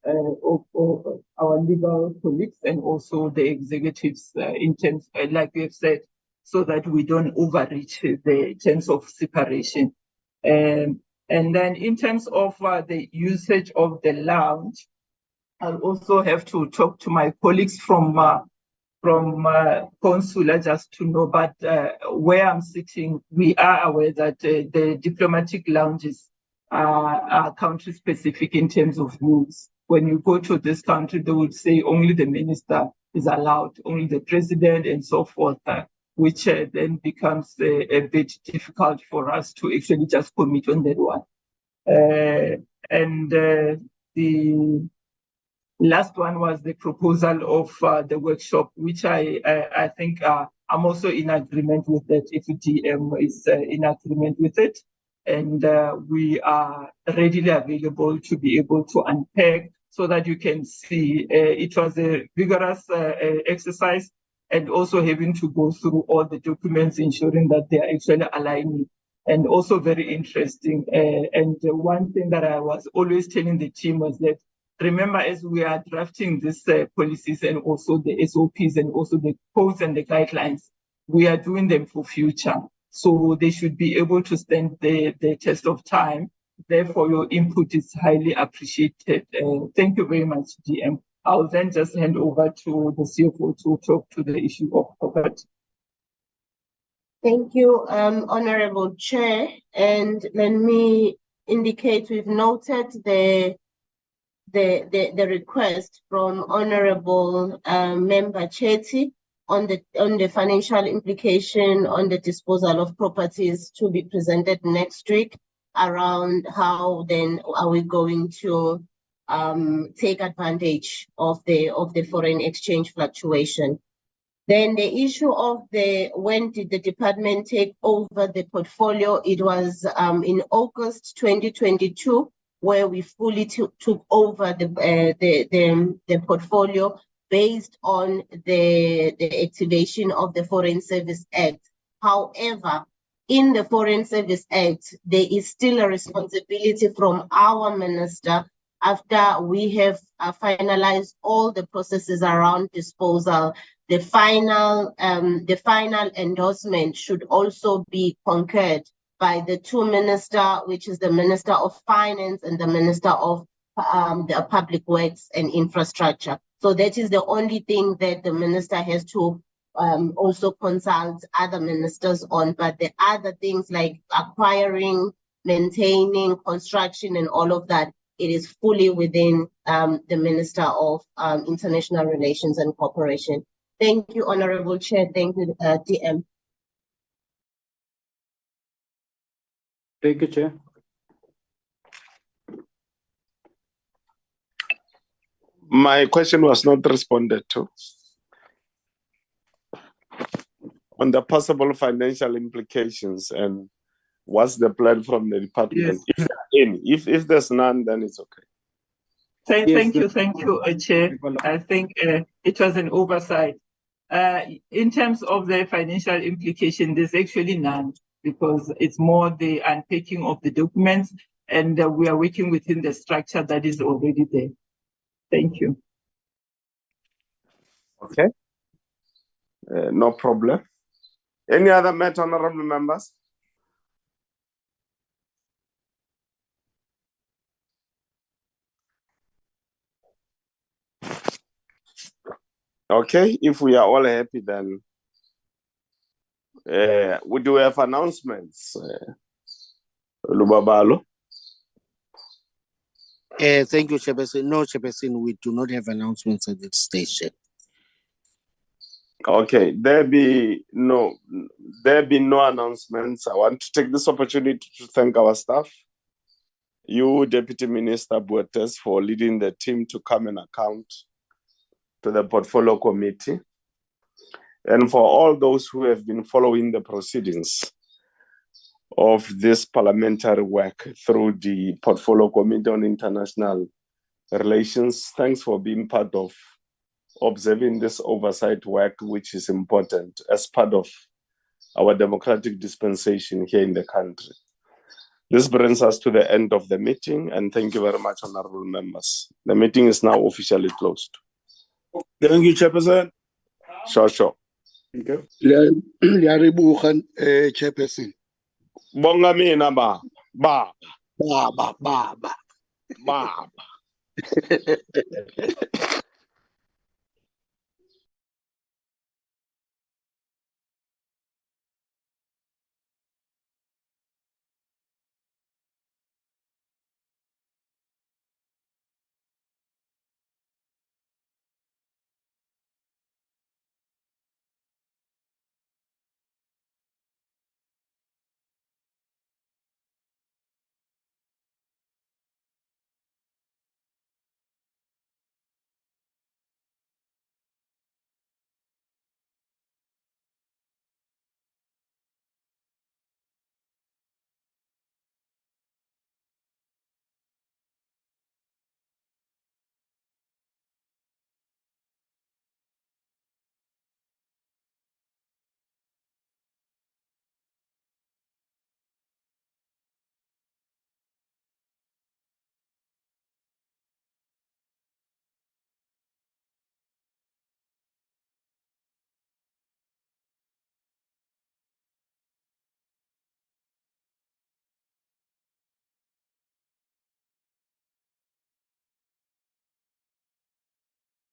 colleagues and also the executives in terms, like we have said, so that we don't overreach the terms of separation. And then in terms of the usage of the lounge, I'll also have to talk to my colleagues from Consular just to know, but where I'm sitting, we are aware that the diplomatic lounges are country specific in terms of rules. When you go to this country, they would say only the minister is allowed, only the president and so forth, which then becomes a bit difficult for us to actually just commit on that one. And the last one was the proposal of the workshop, which I think I'm also in agreement with that if DM is in agreement with it. And we are readily available to be able to unpack so that you can see it was a vigorous exercise and also having to go through all the documents, ensuring that they are actually aligning and also very interesting. And one thing that I was always telling the team was that, remember, as we are drafting these policies and also the SOPs and also the codes and the guidelines, we are doing them for future. So they should be able to stand the test of time. Therefore, your input is highly appreciated. Thank you very much, DM. I'll then just hand over to the CFO to talk to the issue of property. Thank you, Honorable Chair. And let me indicate we've noted the request from Honorable Member Chetty on the financial implication on the disposal of properties to be presented next week around how then are we going to take advantage of the foreign exchange fluctuation. Then the issue of when did the department take over the portfolio? It was in August 2022, where we fully took over the portfolio based on the activation of the Foreign Service Act. However, in the Foreign Service Act, there is still a responsibility from our minister after we have finalized all the processes around disposal. The final endorsement should also be concurred by the two ministers, which is the Minister of Finance and the Minister of the Public Works and Infrastructure. So that is the only thing that the minister has to also consult other ministers on. But the other things like acquiring, maintaining, construction, and all of that, it is fully within the Minister of International Relations and Cooperation. Thank you, Honorable Chair. Thank you, DM. Thank you, Chair. My question was not responded to. On the possible financial implications and what's the plan from the department? Yes. If there are any. If there's none, then it's okay. Thank you, Chair. I think it was an oversight. In terms of the financial implication, there's actually none because it's more the unpacking of the documents and we are working within the structure that is already there. Thank you. Okay. No problem. Any other matter, honorable members? Okay, if we are all happy, then we do have announcements. Lubabalo. Thank you, Chairperson. No, Chairperson, we do not have announcements at this stage. Okay, there be no announcements. I want to take this opportunity to thank our staff. You, Deputy Minister Buertes, for leading the team to come and account to the Portfolio Committee. And for all those who have been following the proceedings of this parliamentary work through the Portfolio Committee on International Relations, thanks for being part of observing this oversight work, which is important as part of our democratic dispensation here in the country. This brings us to the end of the meeting, and thank you very much, honorable members. The meeting is now officially closed. Thank you, Chairperson. Sure. Thank you. Liyarebuga, Chairperson. Bonga mina baba. Baba. Baba.